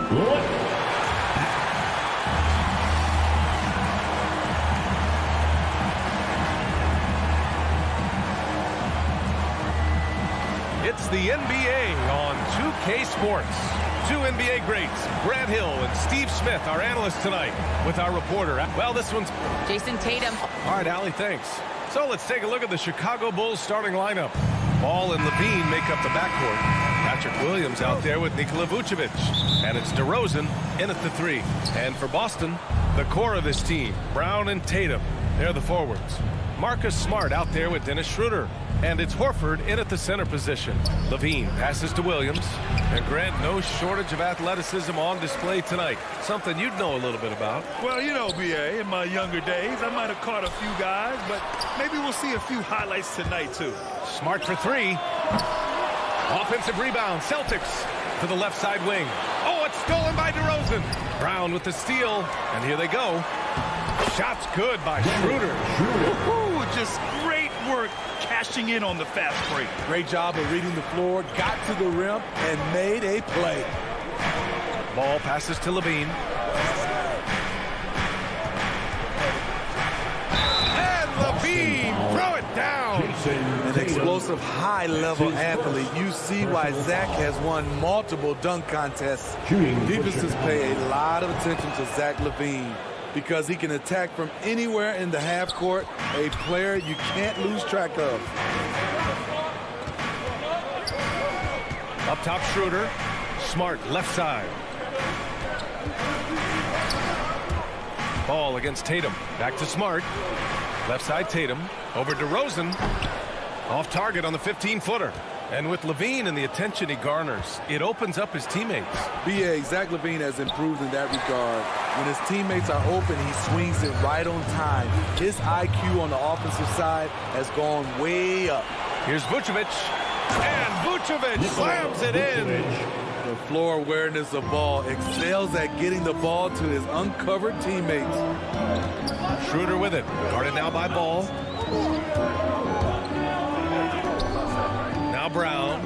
It's the NBA on 2K Sports. Two NBA greats, Grant Hill and Steve Smith, our analysts tonight, with our reporter. Well, this one's Jason Tatum. All right, Allie, thanks. So let's take a look at the Chicago Bulls starting lineup. Ball and Levine make up the backcourt. Patrick Williams out there with Nikola Vucevic. And it's DeRozan in at the three. And for Boston, the core of this team, Brown and Tatum. They're the forwards. Marcus Smart out there with Dennis Schroeder. And it's Horford in at the center position. Levine passes to Williams. And Grant, no shortage of athleticism on display tonight. Something you'd know a little bit about. Well, you know, B.A., in my younger days, I might have caught a few guys, but maybe we'll see a few highlights tonight, too. Smart for three. Offensive rebound. Celtics to the left side wing. Oh, it's stolen by DeRozan. Brown with the steal. And here they go. Shots good by Schroeder. Ooh, just great work cashing in on the fast break. Great job of reading the floor, got to the rim, and made a play. Ball passes to Levine. And Levine, throw it down. An explosive, high-level athlete. You see why Zach has won multiple dunk contests. Defenses pay a lot of attention to Zach Levine, because he can attack from anywhere in the half court, a player you can't lose track of. Up top, Schroeder. Smart, left side. Ball against Tatum. Back to Smart. Left side, Tatum. Over DeRozan. Off target on the 15-footer. And with Levine and the attention he garners, it opens up his teammates. B.A., Zach Levine has improved in that regard. When his teammates are open, he swings it right on time. His IQ on the offensive side has gone way up. Here's Vucevic. And Vucevic slams it in. The floor awareness of ball, excels at getting the ball to his uncovered teammates. Schroeder with it. Guarded now by Ball. Now Brown.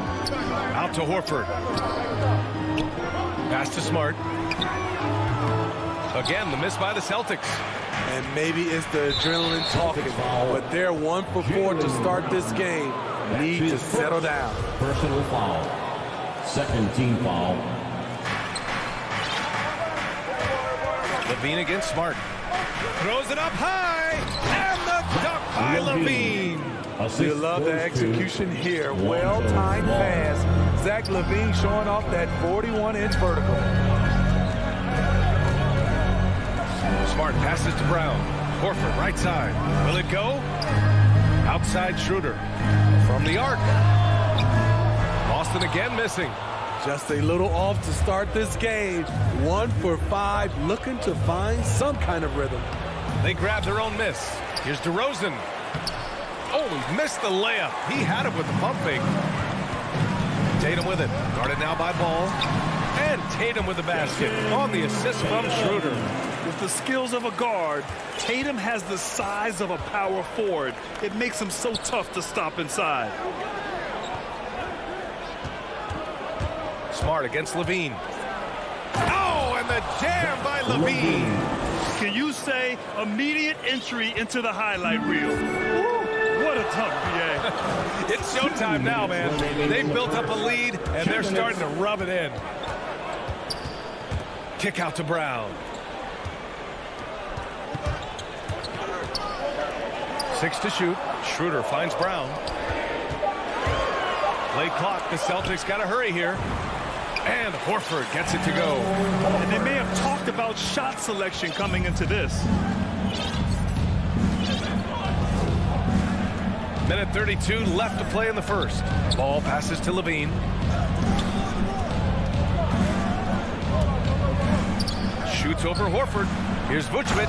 Out to Horford. Pass to Smart. Again, the miss by the Celtics. And maybe it's the adrenaline talking, but they're 1 for 4 to start this game. Need to settle down. Personal foul. Second team foul. Levine against Smart. Throws it up high. And the dunk by Levine. You love the execution here. Well-timed pass. Zach Levine showing off that 41-inch vertical. Smart passes to Brown. Horford right side. Will it go? Outside Schroeder. From the arc. Boston again missing. Just a little off to start this game. 1 for 5, looking to find some kind of rhythm. They grab their own miss. Here's DeRozan. Oh, he missed the layup. He had it with the pump fake. Tatum with it. Guarded now by Ball. And Tatum with the basket on the assist from Schroeder. With the skills of a guard, Tatum has the size of a power forward. It makes him so tough to stop inside. Smart against Levine. Oh, and the jam by Levine. Can you say immediate entry into the highlight reel? Woo, what a tough BA. It's showtime now, man. They've built up a lead, and they're starting to rub it in. Kick out to Brown. 6 to shoot. Schroeder finds Brown. Late clock. The Celtics got to hurry here. And Horford gets it to go. And they may have talked about shot selection coming into this. Minute 32 left to play in the first. Ball passes to Levine. Shoots over Horford. Here's Vucevic.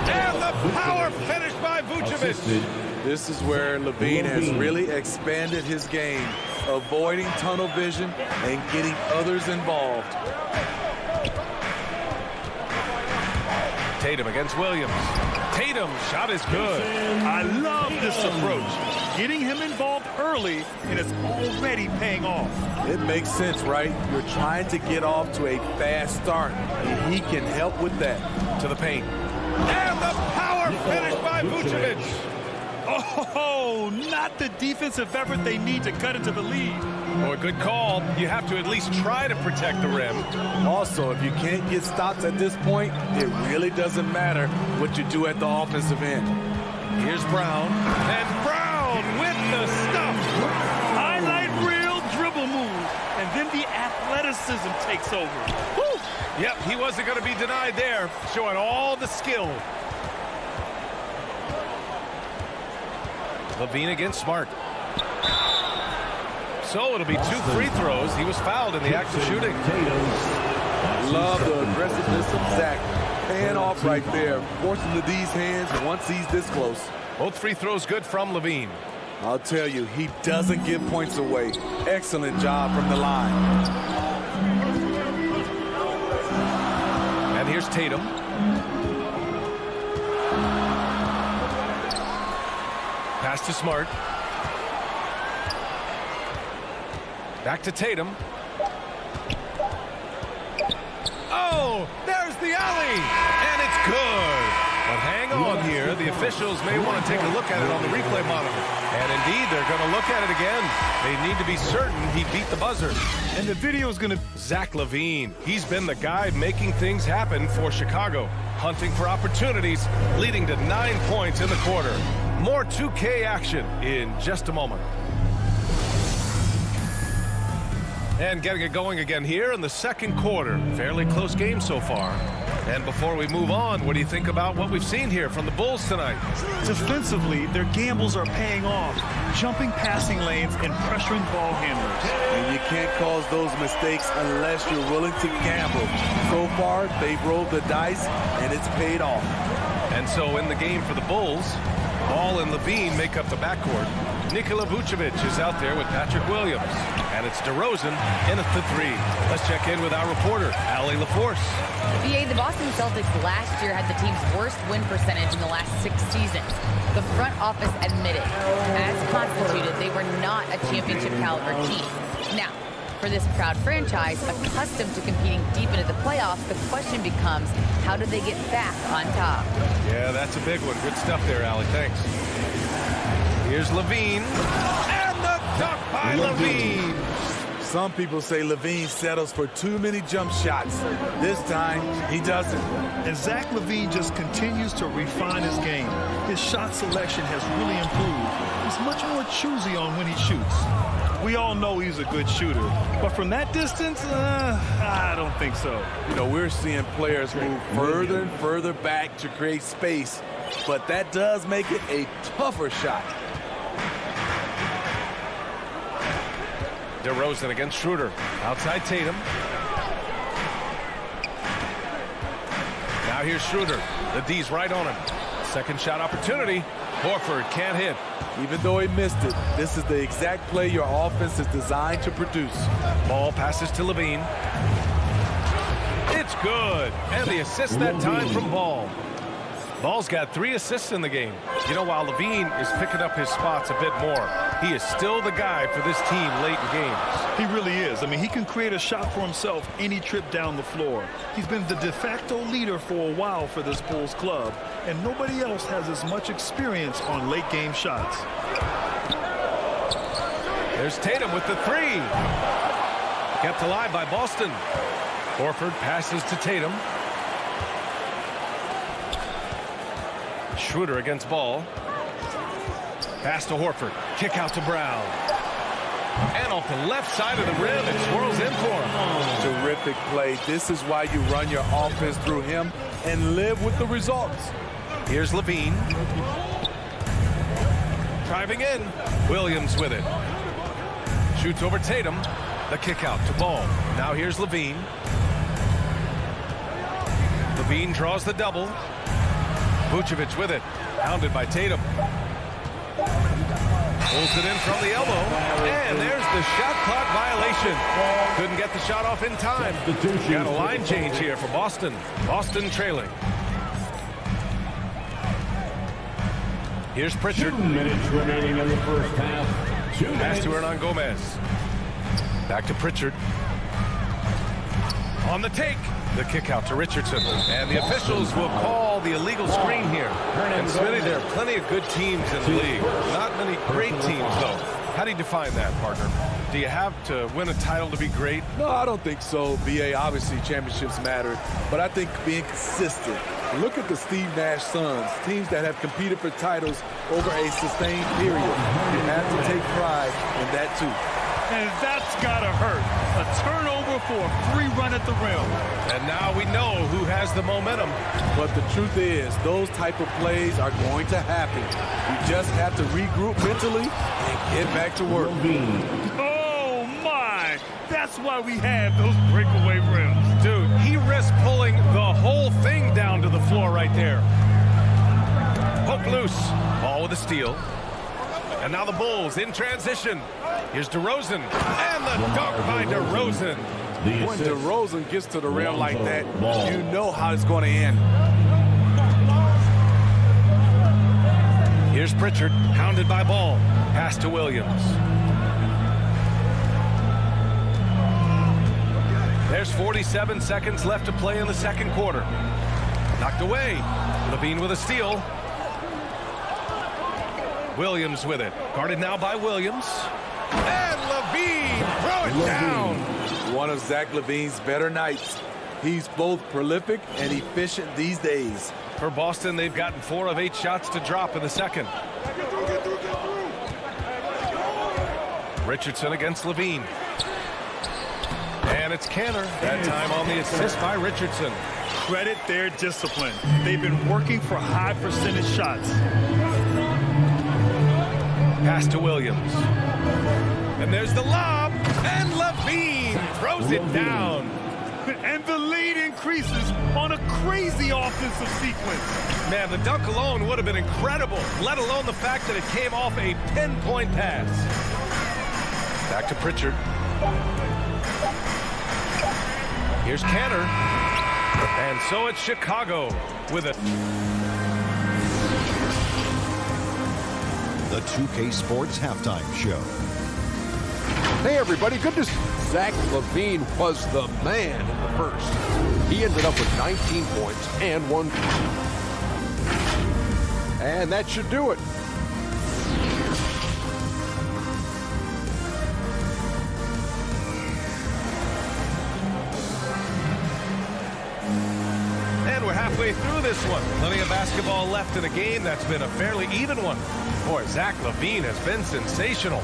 And the power finish by Vucevic. This is where Levine has really expanded his game, avoiding tunnel vision and getting others involved. Tatum against Williams. Tatum, shot is good. I love this approach. Getting him involved early early, and it's already paying off. It makes sense, right? You're trying to get off to a fast start, and he can help with that. To the paint. And the power finish by Vucevic. Oh, not the defensive effort they need to cut into the lead. Boy, good call. You have to at least try to protect the rim. Also, if you can't get stops at this point, it really doesn't matter what you do at the offensive end. Here's Brown. And Brown with the stuff. Highlight reel dribble move, and then the athleticism takes over. Woo! Yep, he wasn't going to be denied there, showing all the skill. Levine against Smart. So it'll be 2 free throws. He was fouled in the act of shooting. Love the aggressiveness of Zach. Paying off right there, forcing the D's hands once he's this close. Both free throws good from Levine. I'll tell you, he doesn't give points away. Excellent job from the line. And here's Tatum. Pass to Smart. Back to Tatum. Oh, there's the alley, and it's good. But hang on here. The officials may want to take a look at it on the replay monitor. And indeed, they're going to look at it again. They need to be certain he beat the buzzer. And the video is going to... Zach LaVine. He's been the guy making things happen for Chicago. Hunting for opportunities, leading to 9 points in the quarter. More 2K action in just a moment. And getting it going again here in the second quarter. Fairly close game so far. And before we move on, what do you think about what we've seen here from the Bulls tonight? Defensively, their gambles are paying off. Jumping passing lanes and pressuring ball handlers. And you can't cause those mistakes unless you're willing to gamble. So far, they've rolled the dice, and it's paid off. And so in the game for the Bulls, Ball and Levine make up the backcourt. Nikola Vucevic is out there with Patrick Williams. And it's DeRozan in at the 3. Let's check in with our reporter, Allie LaForce. The Boston Celtics last year had the team's worst win percentage in the last 6 seasons. The front office admitted, as constituted, they were not a championship caliber team. Now, for this proud franchise, accustomed to competing deep into the playoffs, the question becomes, how do they get back on top? Yeah, that's a big one. Good stuff there, Allie. Thanks. Here's Levine. And the dunk by Levine. Some people say Levine settles for too many jump shots. This time, he doesn't. And Zach LaVine just continues to refine his game. His shot selection has really improved. He's much more choosy on when he shoots. We all know he's a good shooter, but from that distance, I don't think so. You know, we're seeing players move further and further back to create space, but that does make it a tougher shot. DeRozan against Schroeder. Outside Tatum. Now here's Schroeder. The D's right on him. Second shot opportunity. Horford can't hit. Even though he missed it, this is the exact play your offense is designed to produce. Ball passes to Levine. It's good. And the assist that time from Ball. Ball's got 3 assists in the game. You know, while Levine is picking up his spots a bit more, he is still the guy for this team late in games. He really is. I mean, he can create a shot for himself any trip down the floor. He's been the de facto leader for a while for this Bulls club, and nobody else has as much experience on late game shots. There's Tatum with the 3. Kept alive by Boston. Horford passes to Tatum. Schroeder against Ball. Pass to Horford. Kick out to Brown. And off the left side of the rim, it swirls in for him. Terrific play. This is why you run your offense through him and live with the results. Here's Levine. Driving in. Williams with it. Shoots over Tatum. The kick out to Ball. Now here's Levine. Levine draws the double. Vucevic with it. Hounded by Tatum. Pulls it in from the elbow. And there's the shot clock violation. Couldn't get the shot off in time. Got a line change here for Boston. Boston trailing. Here's Pritchard. 2 minutes remaining in the first half. Pass to Hernan Gomez. Back to Pritchard. On the take. The kick out to Richardson. And the officials will call the illegal screen here. And Smitty, there are plenty of good teams in the league. Not many great teams, though. How do you define that, partner? Do you have to win a title to be great? No, I don't think so, B.A. Obviously, championships matter. But I think being consistent. Look at the Steve Nash Suns, teams that have competed for titles over a sustained period. You have to take pride in that, too. And that's got to hurt. A turnover for a free run at the rim. And now we know who has the momentum. But the truth is, those type of plays are going to happen. You just have to regroup mentally and get back to work. Oh, my. That's why we have those breakaway rims. Dude, he risked pulling the whole thing down to the floor right there. Poke loose. Ball with a steal. And now the Bulls in transition. Here's DeRozan. And the dunk by DeRozan. When DeRozan gets to the rim like that, you know how it's going to end. Here's Pritchard, hounded by Ball. Pass to Williams. There's 47 seconds left to play in the second quarter. Knocked away. Levine with a steal. Williams with it. Guarded now by Williams. And Levine throw it down. One of Zach LaVine's better nights. He's both prolific and efficient these days. For Boston, they've gotten 4 of 8 shots to drop in the second. Richardson against Levine. And it's Canner. That time on the assist by Richardson. Credit their discipline. They've been working for high percentage shots. Pass to Williams. And there's the lob. And Levine throws it down. And the lead increases on a crazy offensive sequence. Man, the dunk alone would have been incredible, let alone the fact that it came off a pinpoint pass. Back to Pritchard. Here's Canner. And so it's Chicago with it. The 2K Sports Halftime Show. Hey, everybody. Good to see. Zach LaVine was the man in the first. He ended up with 19 points and 1. And that should do it. And we're halfway through this one. Plenty of basketball left in a game that's been a fairly even one. Boy, Zach LaVine has been sensational.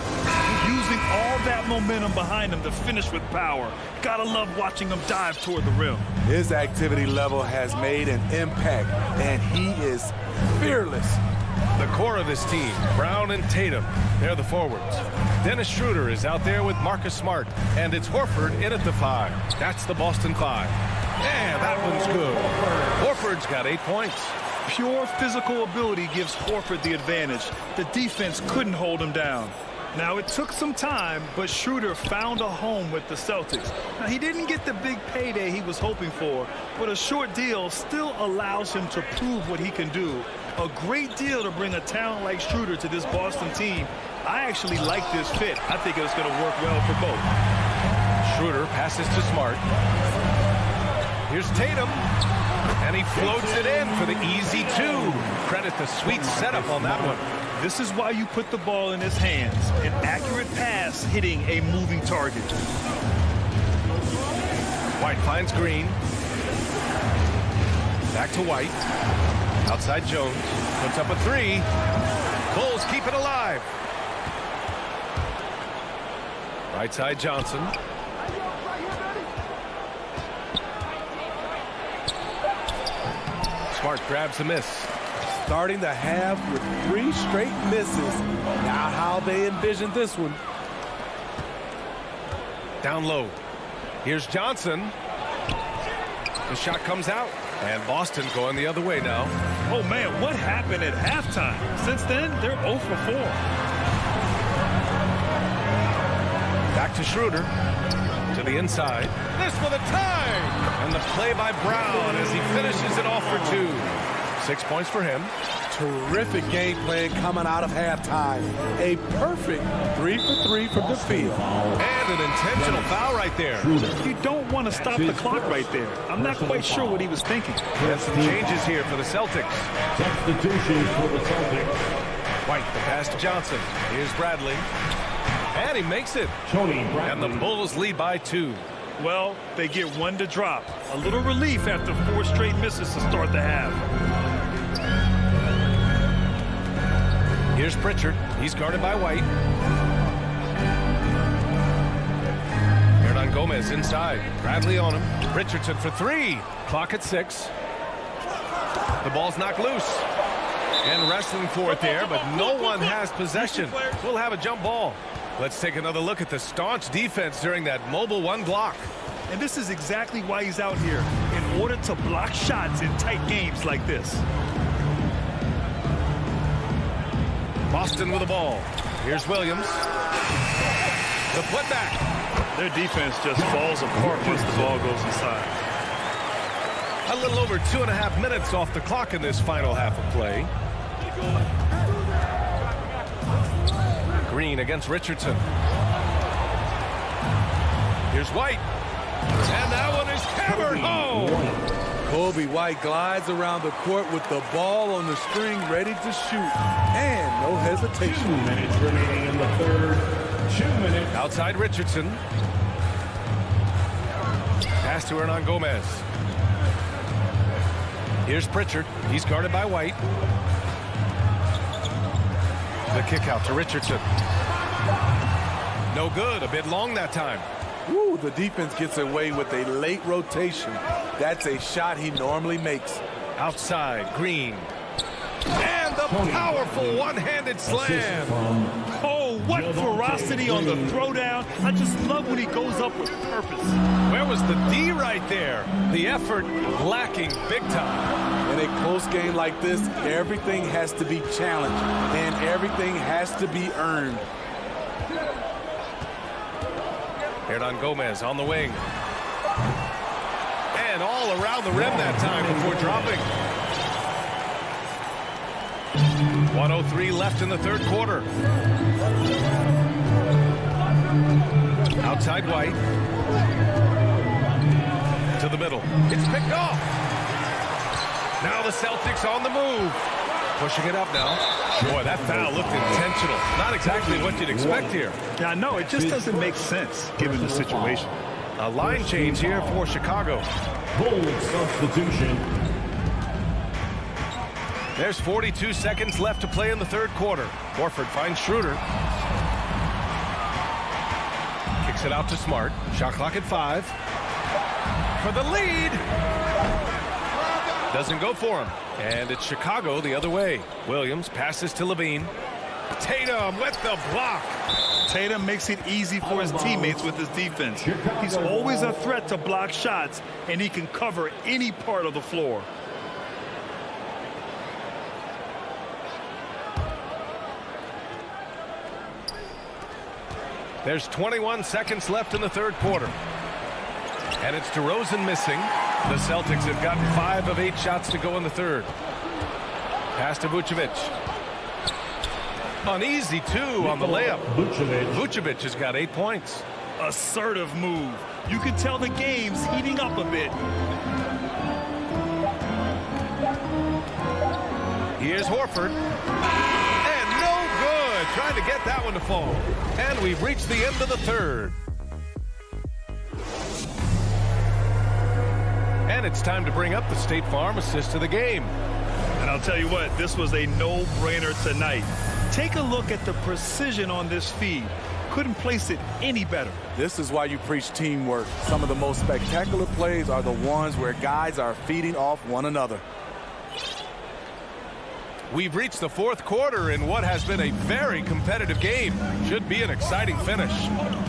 Using all that momentum behind him to finish with power. Gotta love watching him dive toward the rim. His activity level has made an impact, and he is fearless. The core of this team, Brown and Tatum, they're the forwards. Dennis Schroeder is out there with Marcus Smart, and it's Horford in at the 5. That's the Boston 5. And that one's good. Horford's got 8 points. Pure physical ability gives Horford the advantage. The defense couldn't hold him down. Now, it took some time, but Schroeder found a home with the Celtics. Now, he didn't get the big payday he was hoping for, but a short deal still allows him to prove what he can do. A great deal to bring a talent like Schroeder to this Boston team. I actually like this fit. I think it's going to work well for both. Schroeder passes to Smart. Here's Tatum. And he floats it in for the easy 2. Credit the sweet setup on that one. This is why you put the ball in his hands. An accurate pass hitting a moving target. White finds Green. Back to White. Outside Jones. Puts up a 3. Bulls keep it alive. Right side Johnson. Smart grabs a miss. Starting the half with 3 straight misses. Now how they envision this one. Down low. Here's Johnson. The shot comes out. And Boston going the other way now. Oh, man, what happened at halftime? Since then, they're 0 for 4. Back to Schroeder. To the inside. This for the tie! And the play by Brown as he finishes it off for 2. 6 points for him. terrific game plan coming out of halftime. A perfect 3 for 3 from the field. And an intentional foul right there. You don't want to stop the clock right there. I'm not quite sure what he was thinking. And some changes here for the Celtics. Substitutions for the Celtics. White, the pass to Johnson. Here's Bradley. And he makes it. And the Bulls lead by 2. Well, they get one to drop. A little relief after 4 straight misses to start the half. Here's Pritchard. He's guarded by White. Hernan Gomez inside. Bradley on him. Richardson for 3. Clock at 6. The ball's knocked loose. And wrestling for it there, but no one has possession. We'll have a jump ball. Let's take another look at the staunch defense during that mobile 1 block. And this is exactly why he's out here, in order to block shots in tight games like this. Boston with the ball. Here's Williams. The putback. Their defense just falls apart once the ball goes inside. A little over 2.5 minutes off the clock in this final half of play. Green against Richardson. Here's White. And that one is hammered home. Kobe White glides around the court with the ball on the string ready to shoot. And no hesitation. 2 minutes remaining in the third. 2 minutes. Outside Richardson. Pass to Hernan Gomez. Here's Pritchard. He's guarded by White. The kick out to Richardson. No good. A bit long that time. Woo, the defense gets away with a late rotation. That's a shot he normally makes. Outside, Green. And the powerful one-handed slam. Oh, what ferocity on the throwdown. I just love when he goes up with purpose. Where was the D right there? The effort lacking big time. In a close game like this, everything has to be challenged and everything has to be earned. Hernan Gomez on the wing. And all around the rim that time before dropping. 1:03 left in the third quarter. Outside White. To the middle. It's picked off. Now the Celtics on the move. Pushing it up now. Boy, that foul looked intentional. Not exactly what you'd expect here. Yeah, no, it just doesn't make sense given the situation. A line change here for Chicago. Bulls substitution. There's 42 seconds left to play in the third quarter. Horford finds Schroeder. Kicks it out to Smart. Shot clock at 5. For the lead. Doesn't go for him. And it's Chicago the other way. Williams passes to Levine. Tatum with the block. Tatum makes it easy for his teammates with his defense. He's always a threat to block shots, and he can cover any part of the floor. There's 21 seconds left in the third quarter. And it's DeRozan missing. The Celtics have gotten 5 of 8 shots to go in the third. Pass to Vucevic. An easy 2 on the layup. Vucevic has got 8 points. Assertive move. You can tell the game's heating up a bit. Here's Horford. And no good. Trying to get that one to fall. And we've reached the end of the third. And it's time to bring up the State Farm assist of the game. And I'll tell you what, this was a no-brainer tonight. Take a look at the precision on this feed. Couldn't place it any better. This is why you preach teamwork. Some of the most spectacular plays are the ones where guys are feeding off one another. We've reached the fourth quarter in what has been a very competitive game. Should be an exciting finish.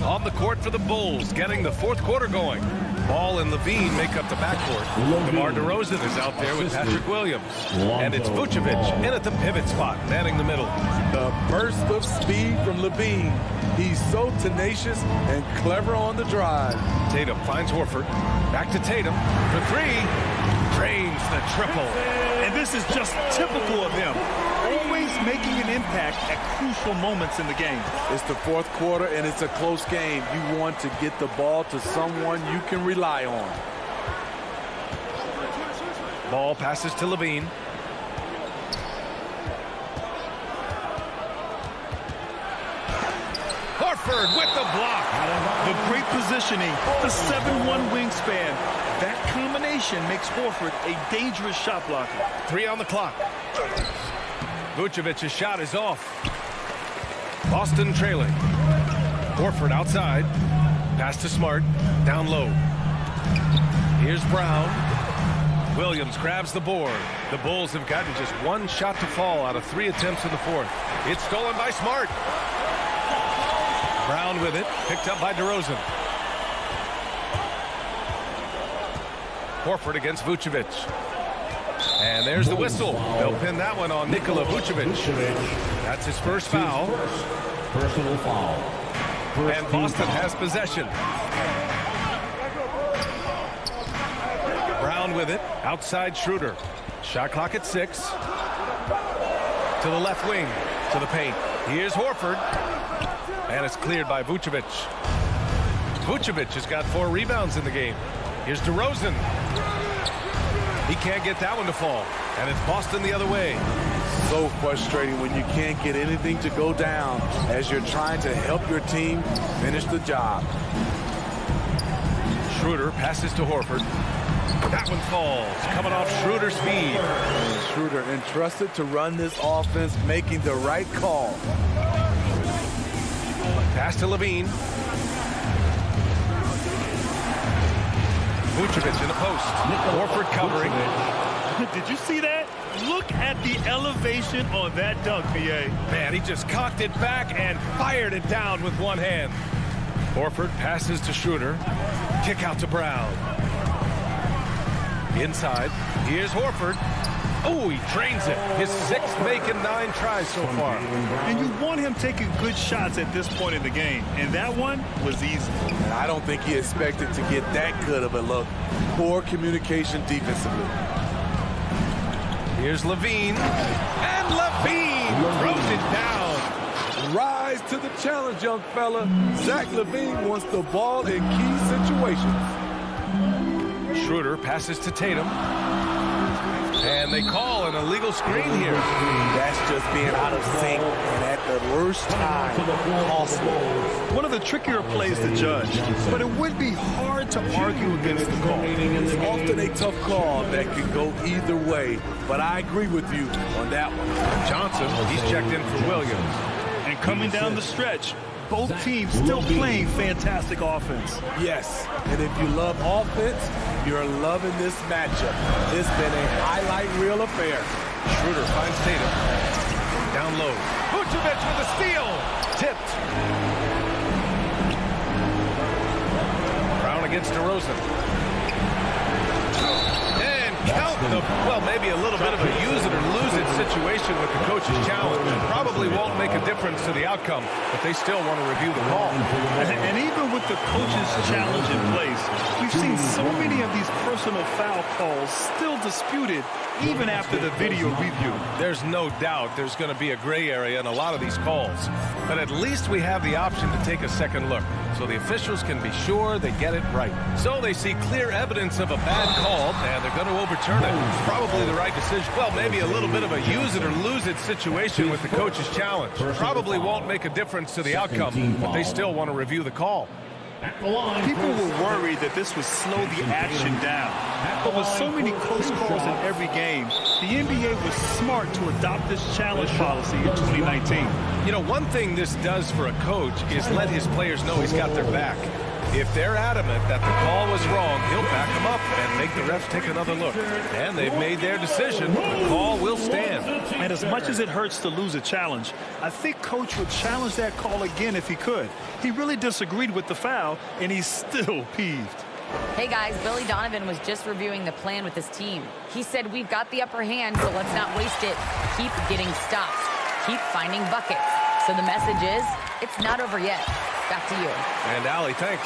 On the court for the Bulls, getting the fourth quarter going. Ball and Levine make up the backcourt. DeMar DeRozan is out there with Patrick Williams. And it's Vucevic in at the pivot spot, manning the middle. The burst of speed from Levine. He's so tenacious and clever on the drive. Tatum finds Horford. Back to Tatum for 3. Drains the triple. And This is just typical of him. Always making an impact at crucial moments in the game. It's the fourth quarter, and it's a close game. You want to get the ball to someone you can rely on. Ball passes to Levine. Horford with the block. The great positioning, the 7'1" wingspan. That combination makes Horford a dangerous shot blocker. 3 on the clock. Vucevic's shot is off. Boston trailing. Horford outside. Pass to Smart. Down low. Here's Brown. Williams grabs the board. The Bulls have gotten just 1 shot to fall out of 3 attempts in the fourth. It's stolen by Smart. Brown with it. Picked up by DeRozan. Horford against Vucevic. And there's the whistle. They'll pin that one on Nikola Vucevic. That's his first foul. Personal foul. And Boston has possession. Brown with it. Outside Schroeder. Shot clock at 6. To the left wing. To the paint. Here's Horford. And it's cleared by Vucevic. Vucevic has got 4 rebounds in the game. Here's DeRozan. He can't get that one to fall. And it's Boston the other way. So frustrating when you can't get anything to go down as you're trying to help your team finish the job. Schroeder passes to Horford. That one falls. Coming off Schroeder's speed. Schroeder entrusted to run this offense, making the right call. Pass to Levine. Vucevic in the post. Horford covering. Did you see that? Look at the elevation on that dunk, B.A. Man, he just cocked it back and fired it down with one hand. Horford passes to Schroeder. Kick out to Brown. Inside. Here's Horford. Oh, he drains it. His 6th making 9 tries so far. And you want him taking good shots at this point in the game. And that one was easy. And I don't think he expected to get that good of a look. Poor communication defensively. Here's Levine. And Levine throws it down. Rise to the challenge, young fella. Zach LaVine wants the ball in key situations. Schroeder passes to Tatum. And they call an illegal screen here. That's just being out of sync and at the worst time. Costly. One of the trickier plays to judge, but it would be hard to argue against the call. It's often a tough call that can go either way, but I agree with you on that one. Johnson, he's checked in for Williams. And coming down the stretch, both teams still playing fantastic offense. Yes, and if you love offense, you're loving this matchup. It's been a highlight reel affair. Schroeder finds Tatum. Down low. Vucevic with a steal. Tipped. Brown against DeRozan. And count the, well, maybe a little bit of a use it or lose it situation with the coach's challenge. Probably won't make a difference to the outcome, but they still want to review the call. And even with the coach's challenge in place, we've seen so many of these personal foul calls still disputed even after the video review. There's no doubt there's going to be a gray area in a lot of these calls, but at least we have the option to take a second look so the officials can be sure they get it right. So they see clear evidence of a bad call, and they're going to overturn it. It's probably the right decision. Well, maybe a little bit of a use it or lose it situation with the coach's challenge. Probably won't make a difference to the outcome, but they still want to review the call. People were worried that this would slow the action down. But with so many close calls in every game, the NBA was smart to adopt this challenge policy in 2019. You know, one thing this does for a coach is let his players know he's got their back. If they're adamant that the call was wrong, he'll back them up and make the refs take another look. And they've made their decision. The call will stand. And as much as it hurts to lose a challenge, I think Coach would challenge that call again if he could. He really disagreed with the foul, and he's still peeved. Hey guys, Billy Donovan was just reviewing the plan with his team. He said, we've got the upper hand, so let's not waste it. Keep getting stops. Keep finding buckets. So the message is, it's not over yet. Back to you. And Allie, thanks.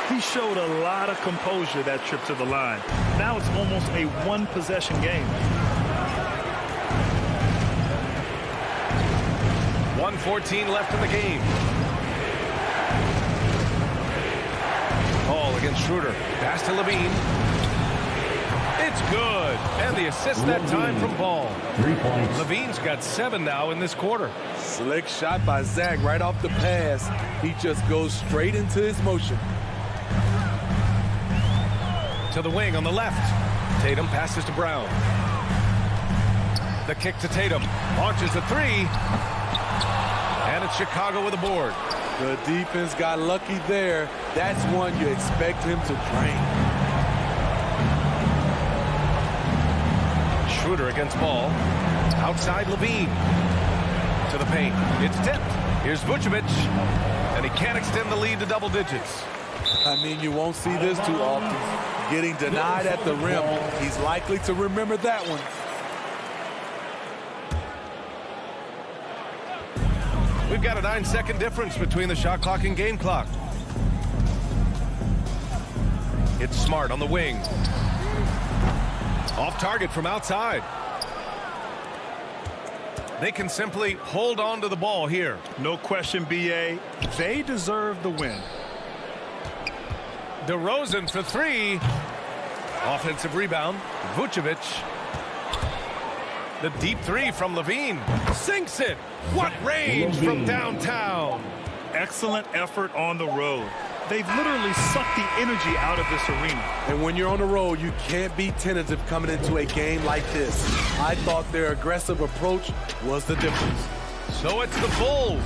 He showed a lot of composure that trip to the line. Now it's almost a one-possession game. 1:14 left in the game. Ball against Schroeder. Pass to Levine. It's good. And the assist that time from Ball. 3 points. Levine's got 7 now in this quarter. Slick shot by Zach right off the pass. He just goes straight into his motion. To the wing on the left. Tatum passes to Brown. The kick to Tatum. Launches a 3. And it's Chicago with a board. The defense got lucky there. That's one you expect him to drain. Schroeder against Ball. Outside Levine. To the paint. It's tipped. Here's Vucevic. And he can't extend the lead to double digits. I mean, you won't see this too often. Getting denied at the rim. He's likely to remember that one. We've got a 9-second difference between the shot clock and game clock. It's Smart on the wing. Off target from outside. They can simply hold on to the ball here. No question, B.A. They deserve the win. DeRozan for 3. Offensive rebound. Vucevic. The deep 3 from Levine. Sinks it. What range from downtown. Excellent effort on the road. They've literally sucked the energy out of this arena. And when you're on the road, you can't be tentative coming into a game like this. I thought their aggressive approach was the difference. So it's the Bulls.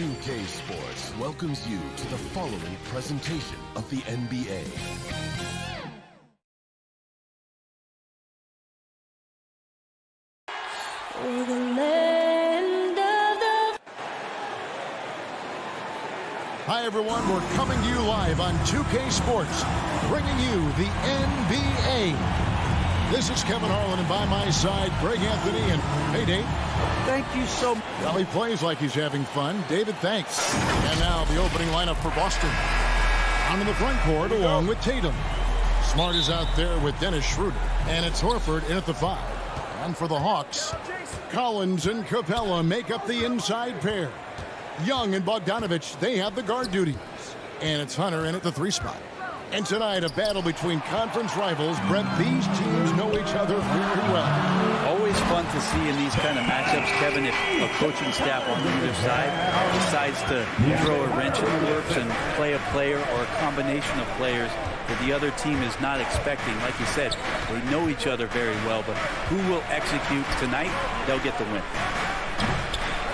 2K Sports welcomes you to the following presentation of the NBA. Hi, everyone. We're coming to you live on 2K Sports, bringing you the NBA. This is Kevin Harlan, and by my side, Greg Anthony. And hey, Dave. Thank you so much. Well, he plays like he's having fun. David, thanks. And now the opening lineup for Boston. On the front court, along with Tatum. Smart is out there with Dennis Schroeder. And it's Horford in at the 5. And for the Hawks, Collins and Capella make up the inside pair. Young and Bogdanovich, they have the guard duties. And it's Hunter in at the 3 spot. And tonight, a battle between conference rivals. Brett, these teams know each other very well. Always fun to see in these kind of matchups, Kevin, if a coaching staff on either side decides to throw a wrench in the works and play a player or a combination of players that the other team is not expecting. Like you said, they know each other very well, but who will execute tonight, they'll get the win.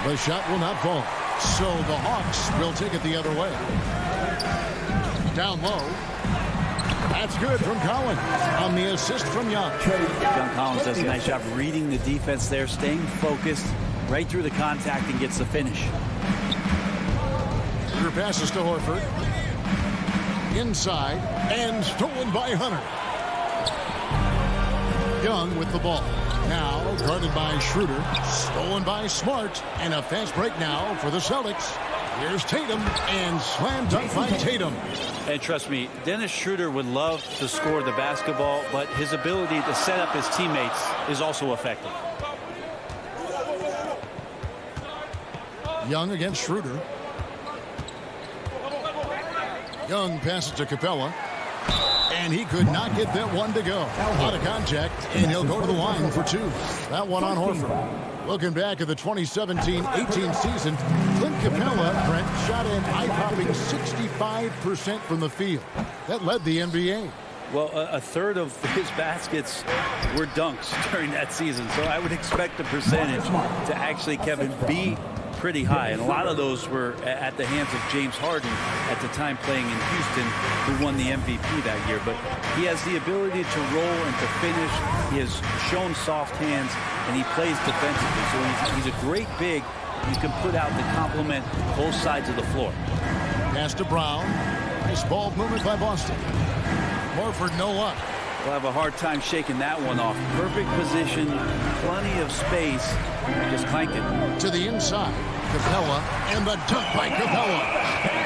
The shot will not fall. So the Hawks will take it the other way. Down low. That's good from Collins on the assist from Young. John Collins does a nice job reading the defense there, staying focused right through the contact and gets the finish. Your passes to Horford. Inside and stolen by Hunter. Young with the ball. Now guarded by Schroeder. Stolen by Smart. And a fast break now for the Celtics. Here's Tatum and slam dunk by Tatum. And trust me, Dennis Schroeder would love to score the basketball, but his ability to set up his teammates is also effective. Young against Schroeder. Young passes to Capella. And he could not get that one to go. Out of contact, and he'll go to the line for 2. That one on Horford. Looking back at the 2017-18 season, Clint Capella, Brent, shot an eye-popping 65% from the field. That led the NBA. Well, a third of his baskets were dunks during that season, so I would expect the percentage to actually, Kevin, be pretty high. And a lot of those were at the hands of James Harden at the time playing in Houston, who won the MVP that year. But he has the ability to roll and to finish. He has shown soft hands, and he plays defensively. So he's a great big. He can put out the complement both sides of the floor. Pass to Brown. Nice ball movement by Boston. Horford, no luck. We'll have a hard time shaking that one off. Perfect position, plenty of space. Just clank it. To the inside. Capella, and the dunk by Capella.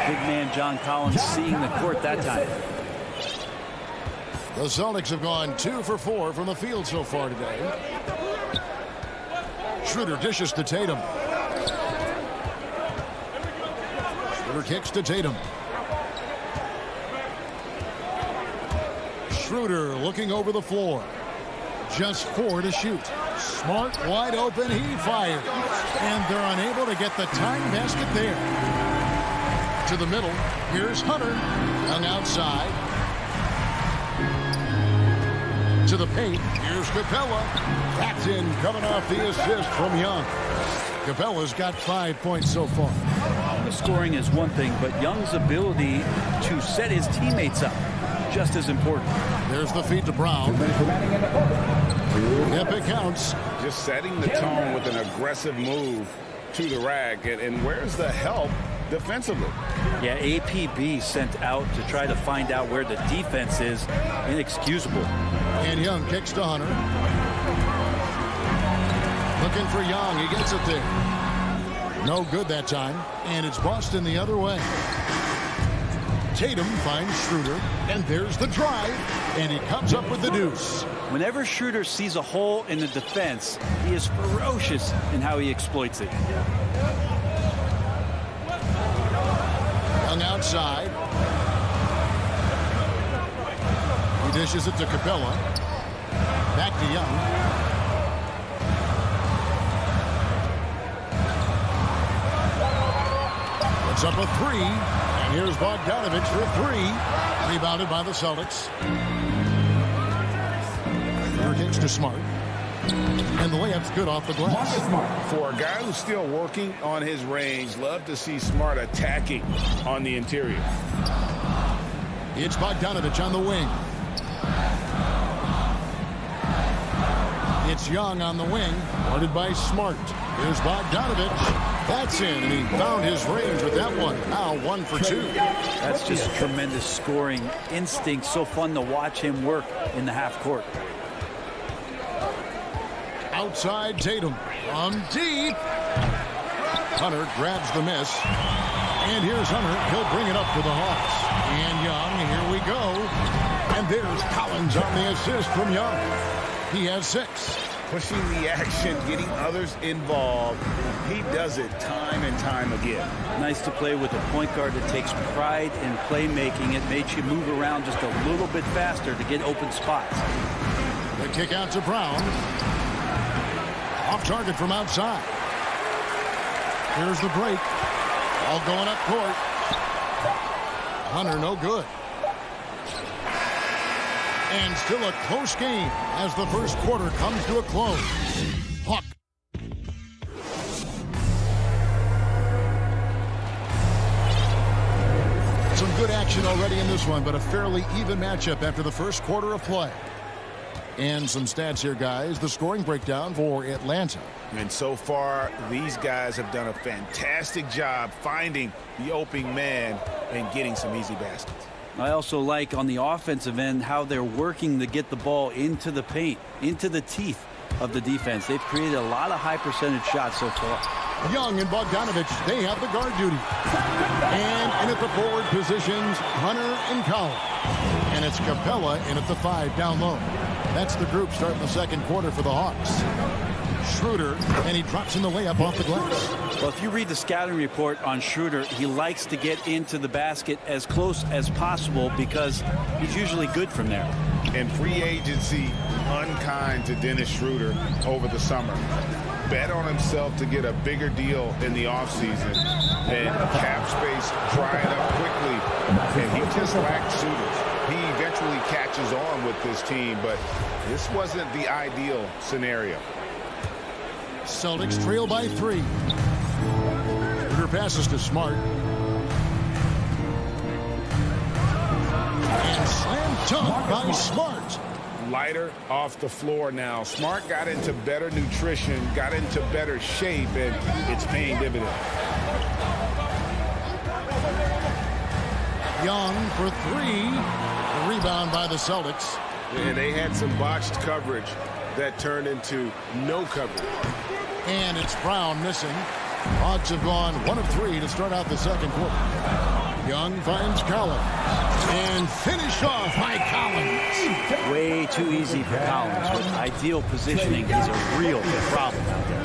Big man John Collins seeing the court that time. The Celtics have gone 2 for 4 from the field so far today. Schroeder dishes to Tatum. Schroeder kicks to Tatum. Schroeder looking over the floor. Just 4 to shoot. Smart wide open. He fires. And they're unable to get the tying basket there. To the middle. Here's Hunter. Young outside. To the paint. Here's Capella. That's in, coming off the assist from Young. Capella's got 5 points so far. The scoring is one thing, but Young's ability to set his teammates up, just as important. There's the feed to Brown. Yep, it counts. Just setting the tone with an aggressive move to the rack. And where's the help defensively? Yeah, APB sent out to try to find out where the defense is. Inexcusable. And Young kicks to Hunter. Looking for Young. He gets it there. No good that time. And it's Boston the other way. Tatum finds Schroeder. And there's the drive. And he comes up with the deuce. Whenever Schroeder sees a hole in the defense, he is ferocious in how he exploits it. Young outside. He dishes it to Capella. Back to Young. Puts up a 3. And here's Bogdanovich for 3. Rebounded by the Celtics. Kicks to Smart. And the layup's good off the glass. For a guy who's still working on his range, love to see Smart attacking on the interior. It's Bogdanovich on the wing. It's Young on the wing, guarded by Smart. Here's Bogdanovich. That's in, and he found his range with that one. Now 1 for 2. That's just tremendous scoring instinct. So fun to watch him work in the half court. Outside Tatum from deep. Hunter grabs the miss. And here's Hunter. He'll bring it up to the Hawks. And Young, here we go. And there's Collins on the assist from Young. He has 6. Pushing the action, getting others involved. He does it time and time again. Nice to play with a point guard that takes pride in playmaking. It makes you move around just a little bit faster to get open spots. The kick out to Brown. Off target from outside. Here's the break. All going up court. Hunter no good. And still a close game as the first quarter comes to a close. Hawk. Some good action already in this one, but a fairly even matchup after the first quarter of play. And some stats here, guys. The scoring breakdown for Atlanta. And so far, these guys have done a fantastic job finding the opening man and getting some easy baskets. I also like on the offensive end how they're working to get the ball into the paint, into the teeth of the defense. They've created a lot of high percentage shots so far. Young and Bogdanovich, they have the guard duty. And in at the forward positions, Hunter and Collins. And it's Capella in at the 5 down low. That's the group starting the second quarter for the Hawks. Schroeder, and he drops in the layup off the glass. Well, if you read the scouting report on Schroeder, he likes to get into the basket as close as possible because he's usually good from there. And free agency unkind to Dennis Schroeder over the summer. Bet on himself to get a bigger deal in the offseason. And cap space drying up quickly. And he just lacked shooters. He eventually catches on with this team, but this wasn't the ideal scenario. Celtics trail by 3. Schroeder passes to Smart. And slam dunk by Smart. Lighter off the floor now. Smart got into better nutrition, got into better shape, and it's paying dividends. Young for 3. A rebound by the Celtics. And they had some botched coverage that turned into no coverage. And it's Brown missing. Hawks have gone 1 of 3 to start out the second quarter. Young finds Collins. And finish off by Collins. Way too easy for Collins. With ideal positioning, he's a real problem out there.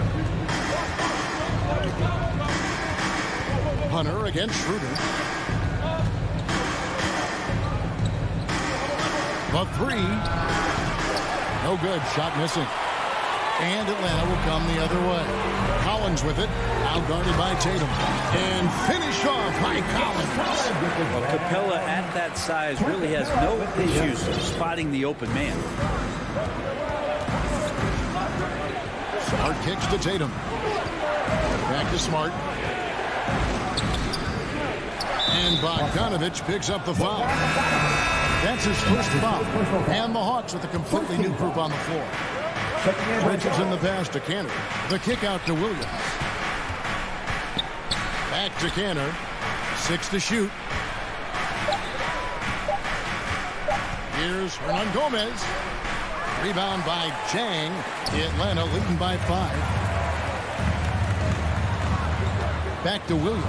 Hunter against Schroeder. The 3. No good. Shot missing. And Atlanta will come the other way. Collins with it. Outguarded by Tatum. And finish off by Collins. Well, Capella at that size really has no issues spotting the open man. Smart kicks to Tatum. Back to Smart. And Bogdanovich picks up the foul. That's his first foul. And the Hawks with a completely new group on the floor. Richardson the pass to Canner. The kick out to Williams. Back to Canner. 6 to shoot. Here's Hernan Gomez. Rebound by Chang. Atlanta leading by 5. Back to Williams.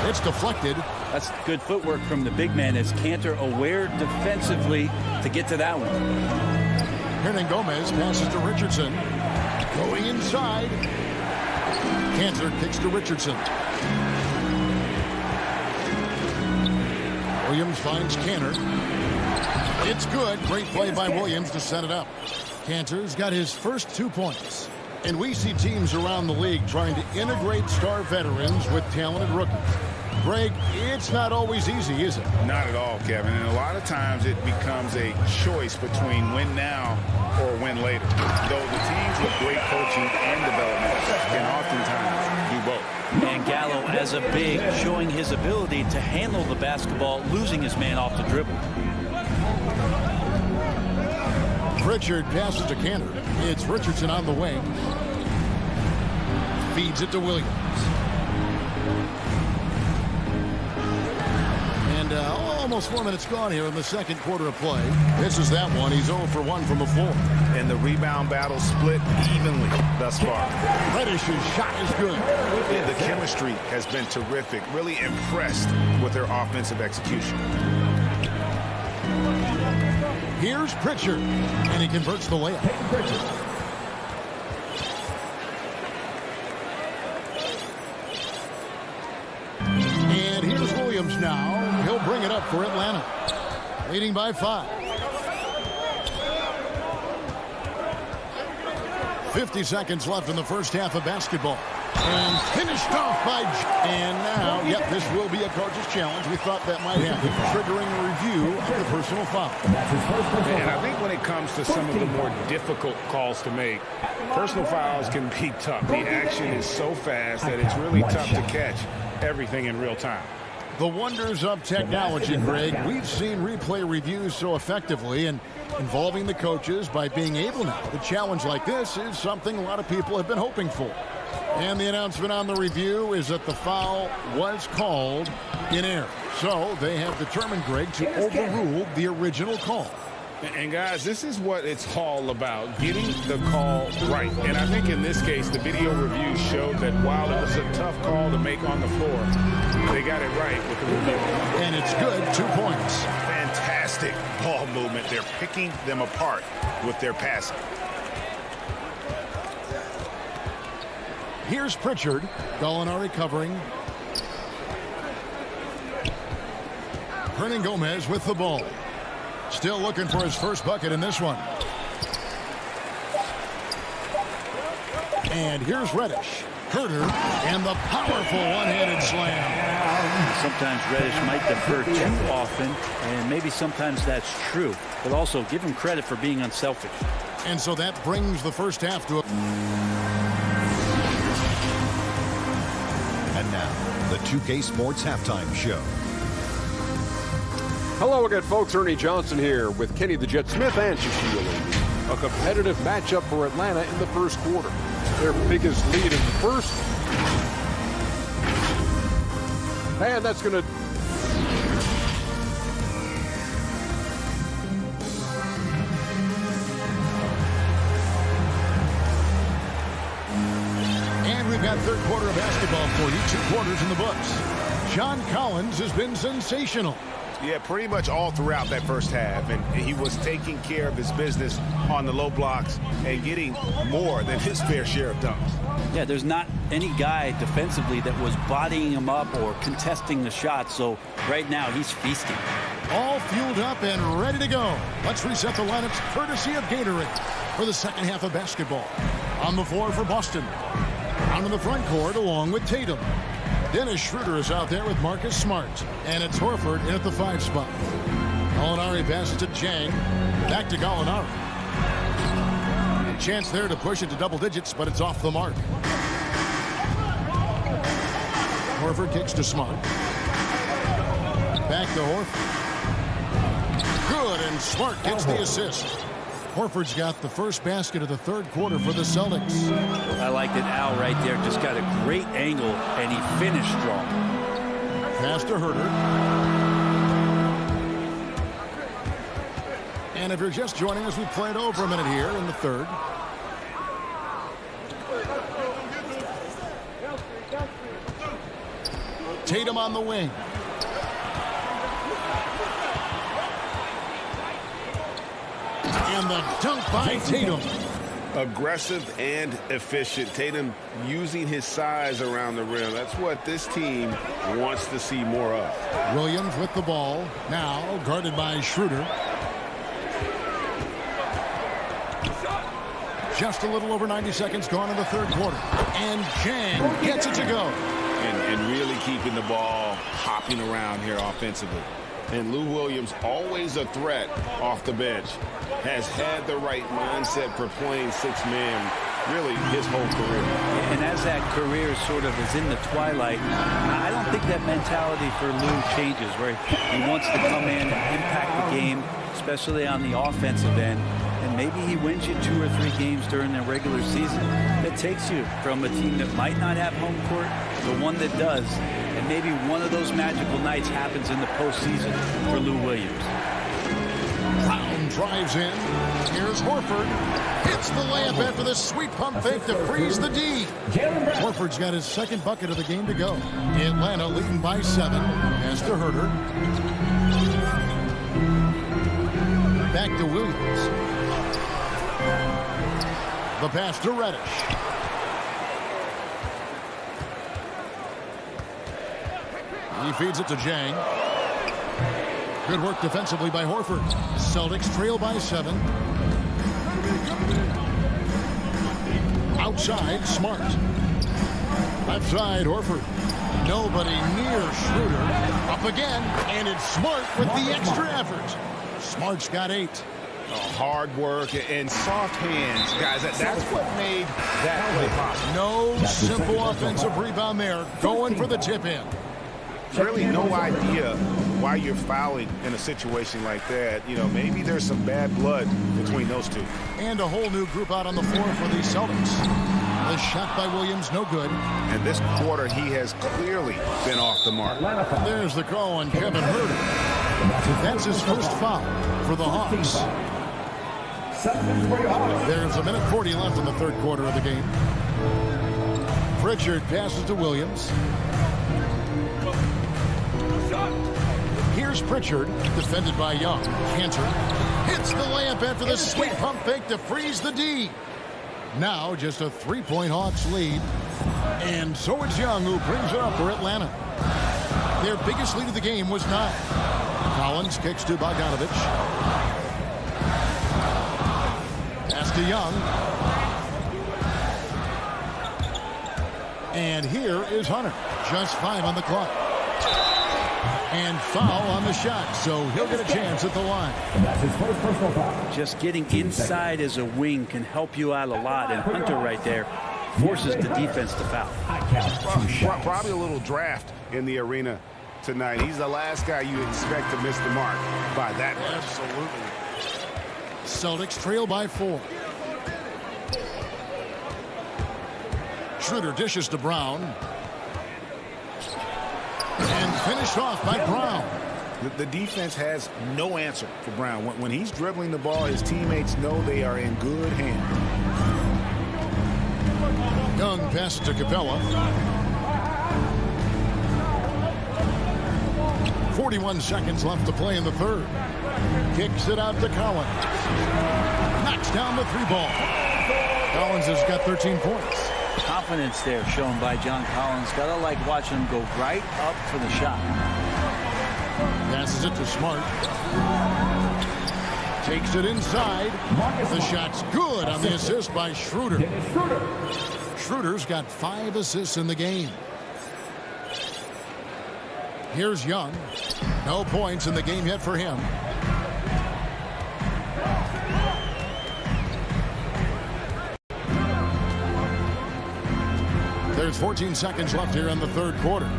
It's deflected. That's good footwork from the big man as Cantor aware defensively to get to that one. Hernan Gomez passes to Richardson. Going inside. Cantor kicks to Richardson. Williams finds Cantor. It's good. Great play by Williams to set it up. Cantor's got his first 2 points. And we see teams around the league trying to integrate star veterans with talented rookies. Greg, it's not always easy, is it? Not at all, Kevin. And a lot of times it becomes a choice between win now or win later. Though the teams with great coaching and development can oftentimes do both. And Gallo, as a big, showing his ability to handle the basketball, losing his man off the dribble. Pritchard passes to Cantor. It's Richardson on the wing. Feeds it to Williams. And almost 4 minutes gone here in the second quarter of play. This is that one. He's 0 for 1 from the floor. And the rebound battle split evenly thus far. Reddish's shot is good. Yeah, the chemistry has been terrific. Really impressed with their offensive execution. Here's Pritchard, and he converts the layup. And here's Williams now. He'll bring it up for Atlanta, leading by 5. 50 seconds left in the first half of basketball. And finished off by... And now, yep, this will be a coach's challenge. We thought that might happen, triggering a review of the personal foul. And I think when it comes to some of the more difficult calls to make, personal fouls can be tough. The action is so fast that it's really tough to catch everything in real time. The wonders of technology, Greg. We've seen replay reviews so effectively, and involving the coaches by being able now to challenge like this is something a lot of people have been hoping for. And the announcement on the review is that the foul was called in error. So they have determined, Greg, to overrule the original call. And guys, this is what it's all about, getting the call right. And I think in this case, the video review showed that while it was a tough call to make on the floor, they got it right with the review. And it's good, 2 points. Fantastic ball movement. They're picking them apart with their passing. Here's Pritchard. Gallinari covering. Hernan Gomez with the ball. Still looking for his first bucket in this one. And here's Reddish. Herder, and the powerful one-handed slam. Sometimes Reddish might defer too often, and maybe sometimes that's true. But also give him credit for being unselfish. And so that brings the first half to a... And now, the 2K Sports Halftime Show. Hello again, folks. Ernie Johnson here with Kenny the Jet Smith and Shaquille O'Neal. A competitive matchup for Atlanta in the first quarter. Their biggest lead in the first. And that's going to... And we've got third quarter of basketball for you. 2 quarters in the books. John Collins has been sensational. Yeah, pretty much all throughout that first half. And he was taking care of his business on the low blocks and getting more than his fair share of dunks. Yeah, there's not any guy defensively that was bodying him up or contesting the shot. So right now he's feasting. All fueled up and ready to go. Let's reset the lineups courtesy of Gatorade for the second half of basketball. On the floor for Boston. Out in the front court along with Tatum. Dennis Schroeder is out there with Marcus Smart. And it's Horford in at the 5 spot. Gallinari passes to Jang. Back to Gallinari. Chance there to push it to double digits, but it's off the mark. Horford kicks to Smart. Back to Horford. Good, and Smart gets the assist. Horford's got the first basket of the third quarter for the Celtics. I like that Al right there. Just got a great angle, and he finished strong. Pass to Herder. And if you're just joining us, we played over a minute here in the third. Tatum on the wing. And the dunk by Tatum. Aggressive and efficient. Tatum using his size around the rim. That's what this team wants to see more of. Williams with the ball. Now guarded by Schroeder. Just a little over 90 seconds gone in the third quarter. And Jang gets it to go. And really keeping the ball hopping around here offensively. And Lou Williams, always a threat off the bench, has had the right mindset for playing 6-man really his whole career. And as that career sort of is in the twilight, I don't think that mentality for Lou changes, where he wants to come in and impact the game, especially on the offensive end. And and maybe he wins you 2 or 3 games during the regular season. That takes you from a team that might not have home court to one that does. And maybe one of those magical nights happens in the postseason for Lou Williams. Brown drives in. Here's Horford. Hits the layup after the sweet pump fake to freeze the D. Horford's got his second bucket of the game to go. Atlanta leading by 7. Pass to Herter. Back to Williams. The pass to Reddish. He feeds it to Jang. Good work defensively by Horford. Celtics trail by 7. Outside, Smart. Left side, Horford. Nobody near Schroeder. Up again, and it's Smart with the extra effort. Smart's got 8. Hard work and soft hands, guys. That's what made that play possible. No simple offensive rebound there. Going for the tip-in. Really no idea why you're fouling in a situation like that. You know, maybe there's some bad blood between those two. And a whole new group out on the floor for the Celtics. The shot by Williams, no good. And this quarter, he has clearly been off the mark. There's the call on Kevin Herter. That's his first foul for the Hawks. There's a minute 40 left in the third quarter of the game. Pritchard passes to Williams. Here's Pritchard, defended by Young. Cantor hits the layup after the sweet pump fake to freeze the D. Now just a 3-point Hawks lead. And so it's Young who brings it up for Atlanta. Their biggest lead of the game was 9. Collins kicks to Bogdanovich. Pass to Young. And here is Hunter. Just 5 on the clock. And foul on the shot, so he'll get a chance at the line. That's his first personal foul. Just getting inside as a wing can help you out a lot, and Hunter right there forces the defense to foul. Probably a little draft in the arena tonight. He's the last guy you expect to miss the mark by that much. Absolutely. Celtics trail by 4. Schroeder dishes to Brown. And finished off by Brown. The defense has no answer for Brown. When he's dribbling the ball, his teammates know they are in good hands. Young passes to Capella. 41 seconds left to play in the third. Kicks it out to Collins. Knocks down the 3-ball. Collins has got 13 points. Confidence there shown by John Collins. Gotta like watching him go right up for the shot. Passes it to Smart. Takes it inside. The shot's good on the assist by Schroeder. Schroeder's got 5 assists in the game. Here's Young. No points in the game yet for him. There's 14 seconds left here in the third quarter.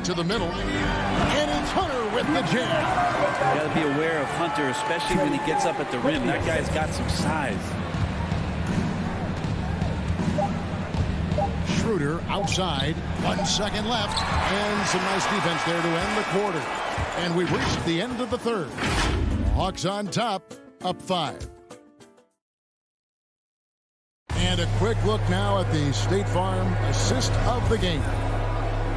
To the middle. And it's Hunter with the jam. You got to be aware of Hunter, especially when he gets up at the rim. That guy's got some size. Schroeder outside. 1 second left. And some nice defense there to end the quarter. And we've reached the end of the third. Hawks on top, up 5. And a quick look now at the State Farm assist of the game.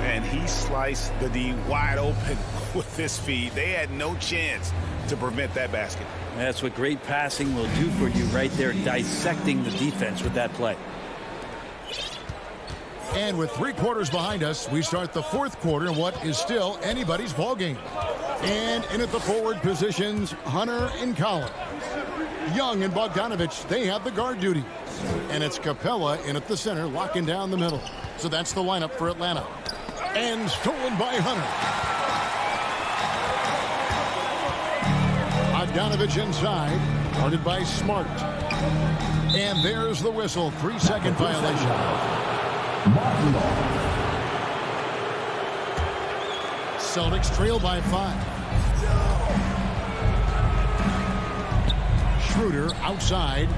And he sliced the D wide open with this feed. They had no chance to prevent that basket. That's what great passing will do for you right there, dissecting the defense with that play. And with 3 quarters behind us, we start the fourth quarter in what is still anybody's ball game. And in at the forward positions, Hunter and Collins. Young and Bogdanovich, they have the guard duty. And it's Capella in at the center, locking down the middle. So that's the lineup for Atlanta. And stolen by Hunter. Bogdanovich inside, guarded by Smart. And there's the whistle, 3-second violation. Celtics trail by 5. Schroeder outside.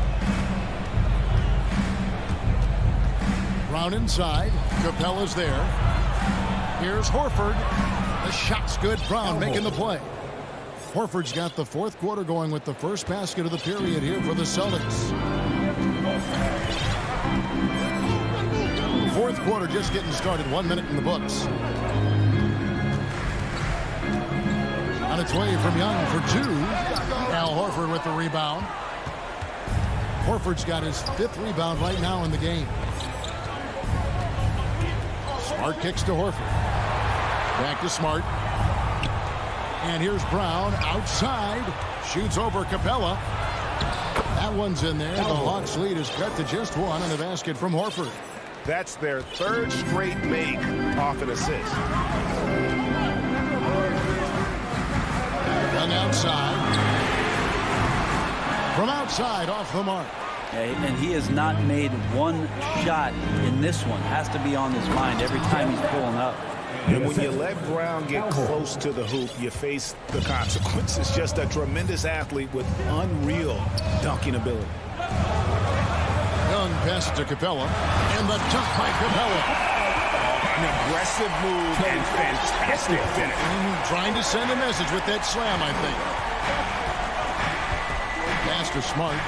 Brown inside. Capella's there. Here's Horford. The shot's good. Brown making the play. Horford's got the fourth quarter going with the first basket of the period here for the Celtics. Fourth quarter just getting started. 1 minute in the books. On its way from Young for two. Al Horford with the rebound. Horford's got his fifth rebound right now in the game. Smart kicks to Horford. Back to Smart. And here's Brown outside. Shoots over Capella. That one's in there. The Hawks lead is cut to just one, and a basket from Horford. That's their third straight make off an assist. Young outside. From outside, off the mark. And he has not made one shot in this one. Has to be on his mind every time he's pulling up. And when you let Brown get close to the hoop, you face the consequences. Just a tremendous athlete with unreal dunking ability. Young passes to Capella, and the dunk by Capella. An aggressive move and fantastic finish. Trying to send a message with that slam, I think. Pass to Smart.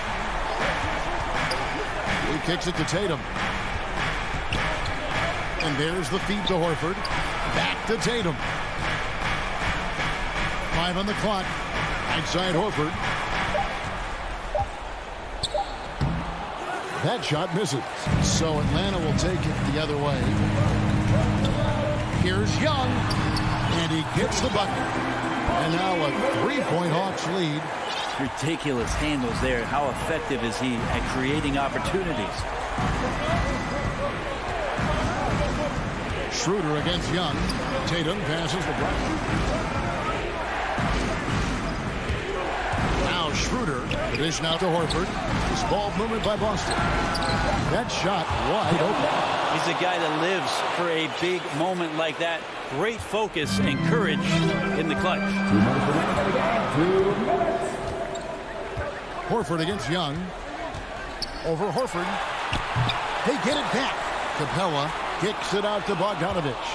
He kicks it to Tatum. And there's the feed to Horford. Back to Tatum. 5 on the clock. Outside Horford. That shot misses. So Atlanta will take it the other way. Here's Young. And he gets the bucket. And now a 3-point Hawks lead. Ridiculous handles there. How effective is he at creating opportunities? Schroeder against Young. Tatum passes to Brown. Now Schroeder. The dish now to Horford. This ball movement by Boston. That shot wide open. He's a guy that lives for a big moment like that. Great focus and courage in the clutch. Horford against Young. Over Horford. They get it back. Capella kicks it out to Bogdanovich.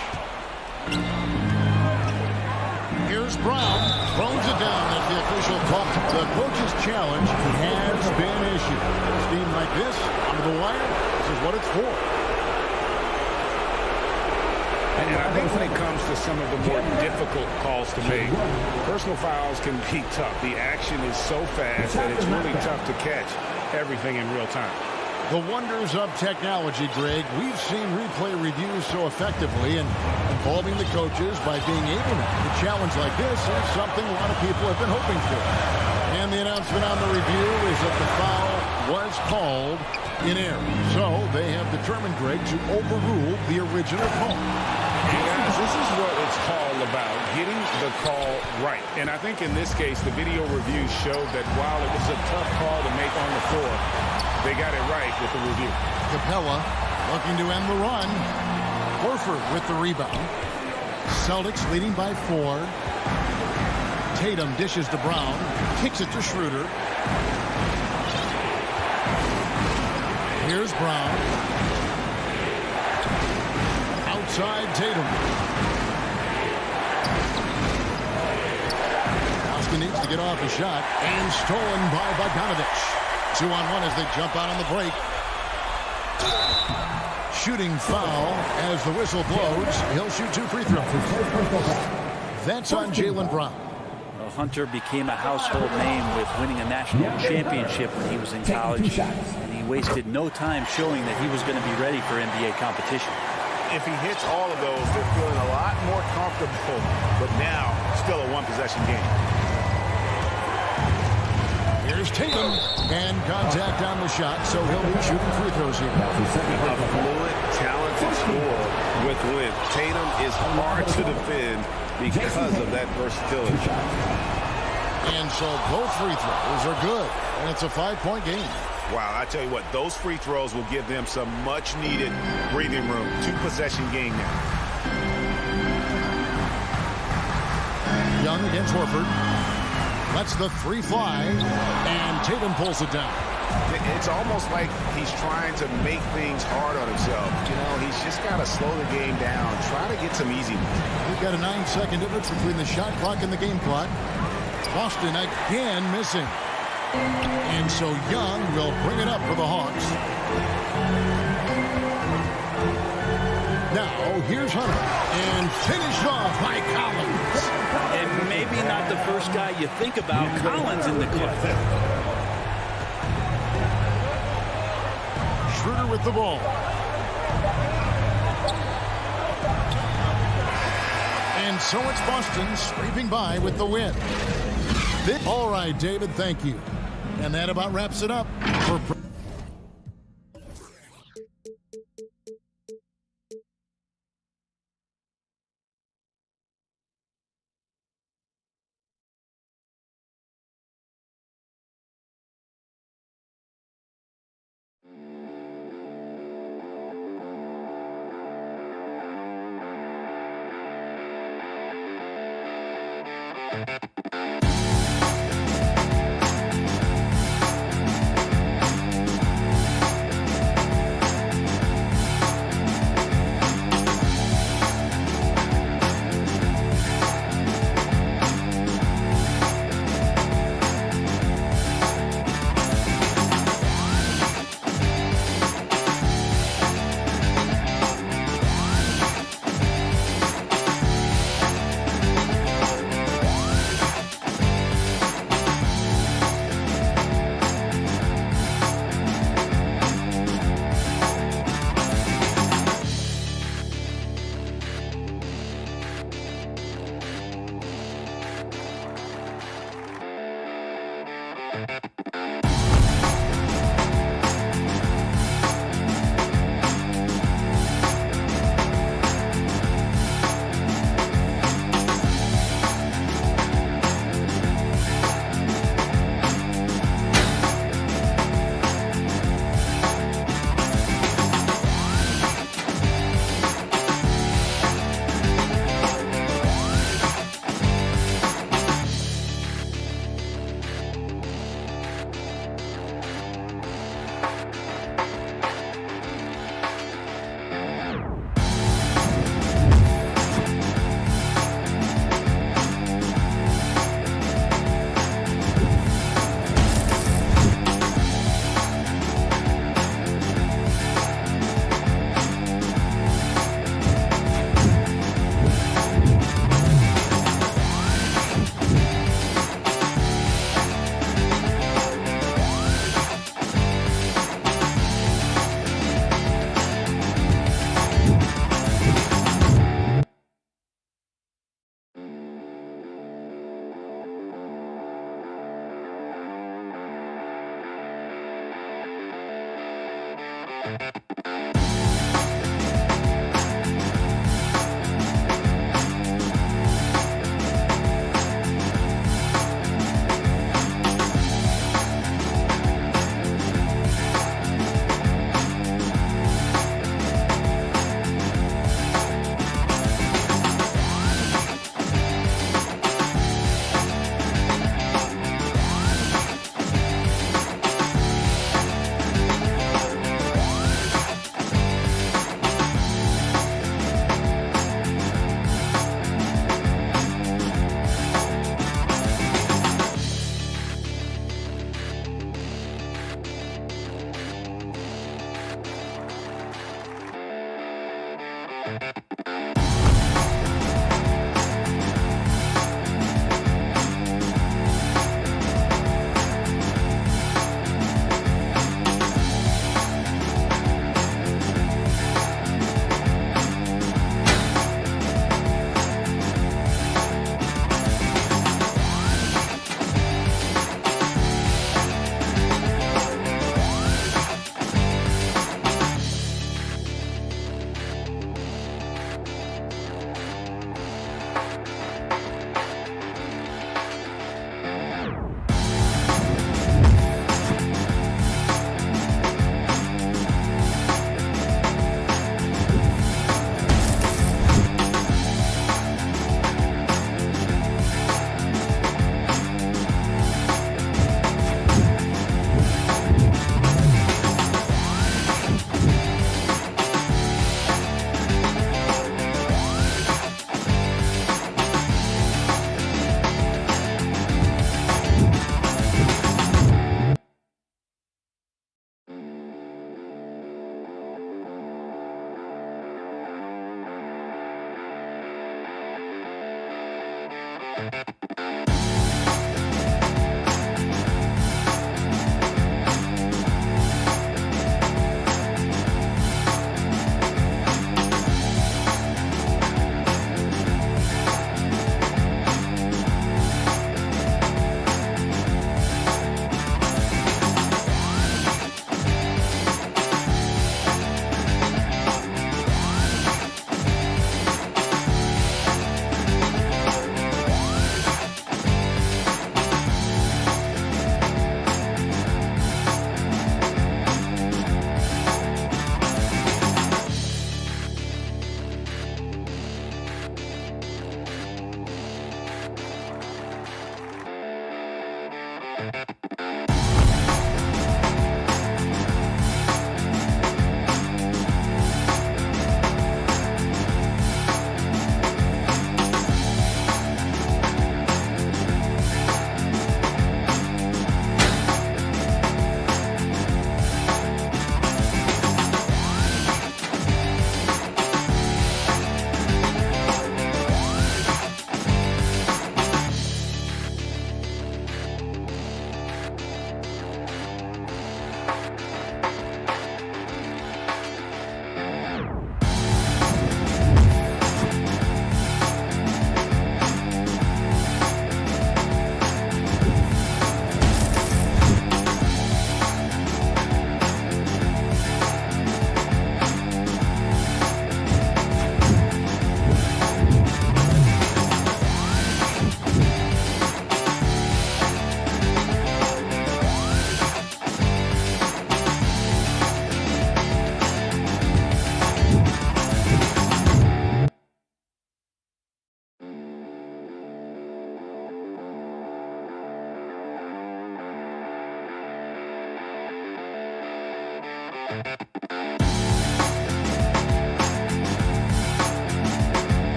Here's Brown. Throws it down at the official call. The coach's challenge has been issued. A team like this, under the wire, this is what it's for. And I think when it comes to some of the more difficult calls to make, personal fouls can be tough. The action is so fast that it's really tough to catch everything in real time. The wonders of technology, Greg. We've seen replay reviews so effectively, and involving the coaches by being able to have a challenge like this is something a lot of people have been hoping for. And the announcement on the review is that the foul was called in error. So they have determined, Greg, to overrule the original call. Guys, this is what it's all about, getting the call right. And I think in this case, the video review showed that while it was a tough call to make on the floor, they got it right with the review. Capella looking to end the run. Horford with the rebound. Celtics leading by 4. Tatum dishes to Brown. Kicks it to Schroeder. Here's Brown. Outside Tatum. Boston needs to get off a shot. And stolen by Bogdanovich. 2-on-1 as they jump out on the break. Shooting foul as the whistle blows. He'll shoot 2 free throws. That's on Jaylen Brown. Well, Hunter became a household name with winning a national championship when he was in college. And he wasted no time showing that he was going to be ready for NBA competition. If he hits all of those, they're feeling a lot more comfortable. But now, still a one-possession game. Here's Tatum, and contact on the shot, so he'll be shooting free throws here. A fluid, talented scorer with width. Tatum is hard to defend because of that versatility. And so both free throws are good, and it's a 5-point game. Wow, I tell you what, those free throws will give them some much-needed breathing room. 2-possession game now. Young against Horford. Lets the three fly, and Tatum pulls it down. It's almost like he's trying to make things hard on himself. You know, he's just got to slow the game down, try to get some easy ones. We've got a 9-second difference between the shot clock and the game clock. Boston again missing. And so Young will bring it up for the Hawks. Now, here's Hunter. And finished off by Collins. And maybe not the first guy you think about. Collins in the clutch. Schroeder with the ball. And so it's Boston scraping by with the win. All right, David, thank you. And that about wraps it up for...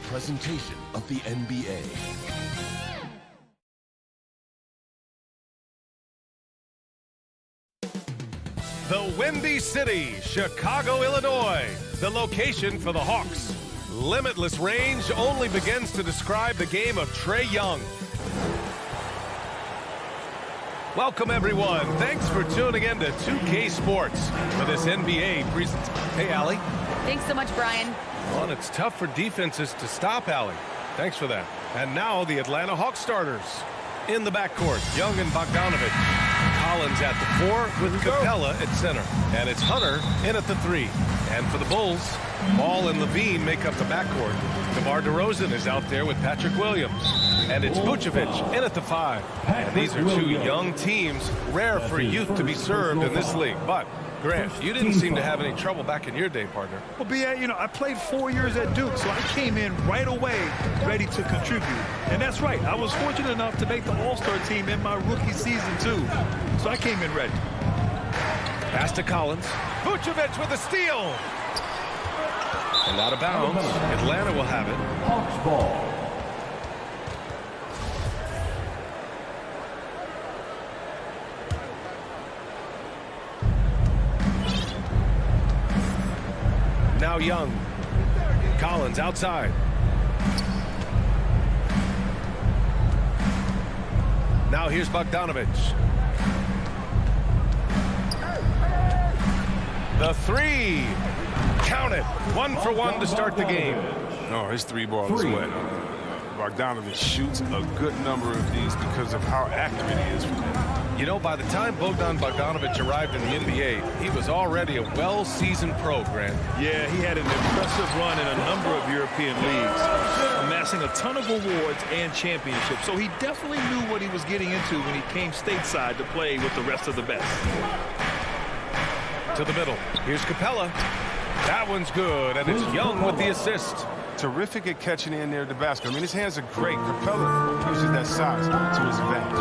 Presentation of the NBA. The Windy City, Chicago, Illinois. The location for the Hawks. Limitless range only begins to describe the game of Trae Young. Welcome, everyone. Thanks for tuning in to 2K Sports for this NBA presentation. Hey, Allie. Thanks so much, Brian. Well, and it's tough for defenses to stop Allie. Thanks for that. And now the Atlanta Hawks starters. In the backcourt, Young and Bogdanovich. Collins at the 4 with Capella at center. And it's Hunter in at the 3. And for the Bulls, Ball and Levine make up the backcourt. DeMar DeRozan is out there with Patrick Williams. And it's Vucevic in at the 5. And these are two young teams, rare for youth to be served in this league. But Grant, you didn't seem to have any trouble back in your day, partner. Well, B.A., I played 4 years at Duke, so I came in right away ready to contribute. And that's right. I was fortunate enough to make the All-Star team in my rookie season, too. So I came in ready. Pass to Collins. Vucevic with a steal. And out of bounds. Atlanta will have it. Hawks ball. Now Young. Collins outside. Now here's Bogdanovich. The 3. Count it. 1 for 1 to start the game. No, his 3 ball is wet. Bogdanovich shoots a good number of these because of how accurate he is from that. You know, by the time Bogdanovich arrived in the NBA, he was already a well-seasoned pro, Grant. Yeah, he had an impressive run in a number of European leagues, amassing a ton of awards and championships. So he definitely knew what he was getting into when he came stateside to play with the rest of the best. To the middle. Here's Capella. That one's good, and it's Young with the assist. Terrific at catching in there at the basket. I mean, his hands are great. Capella uses that size to his advantage.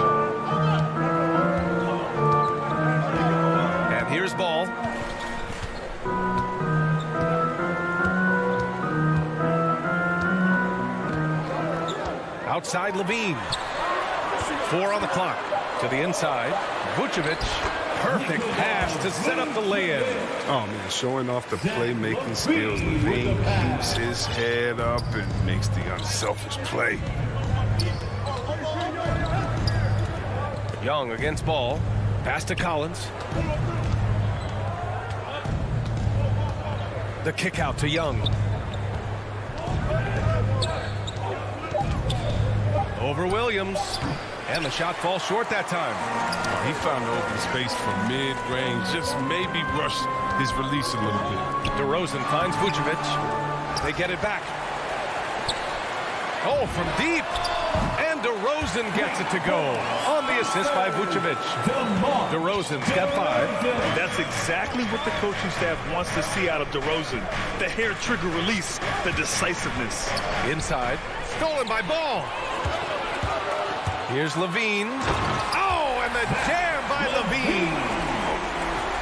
And here's Ball. Outside Levine. 4 on the clock. To the inside. Vucevic. Perfect pass to set up the lay-in. Oh, man, showing off the playmaking skills. Levine keeps his head up and makes the unselfish play. Young against Ball. Pass to Collins. The kick out to Young. Over Williams. And the shot falls short that time. He found the open space from mid-range. Just maybe rushed his release a little bit. DeRozan finds Vucevic. They get it back. Oh, from deep. And DeRozan gets it to go. On the assist by Vucevic. DeRozan's got 5. That's exactly what the coaching staff wants to see out of DeRozan. The hair trigger release, the decisiveness. Inside. Stolen by Ball. Here's Levine. Oh, and the jam by Levine.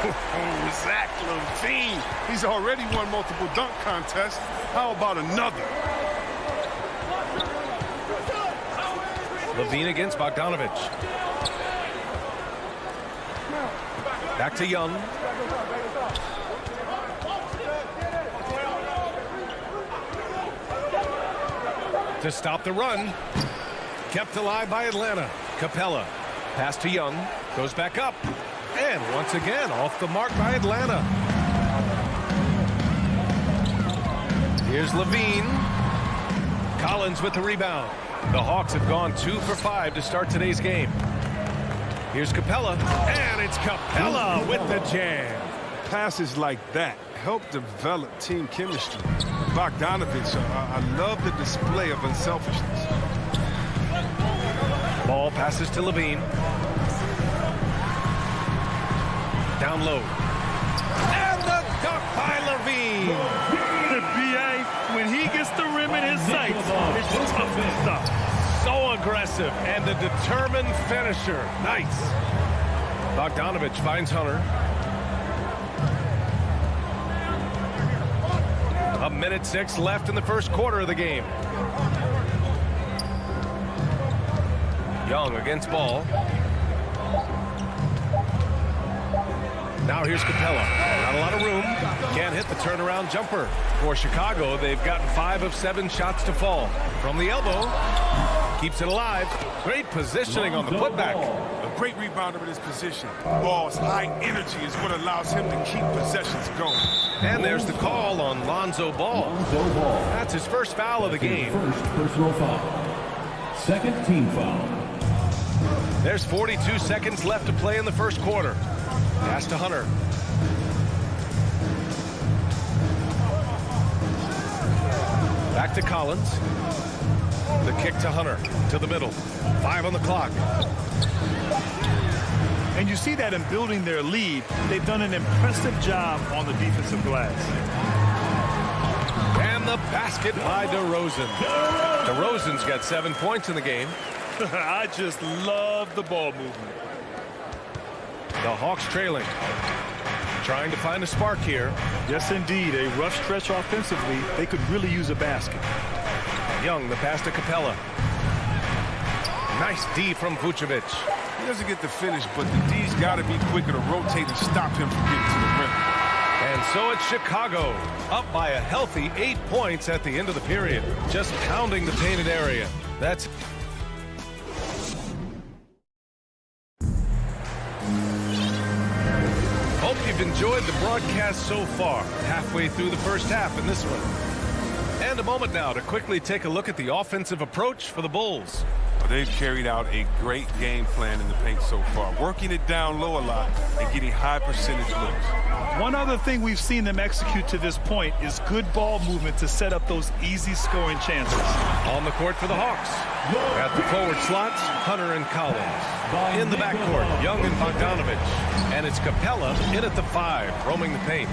Oh, Zach Levine. He's already won multiple dunk contests. How about another? Levine against Bogdanovich. Back to Young. To stop the run. Kept alive by Atlanta. Capella. Pass to Young. Goes back up. And once again, off the mark by Atlanta. Here's Levine. Collins with the rebound. The Hawks have gone 2 for 5 to start today's game. Here's Capella. And it's Capella with the jam. Passes like that help develop team chemistry. Bogdanovich, I love the display of unselfishness. Ball passes to Levine. Down low. And the dunk by Levine. The BA, when he gets the rim in his sights, it's tough to stop. So aggressive and a determined finisher. Nice. Bogdanovich finds Hunter. A minute 6 left in the first quarter of the game. Young against Ball. Now here's Capella. Not a lot of room. Can't hit the turnaround jumper. For Chicago, they've gotten 5 of 7 shots to fall. From the elbow. Keeps it alive. Great positioning on the putback. A great rebounder in his position. Ball's high energy is what allows him to keep possessions going. And there's the call on Lonzo Ball. That's his first foul of the game. First personal foul. Second team foul. There's 42 seconds left to play in the first quarter. Pass to Hunter. Back to Collins. The kick to Hunter. To the middle. 5 on the clock. And you see that in building their lead, they've done an impressive job on the defensive glass. And the basket by DeRozan. DeRozan's got 7 points in the game. I just love the ball movement. The Hawks trailing. Trying to find a spark here. Yes, indeed. A rough stretch offensively. They could really use a basket. Young, the pass to Capella. Nice D from Vucevic. He doesn't get the finish, but the D's got to be quicker to rotate and stop him from getting to the rim. And so it's Chicago, up by a healthy 8 points at the end of the period. Just pounding the painted area. That's... Hope you've enjoyed the broadcast so far. Halfway through the first half in this one. And a moment now to quickly take a look at the offensive approach for the Bulls. They've carried out a great game plan in the paint so far, working it down low a lot and getting high percentage looks. One other thing we've seen them execute to this point is good ball movement to set up those easy scoring chances. On the court for the Hawks. At the forward slots, Hunter and Collins. In the backcourt, Young and Bogdanovich. And it's Capella in at the 5, roaming the paint.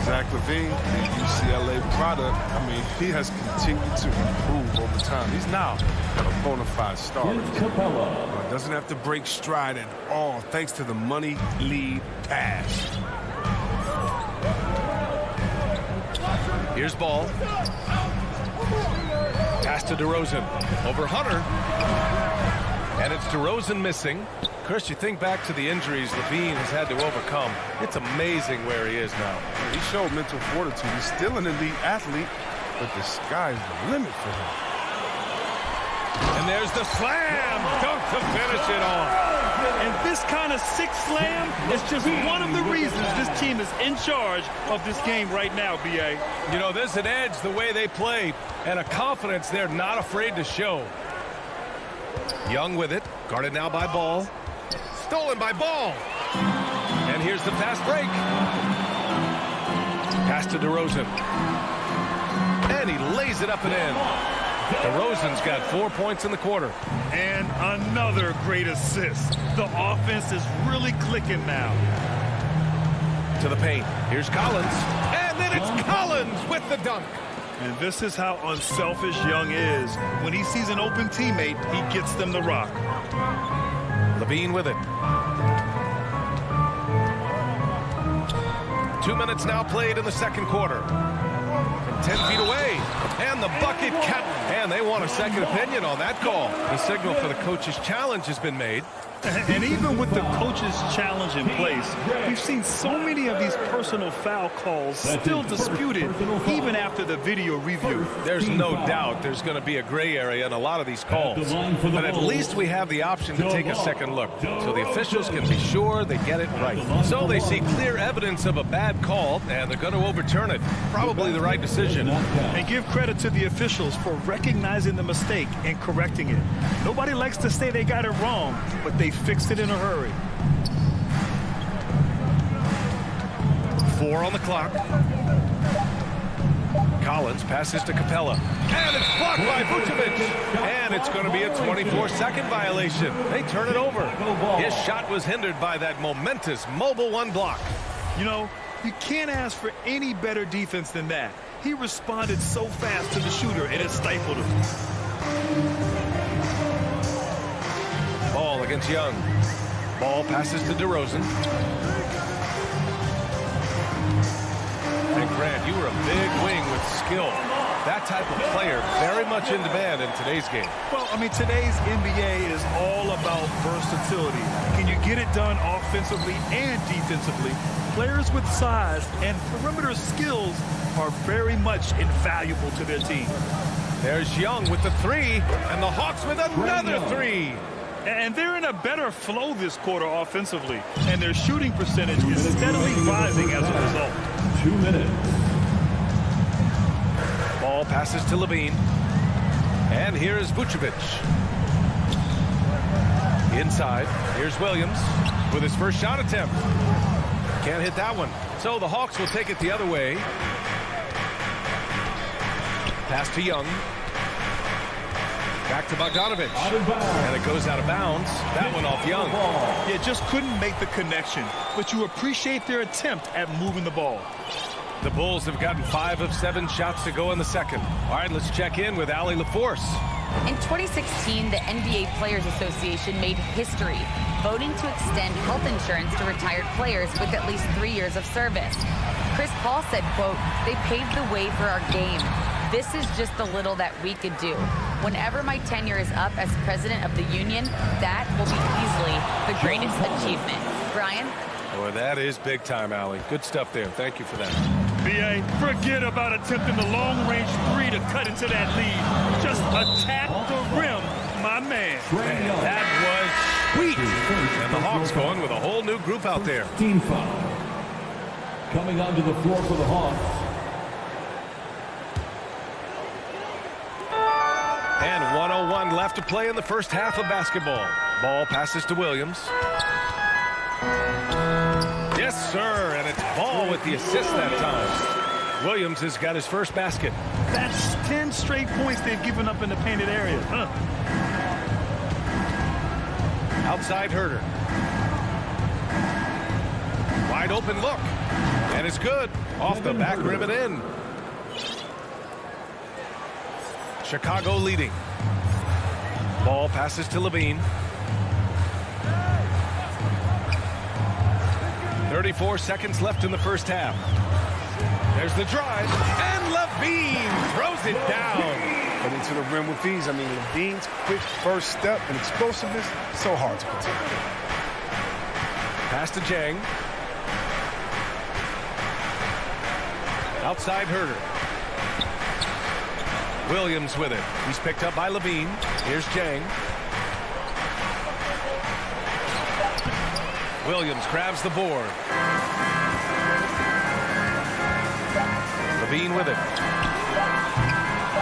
Zach LaVine, the UCLA product, I mean, he has continued to improve over time. He's now a bona fide star. Doesn't have to break stride at all, thanks to the money lead pass. Here's Ball. Pass to DeRozan. Over Hunter. And it's DeRozan missing. Chris, you think back to the injuries Levine has had to overcome. It's amazing where he is now. He showed mental fortitude. He's still an elite athlete, but the sky's the limit for him. And there's the slam dunk to finish it off. And this kind of sick slam is just one of the reasons this team is in charge of this game right now, B.A. You know, there's an edge the way they play and a confidence they're not afraid to show. Young with it, guarded now by Ball. Stolen by Ball. And here's the fast break. Pass to DeRozan. And he lays it up and in. DeRozan's got 4 points in the quarter. And another great assist. The offense is really clicking now. To the paint. Here's Collins. And then it's Collins with the dunk. And this is how unselfish Young is. When he sees an open teammate, he gets them the rock. Levine with it. 2 minutes now played in the second quarter. From 10 feet away. And the bucket count. And they want a second opinion on that call. The signal for the coach's challenge has been made. And even with the coach's challenge in place, we've seen so many of these personal foul calls still disputed even after the video review. There's no doubt there's going to be a gray area in a lot of these calls. But at least we have the option to take a second look so the officials can be sure they get it right. So they see clear evidence of a bad call, and they're going to overturn it. Probably the right decision. And give credit to the officials for recognizing the mistake and correcting it. Nobody likes to say they got it wrong, but they fixed it in a hurry. 4 on the clock. Collins passes to Capella. And it's blocked by Vucevic. And it's going to be a 24-second violation. They turn it over. His shot was hindered by that momentous mobile one block. You know, you can't ask for any better defense than that. He responded so fast to the shooter, and it stifled him. Ball against Young. Ball passes to DeRozan. And Grant, you were a big wing with skill. That type of player very much in demand in today's game. Well, I mean, today's NBA is all about versatility. Can you get it done offensively and defensively? Players with size and perimeter skills are very much invaluable to their team. There's Young with the three, and the Hawks with another three. And they're in a better flow this quarter offensively, and their shooting percentage is steadily rising as a result. 2 minutes. Ball passes to Levine. And here is Vucevic. Inside, here's Williams with his first shot attempt. Can't hit that one. So the Hawks will take it the other way. Pass to Young. Back to Bogdanovic. And it goes out of bounds. That one off Young. Yeah, just couldn't make the connection. But you appreciate their attempt at moving the ball. The Bulls have gotten 5 of 7 shots to go in the second. All right, let's check in with Allie LaForce. In 2016, the NBA Players Association made history, voting to extend health insurance to retired players with at least 3 years of service. Chris Paul said, quote, "They paved the way for our game. This is just the little that we could do. Whenever my tenure is up as president of the union, that will be easily the greatest achievement." Brian? Boy, that is big time, Allie. Good stuff there. Thank you for that. B.A., forget about attempting the long-range three to cut into that lead. Just attack the rim, my man. Man, that was sweet. And the Hawks going with a whole new group out there. Team foul. Coming onto the floor for the Hawks. And 1:01 left to play in the first half of basketball. Ball passes to Williams. Yes, sir, and it's Ball with the assist that time. Williams has got his first basket. That's 10 straight points they've given up in the painted area. Outside Herter. Wide open look. And it's good. Off the back rim and in. Chicago leading. Ball passes to Levine. 34 seconds left in the first half. There's the drive, and Levine throws it down. But into the rim with ease. I mean, Levine's quick first step and explosiveness, so hard to contain. Pass to Jang. Outside Herter. Williams with it. He's picked up by Levine. Here's Jang. Williams grabs the board. Levine with it.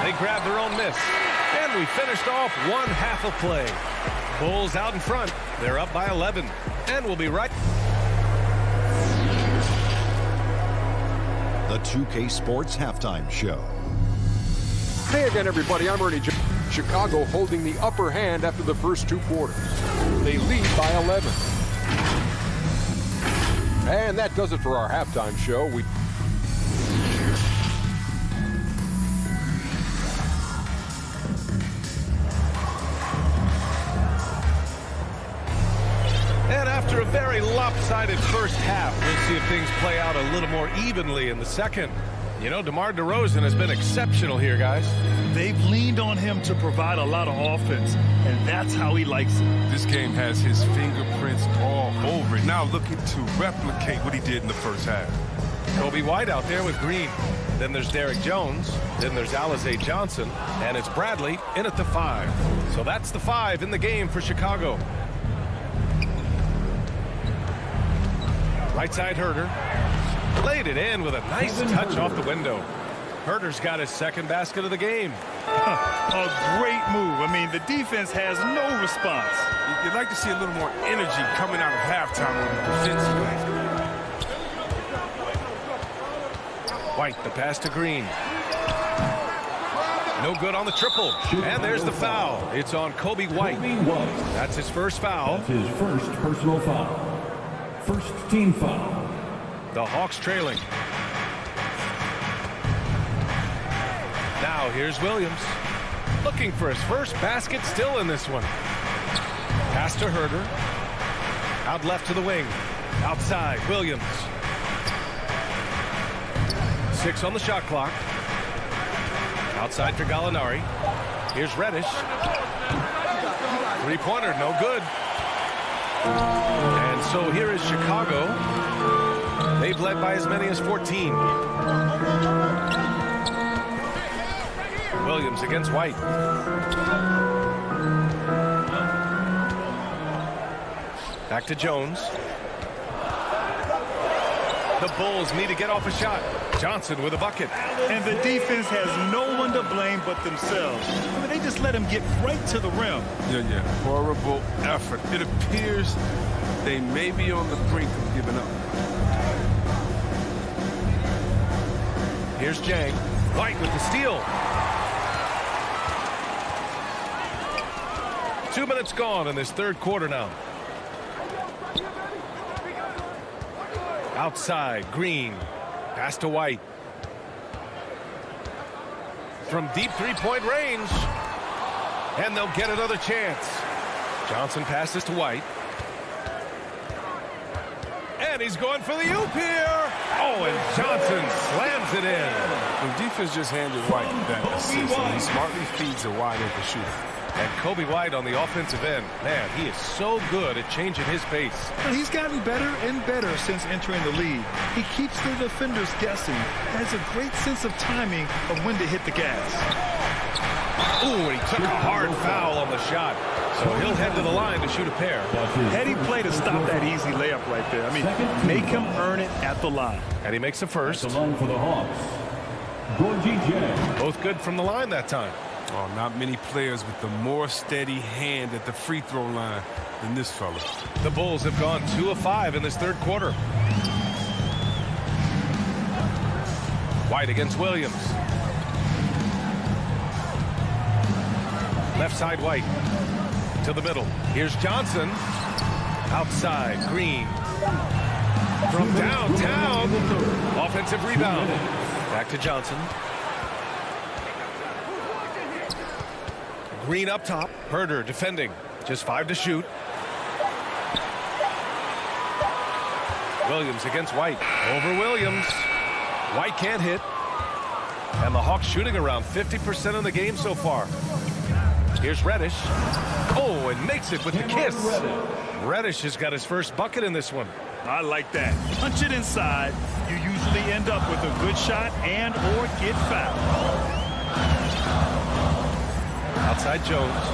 They grab their own miss. And we finished off one half of play. Bulls out in front. They're up by 11. And we'll be right. The 2K Sports Halftime Show. Hey again, everybody. I'm Ernie Jones. Chicago holding the upper hand after the first 2 quarters. They lead by 11. And that does it for our halftime show. And after a very lopsided first half, we'll see if things play out a little more evenly in the second. You know, DeMar DeRozan has been exceptional here, guys. They've leaned on him to provide a lot of offense, and that's how he likes it. This game has his fingerprints all over it. Now looking to replicate what he did in the first half. Kobe White out there with Green. Then there's Derek Jones. Then there's Alize Johnson. And it's Bradley in at the 5. So that's the 5 in the game for Chicago. Right side Herter. Laid it in with a nice touch off the window. Herter's got his second basket of the game. A great move. I mean, the defense has no response. You'd like to see a little more energy coming out of halftime on the defensive end. White, the pass to Green. No good on the triple. And there's the foul. It's on Kobe White. That's his first foul. That's his first personal foul. First team foul. The Hawks trailing. Now here's Williams. Looking for his first basket, still in this one. Pass to Herder. Out left to the wing. Outside, Williams. 6 on the shot clock. Outside for Gallinari. Here's Reddish. Three-pointer, no good. And so here is Chicago. They've led by as many as 14. Williams against White. Back to Jones. The Bulls need to get off a shot. Johnson with a bucket. And the defense has no one to blame but themselves. I mean, they just let him get right to the rim. Yeah. Horrible effort. It appears they may be on the brink of giving up. Here's Jang. White with the steal. 2 minutes gone in this third quarter now. Outside, Green. Pass to White. From deep three-point range. And they'll get another chance. Johnson passes to White. And he's going for the oop here. Oh, and Johnson slams it in. The defense just handed White that assist, and he smartly feeds a wide-open shooter. And Kobe White on the offensive end. Man, he is so good at changing his pace. And he's gotten better and better since entering the league. He keeps the defenders guessing. Has a great sense of timing of when to hit the gas. Ooh, he took a hard foul on the shot. So he'll head to the line to shoot a pair. Heady play to stop that easy layup right there. I mean, make him earn it at the line. And he makes a first. That's the line for the Hawks. Both good from the line that time. Oh, not many players with a more steady hand at the free throw line than this fella. The Bulls have gone 2 of 5 in this third quarter. White against Williams. Left side White. To the middle. Here's Johnson. Outside, Green. From downtown. Offensive rebound. Back to Johnson. Green up top. Herder defending. Just 5 to shoot. Williams against White. Over Williams. White can't hit. And the Hawks shooting around 50% of the game so far. Here's Reddish. Oh, and makes it with the kiss. Reddish has got his first bucket in this one. I like that. Punch it inside. You usually end up with a good shot and or get fouled. Outside Jones.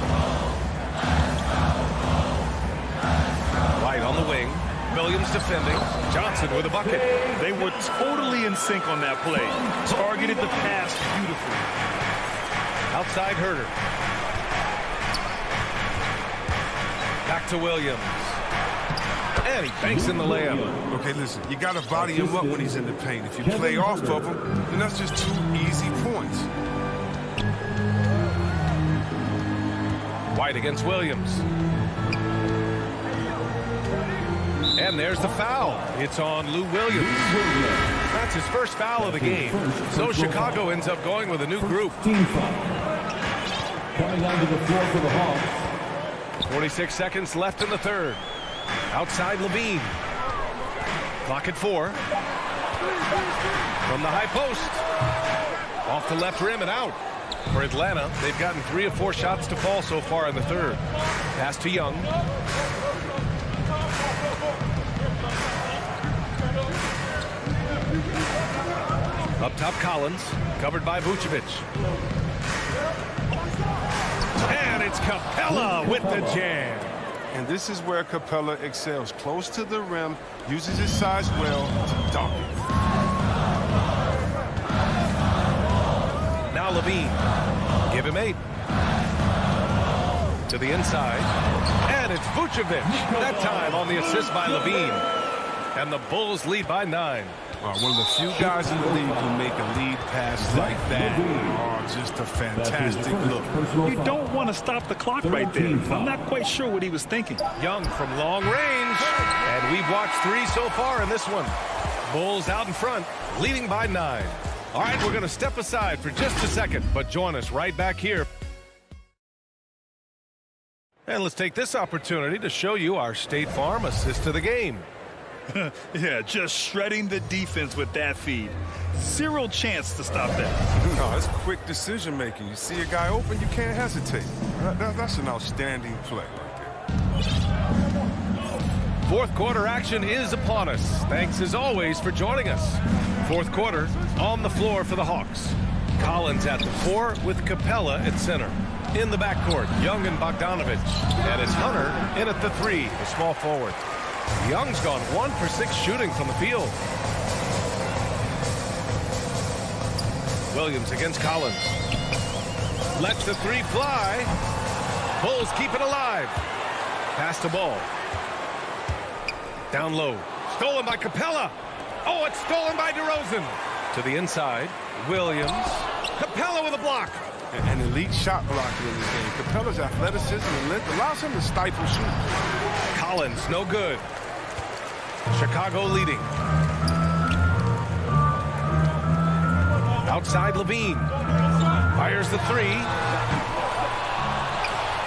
White on the wing. Williams defending. Johnson with a bucket. They were totally in sync on that play. Targeted the pass beautifully. Outside Herder. Back to Williams. And he banks in the layup. Okay, listen, you got to body him up when he's in the paint. If you play off of him, then that's just 2 easy points. White against Williams. And there's the foul. It's on Lou Williams. That's his first foul of the game. So Chicago ends up going with a new group. Coming onto the floor for the Hawks. 46 seconds left in the third. Outside Levine. Clock at 4. From the high post. Off the left rim and out. For Atlanta, they've gotten 3 of 4 shots to fall so far in the third. Pass to Young. Up top, Collins. Covered by Vucevic. And it's Capella with the jam. And this is where Capella excels. Close to the rim, uses his size well to dunk it. Now Levine. Give him 8. To the inside. And it's Vucevic. That time on the assist by Levine. And the Bulls lead by 9. One of the few guys in the league who make a lead pass like that. Oh, just a fantastic look. You don't want to stop the clock right there. I'm not quite sure what he was thinking. Young from long range. And we've watched 3 so far in this one. Bulls out in front, leading by 9. All right, we're going to step aside for just a second, but join us right back here. And let's take this opportunity to show you our State Farm assist to the game. Yeah, just shredding the defense with that feed. 0 chance to stop that. No, it's quick decision making. You see a guy open, you can't hesitate. That's an outstanding play right there. Fourth quarter action is upon us. Thanks as always for joining us. Fourth quarter on the floor for the Hawks. Collins at the 4 with Capella at center. In the backcourt, Young and Bogdanovich. And it's Hunter in at the 3, the small forward. Young's gone 1 for 6 shooting from the field. Williams against Collins. Lets the 3 fly. Bulls keep it alive. Pass the ball. Down low. Stolen by Capella. Oh, it's stolen by DeRozan. To the inside. Williams. Capella with a block. An elite shot blocker in this game. Capella's athleticism and length allows him to stifle shooters. Collins, no good. Chicago leading. Outside Levine. Fires the 3.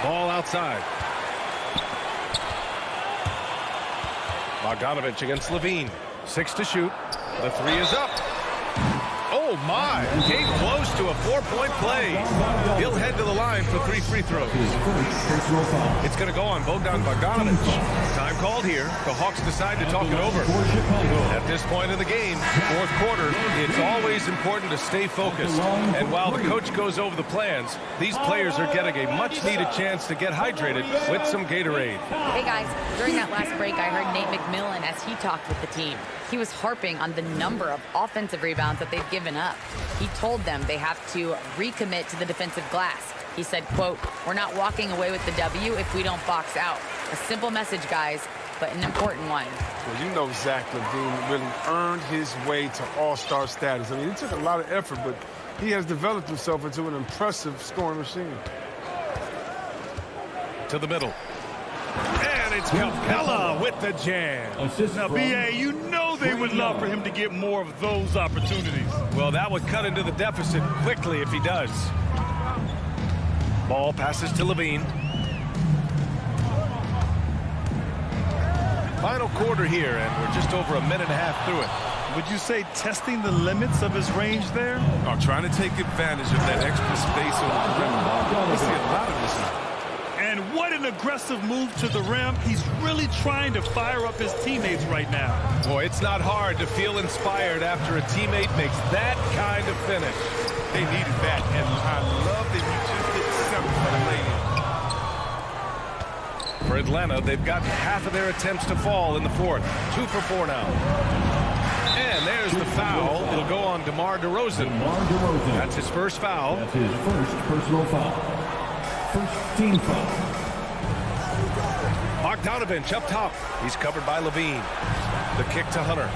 Ball outside. Bogdanovich against Levine. 6 to shoot. The 3 is up. Oh, my. Came close to a 4-point play. He'll head to the line for 3 free throws. It's going to go on Bogdanovich. Time called here. The Hawks decide to talk it over. At this point in the game, fourth quarter, it's always important to stay focused. And while the coach goes over the plans, these players are getting a much-needed chance to get hydrated with some Gatorade. Hey, guys. During that last break, I heard Nate McMillan as he talked with the team. He was harping on the number of offensive rebounds that they've given up. He told them they have to recommit to the defensive glass. He said, quote, "We're not walking away with the W if we don't box out." A simple message, guys, but an important one. Well, you know Zach LaVine really earned his way to all-star status. I mean, it took a lot of effort, but he has developed himself into an impressive scoring machine. To the middle. And it's Capella with the jam. Now, B.A., you know they would love for him to get more of those opportunities. Well, that would cut into the deficit quickly if he does. Ball passes to Levine. Final quarter here, and we're just over a minute and a half through it. Would you say testing the limits of his range there? Oh, trying to take advantage of that extra space on the perimeter. We see a lot of this now. And what an aggressive move to the rim. He's really trying to fire up his teammates right now. Boy, it's not hard to feel inspired after a teammate makes that kind of finish. They needed that, and I love that he just hit 7 for the lay-in. For Atlanta, they've gotten half of their attempts to fall in the fourth. 2 for 4 now. And there's the foul. It'll go on DeMar DeRozan. That's his first foul. That's his first personal foul. First team foul. Bogdanovich up top. He's covered by Levine. The kick to Hunter.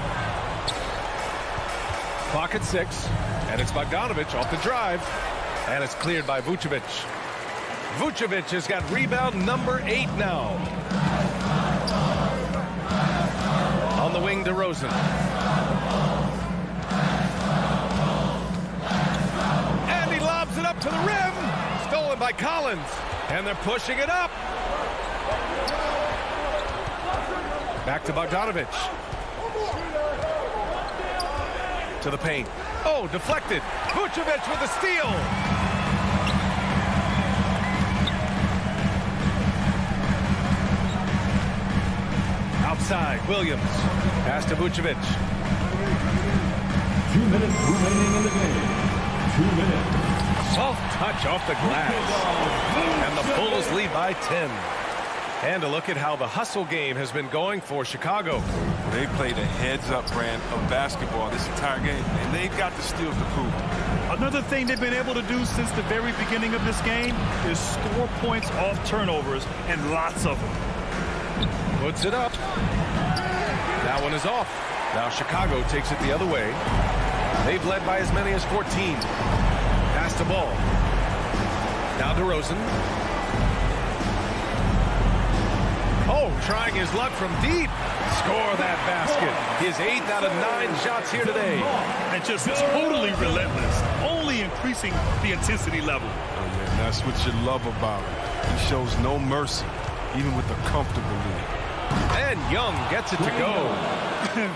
Clock at 6. And it's Bogdanovich off the drive. And it's cleared by Vucevic. Vucevic has got rebound number 8 now. On the wing, DeRozan. And he lobs it up to the rim. Stolen by Collins. And they're pushing it up. Back to Bogdanovich. To the paint. Oh, deflected. Vucevic with a steal. Outside, Williams. Pass to Vucevic. 2 minutes remaining in the game. 2 minutes. Soft touch off the glass. And the Bulls lead by 10. And a look at how the hustle game has been going for Chicago. They played a heads-up brand of basketball this entire game, and they've got the steals to prove it. Another thing they've been able to do since the very beginning of this game is score points off turnovers, and lots of them. Puts it up. That one is off. Now Chicago takes it the other way. They've led by as many as 14. Pass the ball. Now DeRozan. Oh, trying his luck from deep. Score that basket. His 8th out of 9 shots here today. And just totally relentless, only increasing the intensity level. Oh, man, that's what you love about him. He shows no mercy, even with a comfortable lead. And Young gets it to go.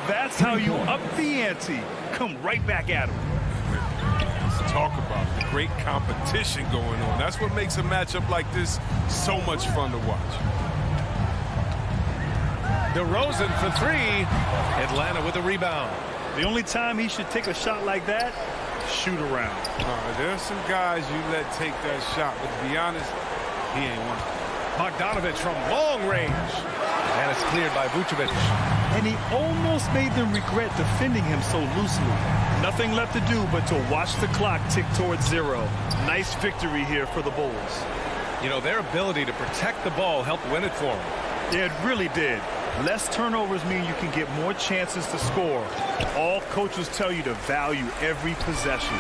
That's how you up the ante. Come right back at him. Let's talk about the great competition going on. That's what makes a matchup like this so much fun to watch. DeRozan for 3. Atlanta with a rebound. The only time he should take a shot like that, shoot around. There's some guys you let take that shot, but to be honest, he ain't one. Bogdanovich from long range. And it's cleared by Vucevic. And he almost made them regret defending him so loosely. Nothing left to do but to watch the clock tick towards 0. Nice victory here for the Bulls. You know, their ability to protect the ball helped win it for them. Yeah, it really did. Less turnovers mean you can get more chances to score. All coaches tell you to value every possession.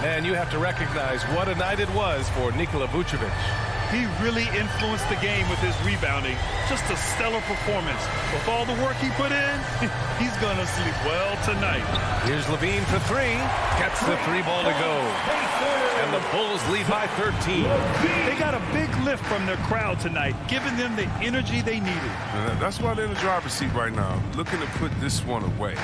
And you have to recognize what a night it was for Nikola Vucevic. He really influenced the game with his rebounding. Just a stellar performance. With all the work he put in, he's going to sleep well tonight. Here's Levine for 3. Gets the 3-ball to go. And the Bulls lead by 13. They got a big lift from their crowd tonight, giving them the energy they needed. That's why they're in the driver's seat right now, looking to put this one away.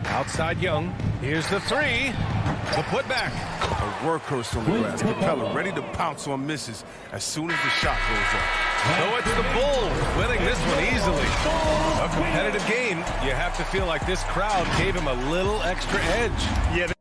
Outside Young. Here's the 3. The putback. A workhorse on the glass. Capella ready to pounce on misses as soon as the shot goes up. So it's the Bulls winning this one easily. A competitive game. You have to feel like this crowd gave him a little extra edge. Yeah.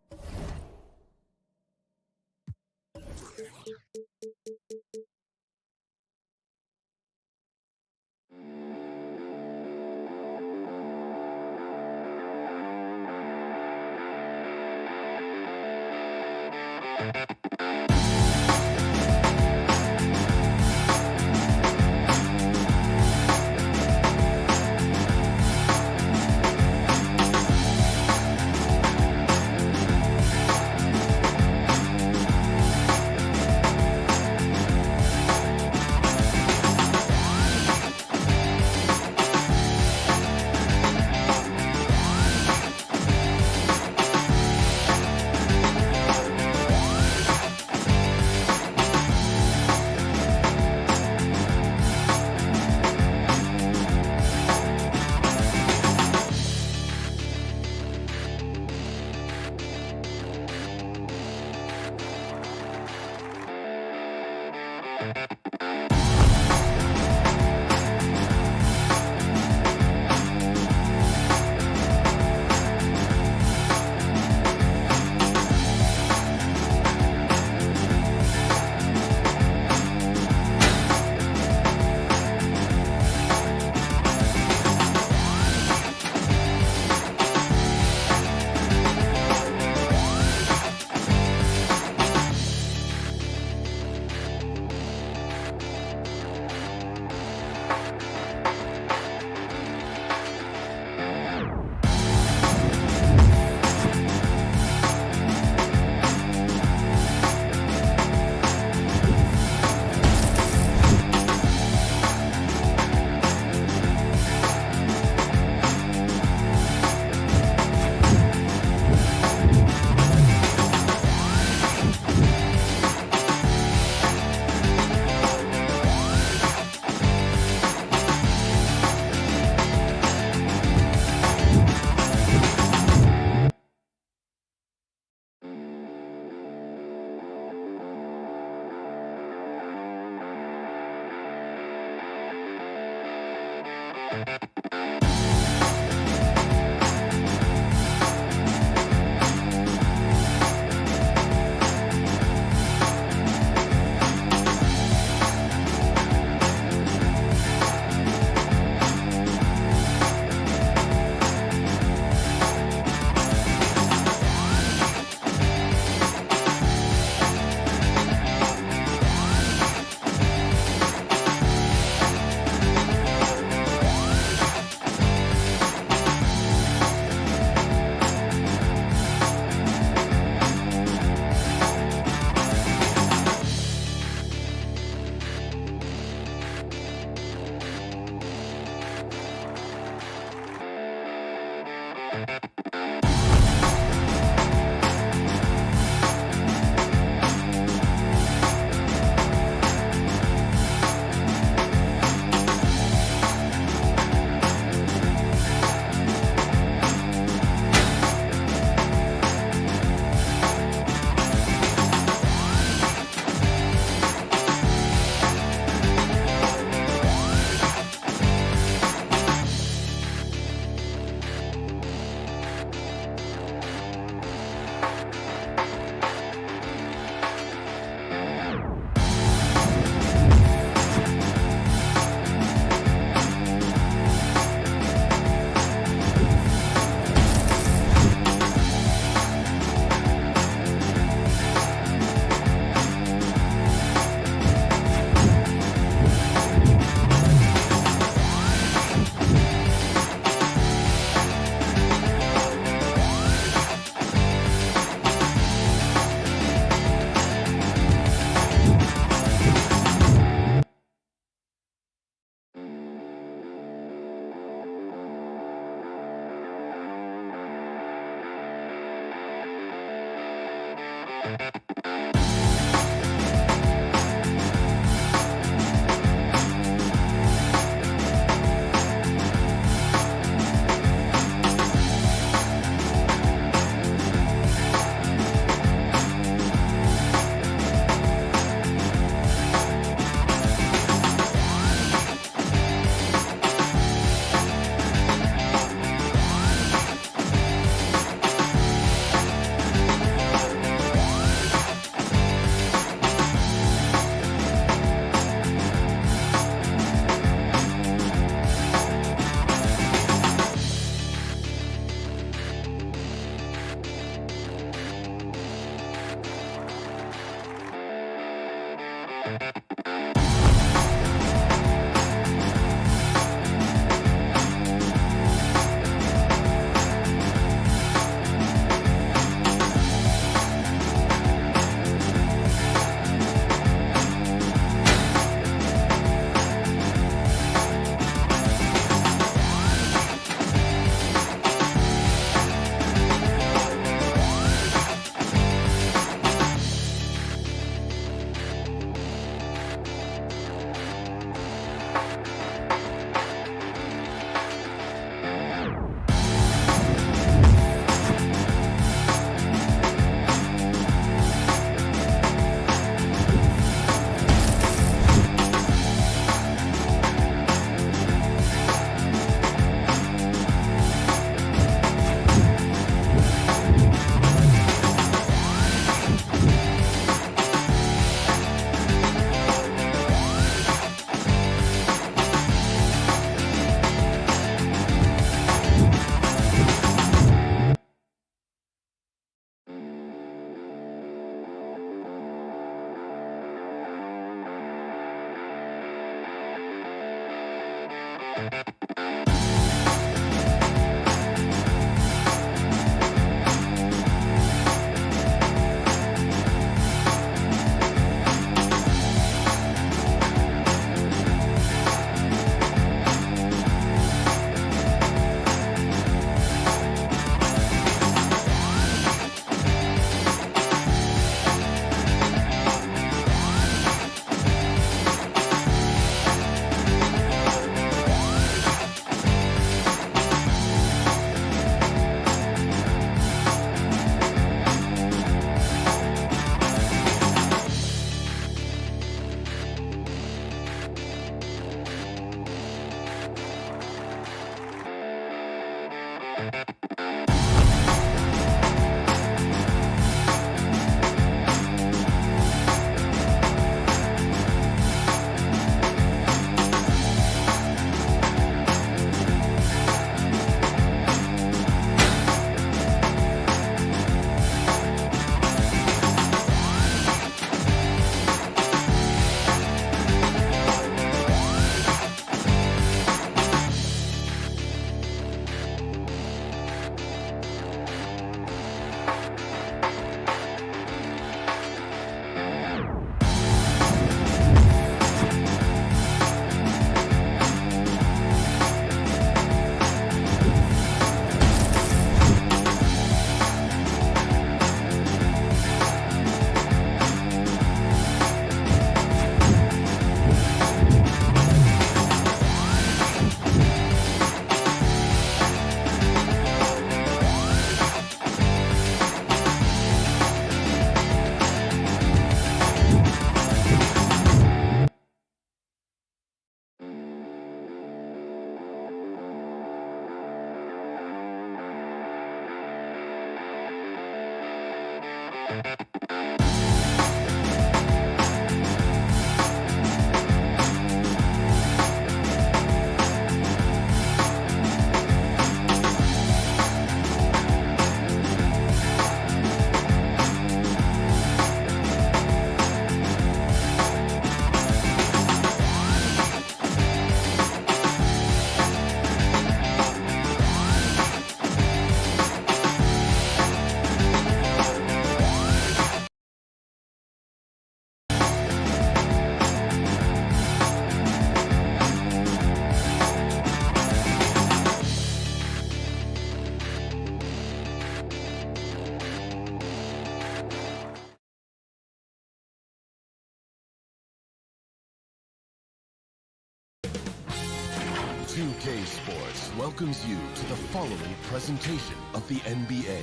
2K Sports welcomes you to the following presentation of the NBA.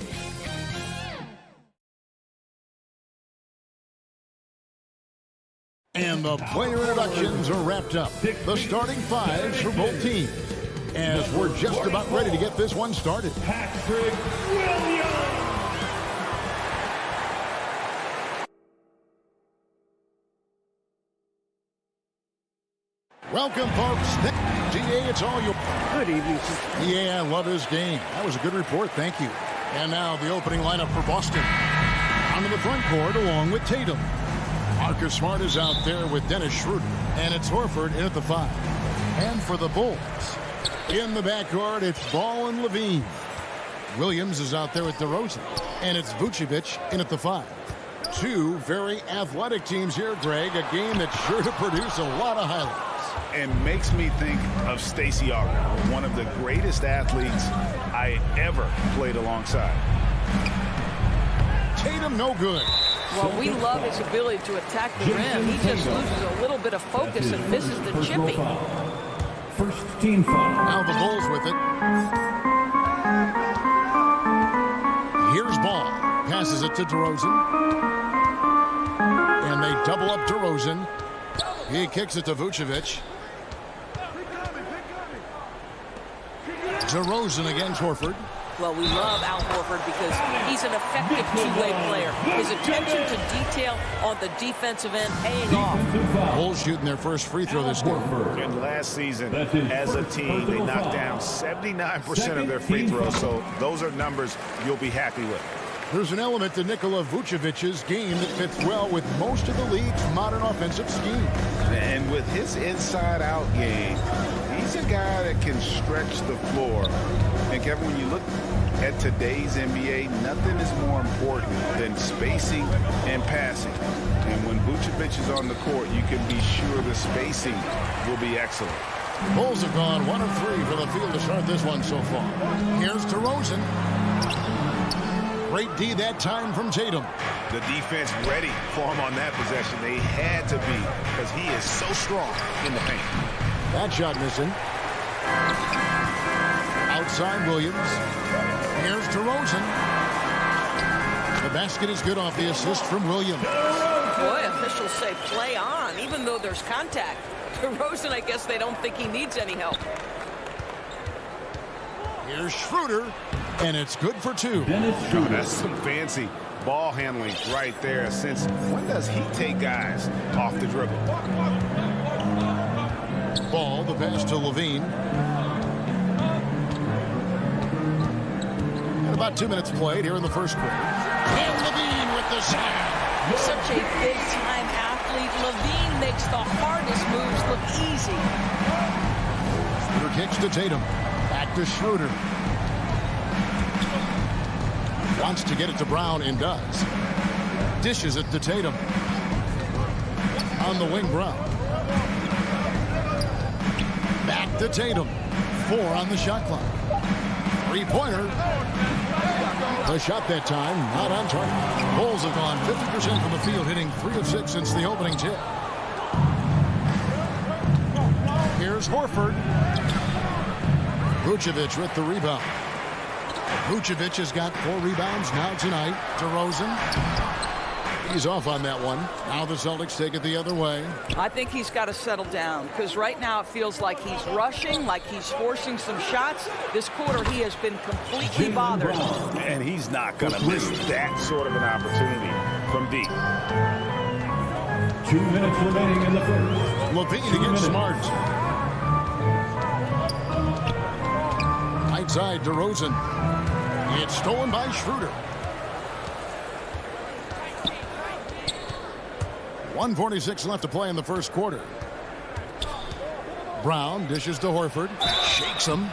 And the player introductions are wrapped up. The starting fives for both teams. As we're just about ready to get this one started. Patrick Williams. Welcome, folks. DA, it's all you. Good evening. Yeah, I love his game. That was a good report. Thank you. And now the opening lineup for Boston. Onto the front court along with Tatum. Marcus Smart is out there with Dennis Schroeder. And it's Horford in at the 5. And for the Bulls, in the backcourt, it's Ball and Levine. Williams is out there with DeRozan. And it's Vucevic in at the 5. Two very athletic teams here, Greg. A game that's sure to produce a lot of highlights. And makes me think of Stacey Augmon, one of the greatest athletes I ever played alongside. Tatum no good. Well, we love his ability to attack the rim. He just loses a little bit of focus and misses the chipping. First team foul. Now the Bulls with it. Here's Ball. Passes it to DeRozan. And they double up DeRozan. He kicks it to Vucevic. DeRozan against Horford. Well, we love Al Horford because he's an effective two-way player. His attention to detail on the defensive end paying off. Bulls shooting their first free throw this game. And last season, as a team, they knocked down 79% of their free throws, so those are numbers you'll be happy with. There's an element to Nikola Vucevic's game that fits well with most of the league's modern offensive scheme. And with his inside-out game, he's He's a guy that can stretch the floor. And Kevin, when you look at today's NBA, nothing is more important than spacing and passing. And when Vucevic is on the court, you can be sure the spacing will be excellent. Bulls have gone 1 of 3 for the field to start this one so far. Here's DeRozan. Great D that time from Tatum. The defense ready for him on that possession. They had to be because he is so strong in the paint. That shot missing. Outside Williams. Here's DeRozan. The basket is good off the assist from Williams. Boy, officials say play on, even though there's contact. DeRozan, I guess they don't think he needs any help. Here's Schroeder, and it's good for 2. Oh, that's some fancy ball handling right there. Since when does he take guys off the dribble? Ball, the pass to Levine. And about 2 minutes played here in the first quarter. And Levine with the slam. Such a big-time athlete. Levine makes the hardest moves look easy. Schroeder kicks to Tatum. Back to Schroeder. Wants to get it to Brown and does. Dishes it to Tatum. On the wing, Brown. Back to Tatum. 4 on the shot clock. 3-pointer. The shot that time, not on target. Bulls have gone 50% from the field, hitting 3 of 6 since the opening tip. Here's Horford. Vucevic with the rebound. Vucevic has got 4 rebounds now tonight. DeRozan. He's off on that one. Now the Celtics take it the other way. I think he's got to settle down because right now it feels like he's rushing, like he's forcing some shots. This quarter he has been completely bothered. And he's not going to miss that sort of an opportunity from deep. 2 minutes remaining in the first. Levine against Smart. Right side, DeRozan. It's stolen by Schroeder. 1:46 left to play in the first quarter. Brown dishes to Horford. Shakes him.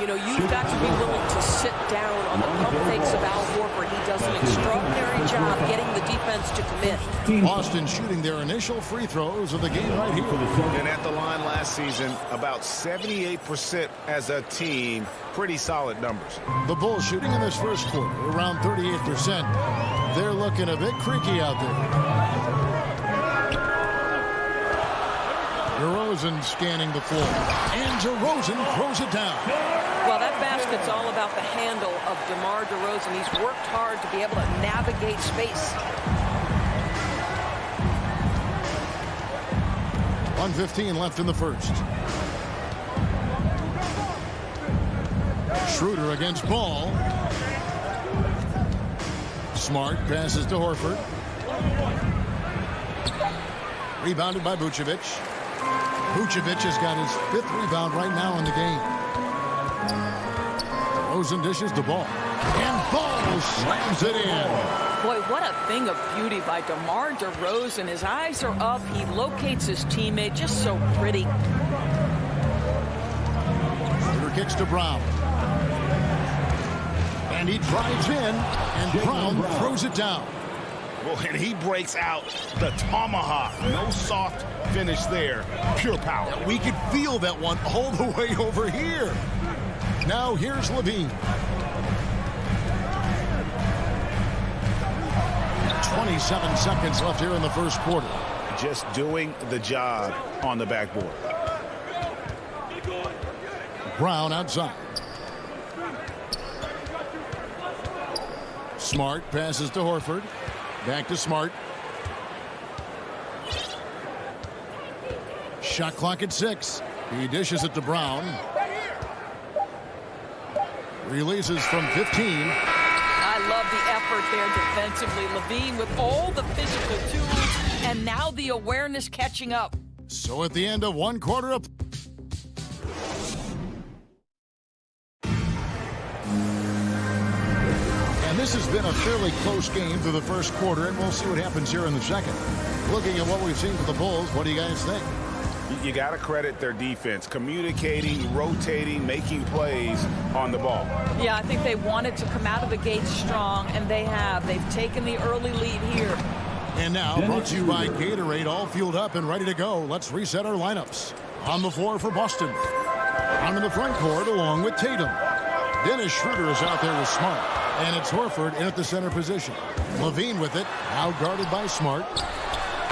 You know, you've got to be willing to sit down on the pump fakes of Al Horford. He does an extraordinary job getting the defense to commit. Boston shooting their initial free throws of the game right here. And at the line last season, about 78% as a team. Pretty solid numbers. The Bulls shooting in this first quarter around 38%. They're looking a bit creaky out there. DeRozan scanning the floor. And DeRozan throws it down. Well, that basket's all about the handle of DeMar DeRozan. He's worked hard to be able to navigate space. 1:15 left in the first. Schroeder against Ball. Smart passes to Horford. Rebounded by Vucevic. Vucevic has got his 5th rebound right now in the game. DeRozan dishes the ball. And Ball slams it in. Boy, what a thing of beauty by DeMar DeRozan. His eyes are up. He locates his teammate just so pretty. Schroeder kicks to Brown. And he drives in, and Brown throws it down. Well, and he breaks out the tomahawk. No soft finish there. Pure power. We could feel that one all the way over here. Now here's Levine. 27 seconds left here in the first quarter. Just doing the job on the backboard. Brown outside. Smart passes to Horford. Back to Smart. Shot clock at 6. He dishes it to Brown. Releases from 15. I love the effort there defensively. Levine with all the physical tools and now the awareness catching up. So at the end of one quarter of this has been a fairly close game through the first quarter, and we'll see what happens here in the second. Looking at what we've seen for the Bulls, what do you guys think? You got to credit their defense, communicating, rotating, making plays on the ball. Yeah, I think they wanted to come out of the gate strong, and they have. They've taken the early lead here. And now, brought to you by Gatorade, all fueled up and ready to go. Let's reset our lineups. On the floor for Boston. On in the front court along with Tatum. Dennis Schroeder is out there with Smart. And it's Horford in at the center position. Levine with it, now guarded by Smart.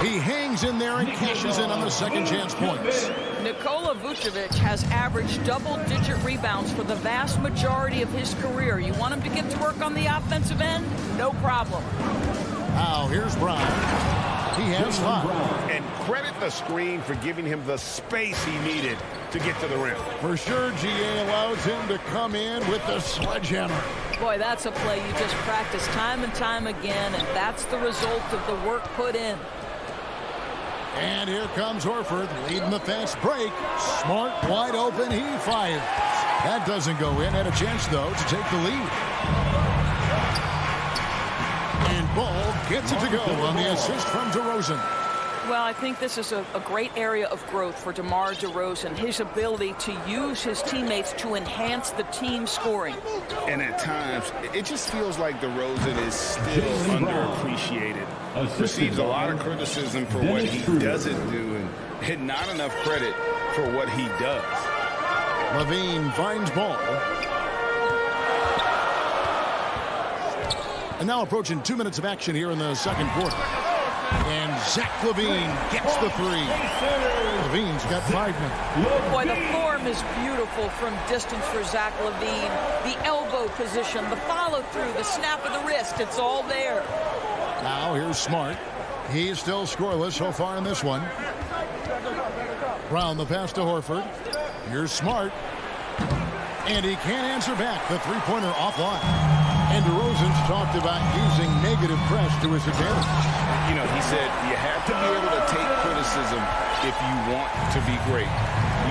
He hangs in there and cashes in on the second chance points. Nikola Vucevic has averaged double-digit rebounds for the vast majority of his career. You want him to get to work on the offensive end? No problem. Now here's Brown. He has 5. And credit the screen for giving him the space he needed to get to the rim. For sure, GA allows him to come in with the sledgehammer. Boy, that's a play you just practice time and time again, and that's the result of the work put in. And here comes Horford leading the fast break. Smart, wide open, he fires. That doesn't go in. Had a chance, though, to take the lead. And Ball gets it to go on the assist from DeRozan. Well, I think this is a great area of growth for DeMar DeRozan. His ability to use his teammates to enhance the team scoring. And at times, it just feels like DeRozan is still underappreciated. Receives a lot of criticism for what he doesn't do and not enough credit for what he does. Levine finds Ball. And now approaching 2 minutes of action here in the second quarter. And Zach LaVine gets the 3. LaVine's got 5 now. Boy, the form is beautiful from distance for Zach LaVine. The elbow position, the follow-through, the snap of the wrist, it's all there. Now here's Smart. He's still scoreless so far in this one. Brown the pass to Horford. Here's Smart. And he can't answer back. The three-pointer offline. And DeRozan's talked about using negative press to his advantage. You know, he said you have to be able to take criticism if you want to be great.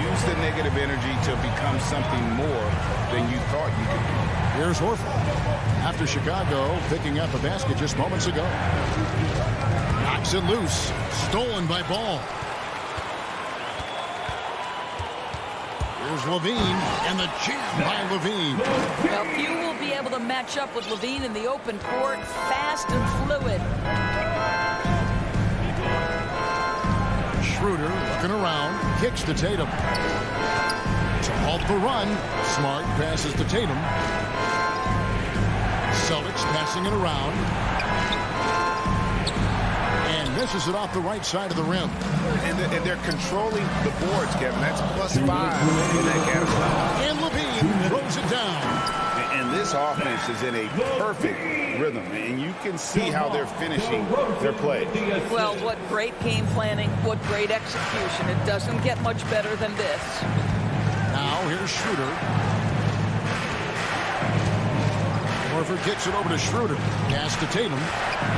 Use the negative energy to become something more than you thought you could be. Here's Horford. After Chicago picking up a basket just moments ago. Knocks it loose. Stolen by Ball. Here's Levine, and the jam by Levine. Well, few will be able to match up with Levine in the open court. Fast and fluid. Schroeder looking around, kicks to Tatum. To halt the run, Smart passes to Tatum. Celtics passing it around. And misses it off the right side of the rim. And they're controlling the boards, Kevin. That's +5 in that category. And Levine throws it down. And this offense is in a perfect rhythm, and you can see how they're finishing their play. Well, what great game planning, what great execution. It doesn't get much better than this. Now here's Schroeder. Horford kicks it over to Schroeder. Pass to Tatum.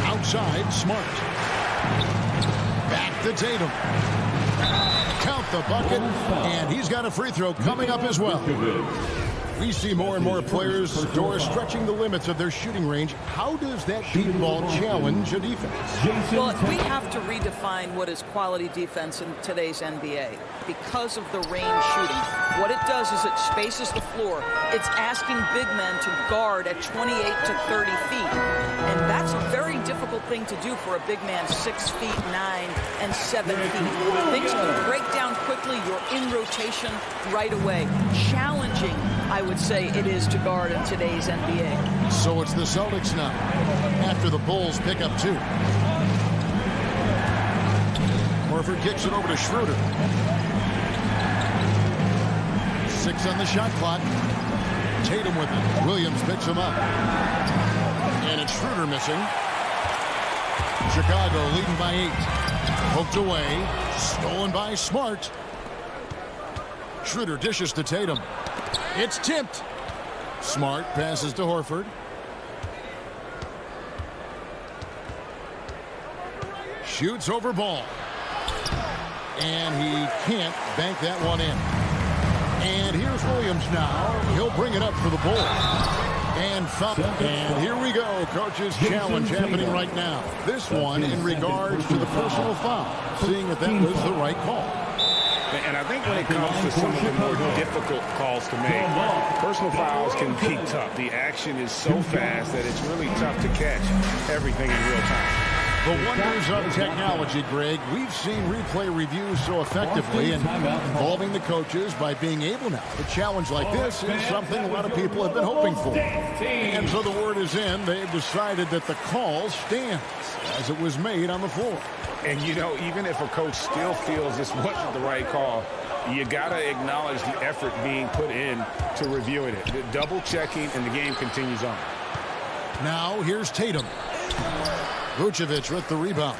Outside, Smart. Back to Tatum. Count the bucket, and he's got a free throw coming up as well. We see more and more players stretching the limits of their shooting range. How does that deep ball challenge a defense? Well, we have to redefine what is quality defense in today's NBA because of the range shooting. What it does is it spaces the floor. It's asking big men to guard at 28 to 30 feet. And that's a very difficult thing to do for a big man 6 feet 9 and 7 feet. Things can break down quickly. You're in rotation right away. Challenging, I would say, it is to guard in today's NBA. So it's the Celtics now, after the Bulls pick up 2. Horford kicks it over to Schroeder. 6 on the shot clock. Tatum with it. Williams picks him up. And it's Schroeder missing. Chicago leading by 8. Poked away. Stolen by Smart. Schroeder dishes to Tatum. It's tipped. Smart passes to Horford. Shoots over Ball. And he can't bank that one in. And here's Williams now. He'll bring it up for the Bulls. And here we go. Coach's challenge happening right now. This one in regards to the personal foul. Seeing if that was the right call. And I think when it comes to some of the more difficult calls to make, personal fouls can be tough. The action is so fast that it's really tough to catch everything in real time. The wonders of technology, Greg. We've seen replay reviews so effectively and involving the coaches by being able now. A challenge like this is something a lot of people have been hoping for. And so the word is in. They've decided that the call stands as it was made on the floor. And, you know, even if a coach still feels this wasn't the right call, you got to acknowledge the effort being put in to reviewing it. The double checking, and the game continues on. Now here's Tatum. Vucevic with the rebound.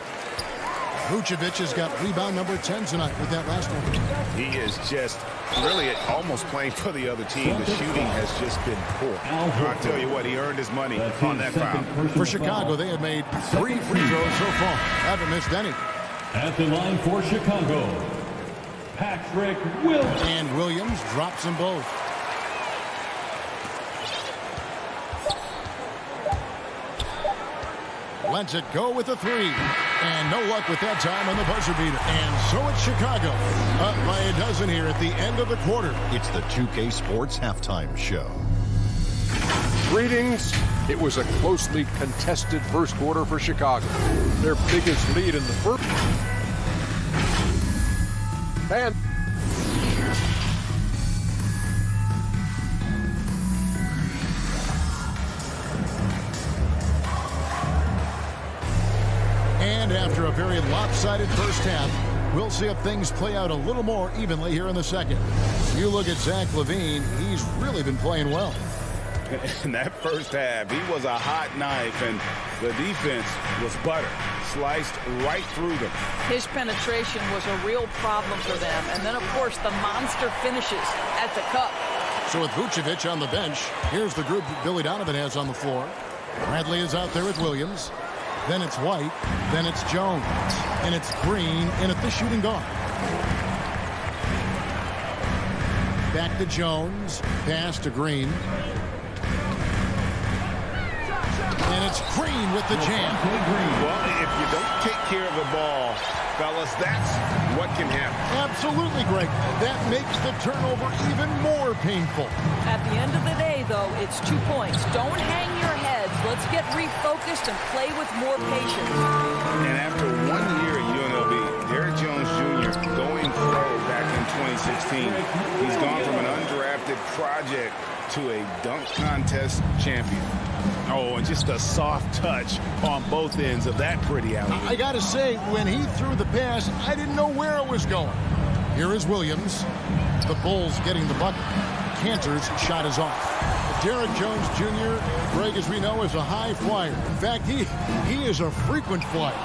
Vucevic has got rebound number 10 tonight with that last one. He is just really almost playing for the other team. The shooting has just been poor. I'll tell you what, he earned his money on that foul. For Chicago, they have made 3 free throws so far. Haven't missed any. At the line for Chicago, Patrick Williams. And Williams drops them both. Lets it go with a 3. And no luck with that time on the buzzer beater. And so it's Chicago. Up by a dozen here at the end of the quarter. It's the 2K Sports Halftime Show. Greetings. It was a closely contested first quarter for Chicago. Their biggest lead in the first. And after a very lopsided first half, we'll see if things play out a little more evenly here in the second. You look at Zach LaVine, he's really been playing well. In that first half, he was a hot knife, and the defense was butter, sliced right through them. His penetration was a real problem for them. And then, of course, the monster finishes at the cup. So with Vucevic on the bench, here's the group Billy Donovan has on the floor. Bradley is out there with Williams. Then it's White. Then it's Jones. And it's Green in at the shooting guard. Back to Jones. Pass to Green. And it's Green with the jam. Well, if you don't take care of the ball, fellas, that's what can happen. Absolutely, Greg. That makes the turnover even more painful. At the end of the day, though, it's 2 points. Don't hang your heads. Let's get refocused and play with more patience. And after 1 year at UNLV, Derrick Jones Jr. going pro back in 2016, he's gone from an undrafted project to a dunk contest champion. Oh, and just a soft touch on both ends of that pretty alley. I got to say, when he threw the pass, I didn't know where it was going. Here is Williams. The Bulls getting the bucket. Cantor's shot is off. Derrick Jones Jr., Greg, as we know, is a high flyer. In fact, he is a frequent flyer.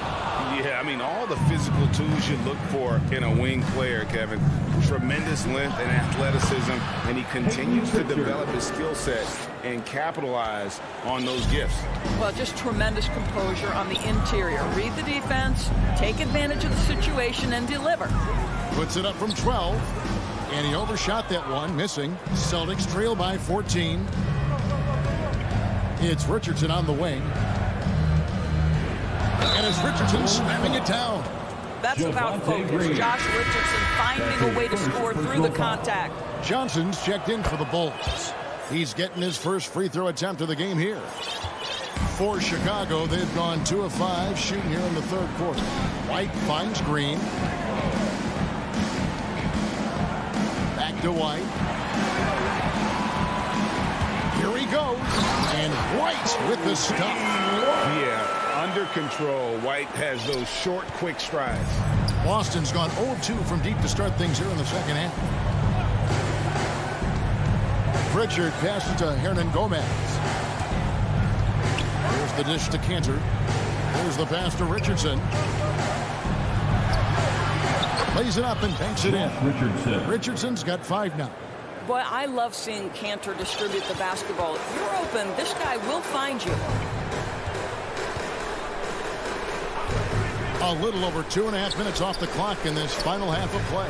Yeah, I mean, all the physical tools you look for in a wing player, Kevin. Tremendous length and athleticism, and he continues to develop his skill set and capitalize on those gifts. Well, just tremendous composure on the interior. Read the defense, take advantage of the situation, and deliver. Puts it up from 12, and he overshot that one, missing. Celtics trail by 14. It's Richardson on the wing. And it's Richardson slamming it down. That's about focus. Josh Richardson finding a way to score through the contact. Johnson's checked in for the Bulls. He's getting his first free throw attempt of the game here. For Chicago, they've gone 2 of 5 shooting here in the third quarter. White finds Green. Back to White. Here he goes. And White with the stop. Yeah. Under control. White has those short, quick strides. Boston's gone 0-2 from deep to start things here in the second half. Pritchard passes to Hernan Gomez. Here's the dish to Cantor. Here's the pass to Richardson. Lays it up and banks it in. Richardson's got 5 now. Boy, I love seeing Cantor distribute the basketball. If you're open, this guy will find you. A little over 2.5 minutes off the clock in this final half of play.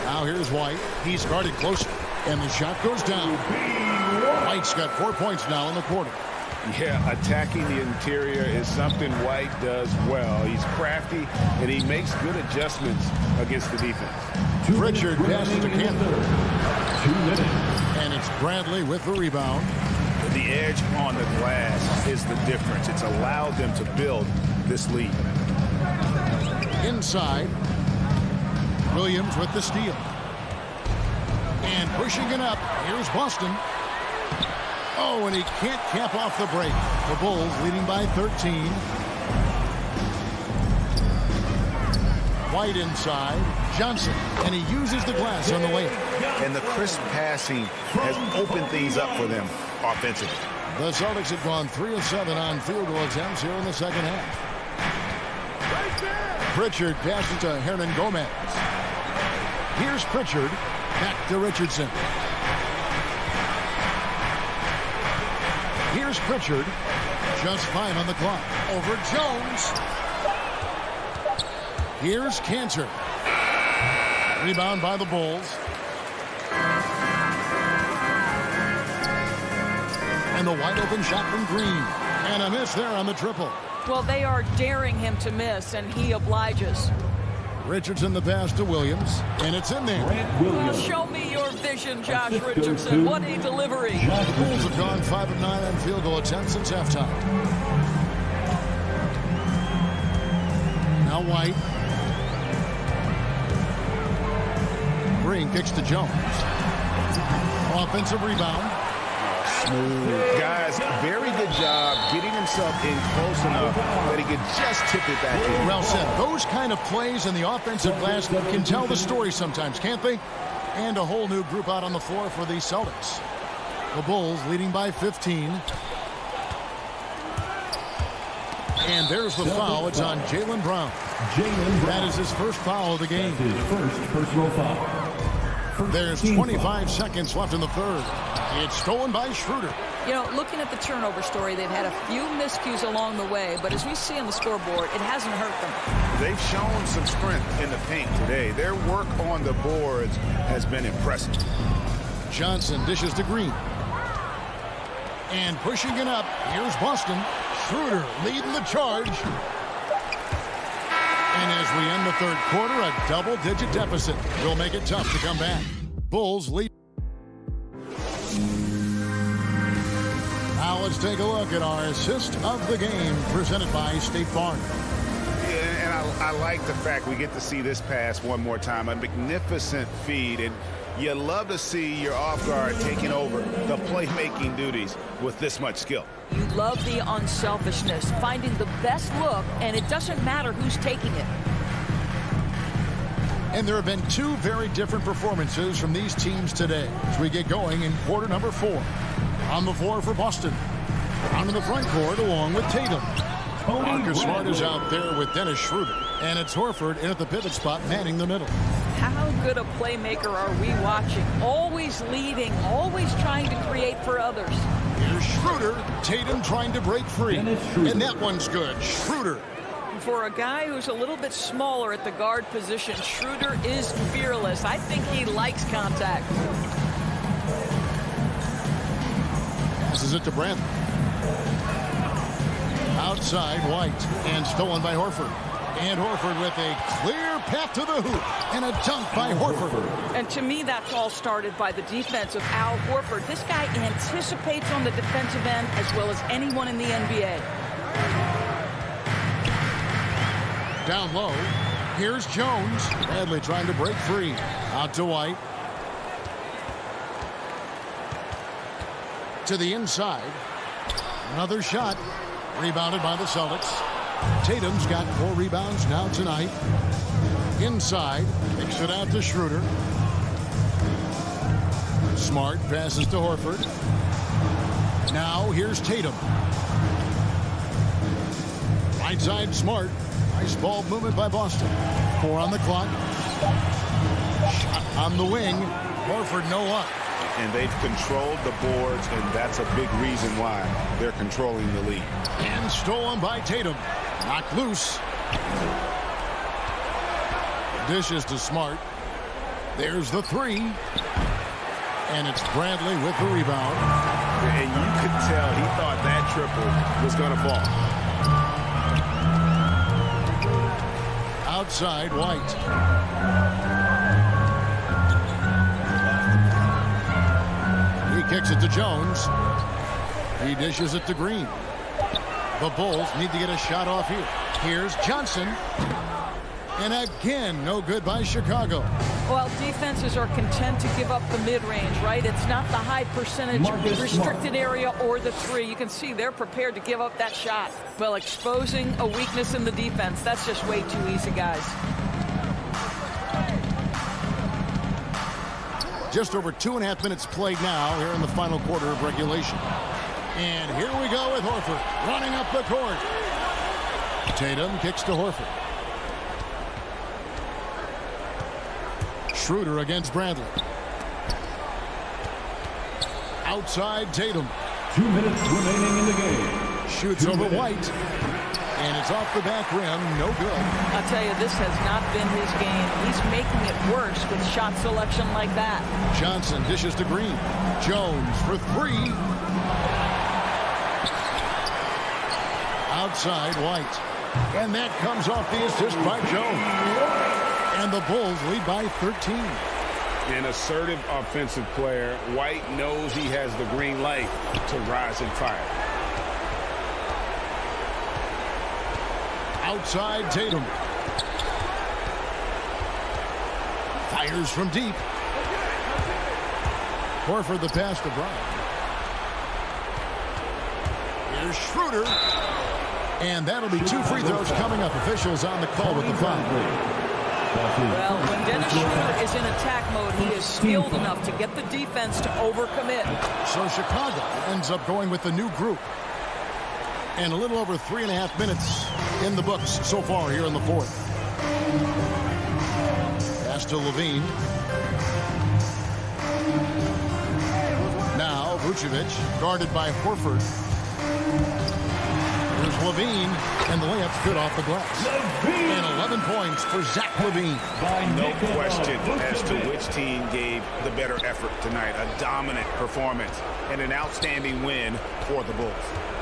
Now here's White. He's guarded close, and the shot goes down. White's got 4 points now in the quarter. Yeah, attacking the interior is something White does well. He's crafty, and he makes good adjustments against the defense. Pritchard passes to Cantor. 2 minutes. And it's Bradley with the rebound. The edge on the glass is the difference. It's allowed them to build this lead. Inside. Williams with the steal. And pushing it up. Here's Boston. Oh, and he can't cap off the break. The Bulls leading by 13. White inside. Johnson. And he uses the glass on the way. And the crisp passing has opened things up for them offensively. The Celtics have gone 3 of 7 on field goal attempts here in the second half. Pritchard passes to Hernan Gomez. Here's Pritchard. Back to Richardson. Here's Pritchard. Just 5 on the clock. Over Jones. Here's Cantor. Rebound by the Bulls. And the wide open shot from Green. And a miss there on the triple. Well, they are daring him to miss, and he obliges. Richardson the pass to Williams. And it's in there. Well, show me your vision, Josh Richardson. What a delivery. The Bulls have gone 5 of 9 on field goal attempts since halftime. Now White. Green kicks to Jones. Offensive rebound. Smooth. Guys, very good job getting himself in close enough that he could just tip it back in. Well said. Those kind of plays in the offensive glass can tell the story sometimes, can't they? And a whole new group out on the floor for the Celtics. The Bulls leading by 15. And there's the foul. It's on Jaylen Brown. That is his first foul of the game. His first personal foul. There's 25 seconds left in the third. It's stolen by Schroeder. You know, looking at the turnover story, they've had a few miscues along the way, but as we see on the scoreboard, it hasn't hurt them. They've shown some strength in the paint today. Their work on the boards has been impressive. Johnson dishes to Green. And pushing it up, here's Boston. Schroeder leading the charge. And as we end the third quarter, a double-digit deficit will make it tough to come back. Bulls lead. Now let's take a look at our assist of the game presented by State Farm. And I like the fact we get to see this pass one more time. A magnificent feed. And you love to see your off guard taking over the playmaking duties with this much skill. You love the unselfishness, finding the best look, and it doesn't matter who's taking it. And there have been 2 very different performances from these teams today as we get going in quarter number 4. On the floor for Boston. On in the front court along with Tatum. Marcus Smart is out there with Dennis Schroeder. And it's Horford in at the pivot spot manning the middle. How good a playmaker are we watching? Always leading, always trying to create for others. Here's Schroeder. Tatum trying to break free. And that one's good. Schroeder. For a guy who's a little bit smaller at the guard position, Schroeder is fearless. I think he likes contact. Passes it to Brandt. Outside, White. And stolen by Horford. And Horford with a clear path to the hoop. And a dunk by Horford. And to me, that's all started by the defense of Al Horford. This guy anticipates on the defensive end as well as anyone in the NBA. Down low. Here's Jones. Bradley trying to break free. Out to White. To the inside. Another shot. Rebounded by the Celtics. Tatum's got 4 rebounds now tonight. Inside. Kicks it out to Schroeder. Smart passes to Horford. Now here's Tatum. Right side, Smart. Nice ball movement by Boston. 4 on the clock. Shot on the wing. Horford no luck. And they've controlled the boards, and that's a big reason why they're controlling the lead. And stolen by Tatum. Knocked loose. Dishes to Smart. There's the 3. And it's Bradley with the rebound. And you could tell he thought that triple was going to fall. Outside, White. He kicks it to Jones. He dishes it to Green. The Bulls need to get a shot off here. Here's Johnson. And again, no good by Chicago. Well, defenses are content to give up the mid-range, right? It's not the high percentage restricted area or the three. You can see they're prepared to give up that shot. Well, exposing a weakness in the defense, that's just way too easy, guys. Just over 2.5 minutes played now here in the final quarter of regulation. And here we go with Horford running up the court. Tatum kicks to Horford. Schroeder against Bradley. Outside Tatum. 2 minutes remaining in the game. Shoots over White. And it's off the back rim. No good. I'll tell you, this has not been his game. He's making it worse with shot selection like that. Johnson dishes to Green. Jones for three. Outside White. And that comes off the assist by Jones. And the Bulls lead by 13. An assertive offensive player. White knows he has the green light to rise and fire. Outside Tatum. Fires from deep. Horford the pass to Bryant. Here's Schroeder. And that'll be 2 free throws coming up. Officials on the call with the foul. Well, when Dennis Schroeder is in attack mode, he is skilled enough to get the defense to overcommit. So Chicago ends up going with the new group. And a little over 3.5 minutes in the books so far here in the fourth. Pass to Levine. Now Vucevic, guarded by Horford. Here's Levine, and the layup's good off the glass. And 11 points for Zach LaVine. No question as to which team gave the better effort tonight. A dominant performance and an outstanding win for the Bulls.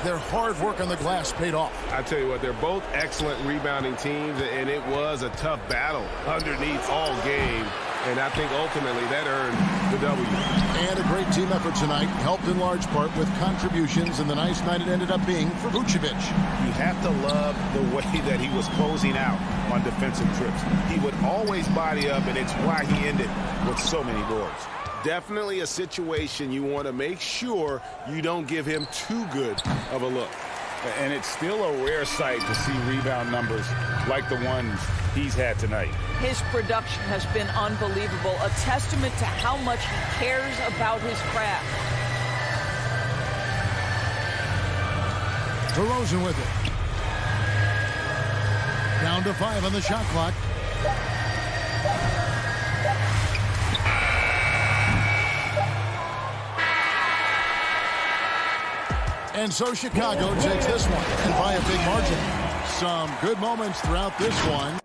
Their hard work on the glass paid off. I tell you what, they're both excellent rebounding teams, and it was a tough battle underneath all game. And I think ultimately that earned the W. And a great team effort tonight, helped in large part with contributions, and the nice night it ended up being for Vucevic. You have to love the way that he was closing out on defensive trips. He would always body up, and it's why he ended with so many boards. Definitely a situation you want to make sure you don't give him too good of a look. And it's still a rare sight to see rebound numbers like the ones he's had tonight. His production has been unbelievable, a testament to how much he cares about his craft. DeRozan with it. Down to 5 on the shot clock. And so Chicago takes this one, and by a big margin. Some good moments throughout this one.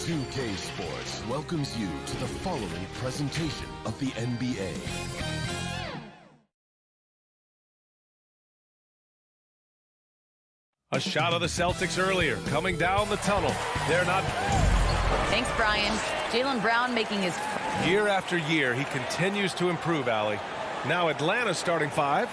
2K Sports welcomes you to the following presentation of the NBA. A shot of the Celtics earlier, coming down the tunnel. They're not. Thanks, Brian. Jaylen Brown making his... Year after year, he continues to improve, Allie. Now Atlanta's starting five.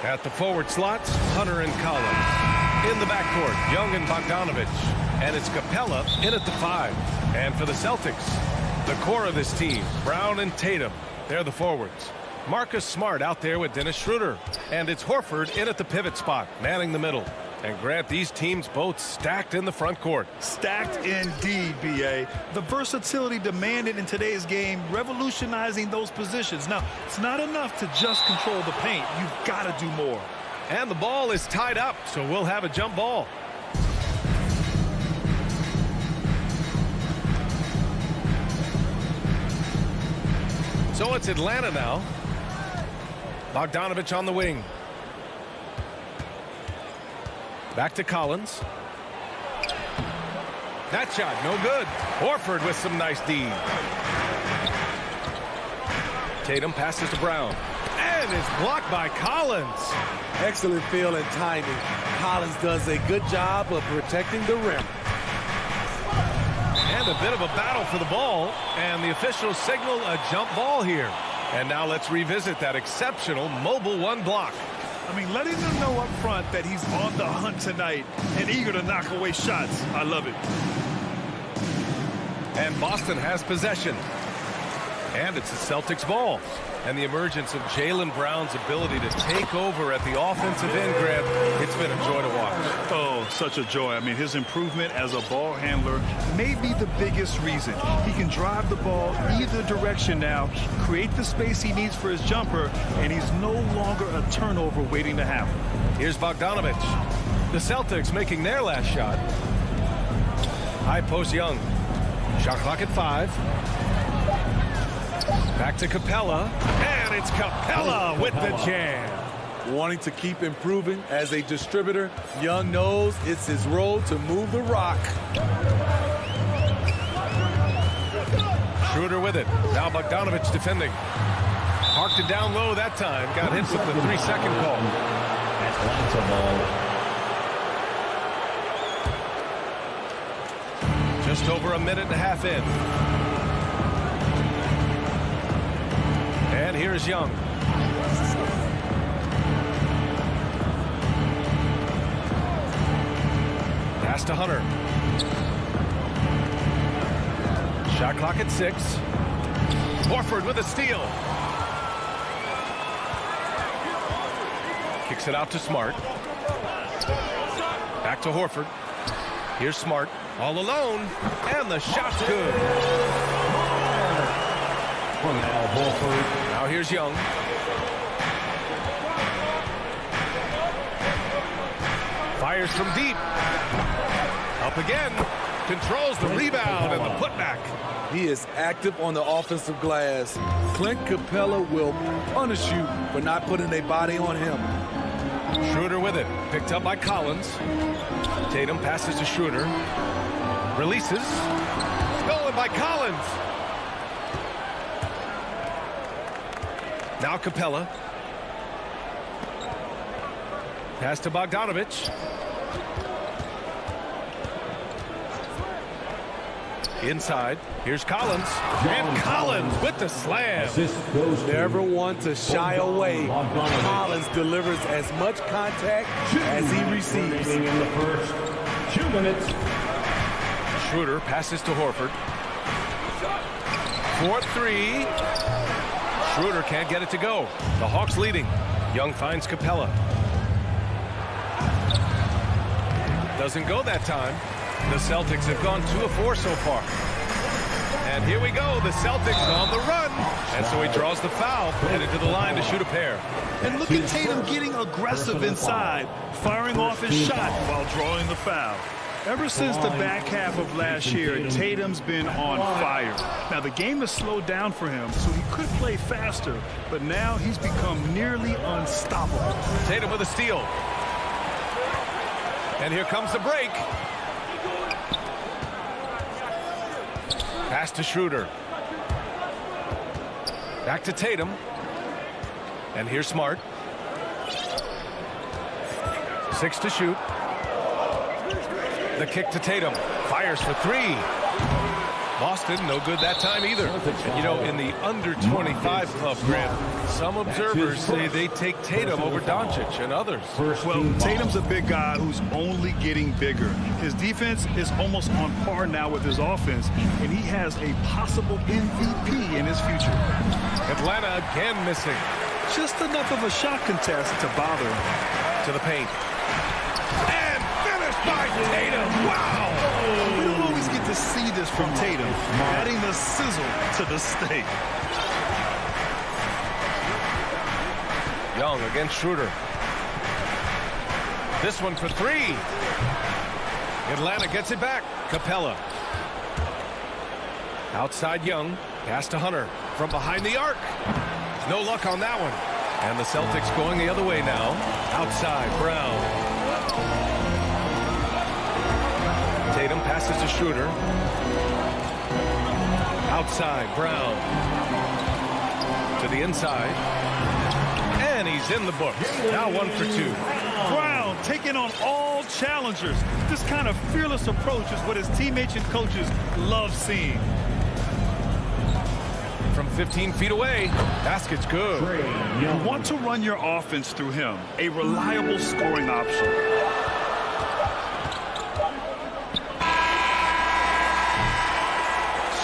At the forward slots, Hunter and Collins. In the backcourt, Young and Bogdanovich. And it's Capella in at the five. And for the Celtics, the core of this team, Brown and Tatum. They're the forwards. Marcus Smart out there with Dennis Schroeder. And it's Horford in at the pivot spot, manning the middle. And Grant, these teams both stacked in the front court. Stacked indeed, B.A. The versatility demanded in today's game, revolutionizing those positions. Now, it's not enough to just control the paint. You've got to do more. And the ball is tied up, so we'll have a jump ball. So it's Atlanta now. Bogdanovich on the wing. Back to Collins. That shot, no good. Horford with some nice D. Tatum passes to Brown. And it's blocked by Collins. Excellent feel and timing. Collins does a good job of protecting the rim. And a bit of a battle for the ball. And the officials signal a jump ball here. And now let's revisit that exceptional mobile one block. I mean, letting them know up front that he's on the hunt tonight and eager to knock away shots. I love it. And Boston has possession. And it's the Celtics ball. And the emergence of Jaylen Brown's ability to take over at the offensive end, Grant, it's been a joy to watch. Oh, such a joy. I mean, his improvement as a ball handler may be the biggest reason. He can drive the ball either direction now, create the space he needs for his jumper, and he's no longer a turnover waiting to happen. Here's Bogdanovich. The Celtics making their last shot. High post Young. Shot clock at 5. Back to Capella, and it's Capella with the jam. Wanting to keep improving as a distributor, Young knows it's his role to move the rock. Schroeder with it. Now Bogdanovich defending. Parked it down low that time. Got hit with the 3-second call. Atlanta ball. Just over a minute and a half in. And here's Young. Pass to Hunter. Shot clock at 6. Horford with a steal. Kicks it out to Smart. Back to Horford. Here's Smart. All alone. And the shot's good. Now here's Young. Fires from deep. Up again. Controls the rebound and the putback. He is active on the offensive glass. Clint Capella will punish you for not putting a body on him. Schroeder with it. Picked up by Collins. Tatum passes to Schroeder. Releases. Stolen by Collins. Now Capella. Pass to Bogdanovich. Inside. Here's Collins. And Collins with the slam. Never one to shy away. Collins delivers as much contact as he receives. In the first 2 minutes. Schroeder passes to Horford. 4-3. Schroeder can't get it to go. The Hawks leading. Young finds Capella. Doesn't go that time. The Celtics have gone 2 of 4 so far. And here we go. The Celtics on the run. And so he draws the foul, headed to the line to shoot a pair. And look at Tatum getting aggressive inside, firing off his shot while drawing the foul. Ever since the back half of last year, Tatum's been on fire. Now, the game has slowed down for him, so he could play faster, but now he's become nearly unstoppable. Tatum with a steal. And here comes the break. Pass to Schroeder. Back to Tatum. And here's Smart. 6 to shoot. The kick to Tatum. Fires for 3. Boston, no good that time either. And you know, in the under-25 club, Grant, some observers say they take Tatum over Doncic and others. Well, Tatum's a big guy who's only getting bigger. His defense is almost on par now with his offense, and he has a possible MVP in his future. Atlanta again missing. Just enough of a shot contest to bother him. To the paint. And finished by Tatum. Wow! We don't always get to see this from Tatum, adding the sizzle to the steak. Young against Schroeder. This one for 3. Atlanta gets it back. Capella. Outside Young. Pass to Hunter. From behind the arc. No luck on that one. And the Celtics going the other way now. Outside Brown. Tatum passes to Schroeder. Outside Brown. To the inside. And he's in the books. Now 1 for 2. Brown taking on all challengers. This kind of fearless approach is what his teammates and coaches love seeing. From 15 feet away, basket's good. You want to run your offense through him, a reliable scoring option.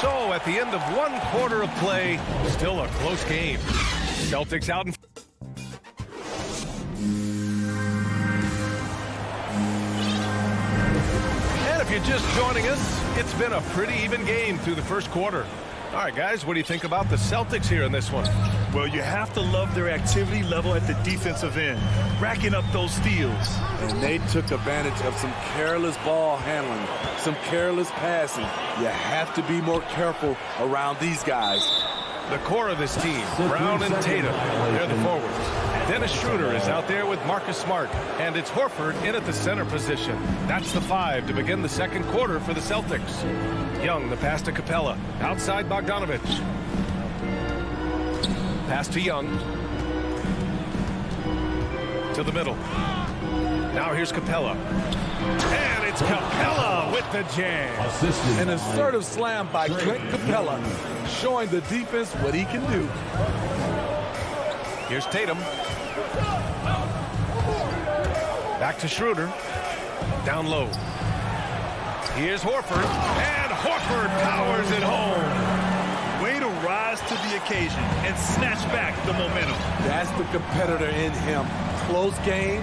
So at the end of 1 quarter of play. Still a close game. Celtics out in... And if you're just joining us, it's been a pretty even game through the first quarter. All right, guys, what do you think about the Celtics here in this one? Well, you have to love their activity level at the defensive end, racking up those steals. And they took advantage of some careless ball handling, some careless passing. You have to be more careful around these guys. The core of this team, Brown and Tatum, they're the forwards. Dennis Schroeder is out there with Marcus Smart, and it's Horford in at the center position. That's the 5 to begin the second quarter for the Celtics. Young, the pass to Capella, outside Bogdanovich. Pass to Young. To the middle. Now here's Capella. And it's Capella with the jam. An assertive slam by Clint Capella, showing the defense what he can do. Here's Tatum. Back to Schroeder. Down low. Here's Horford. And Horford powers it home. Way to rise to the occasion and snatch back the momentum. That's the competitor in him. Close game.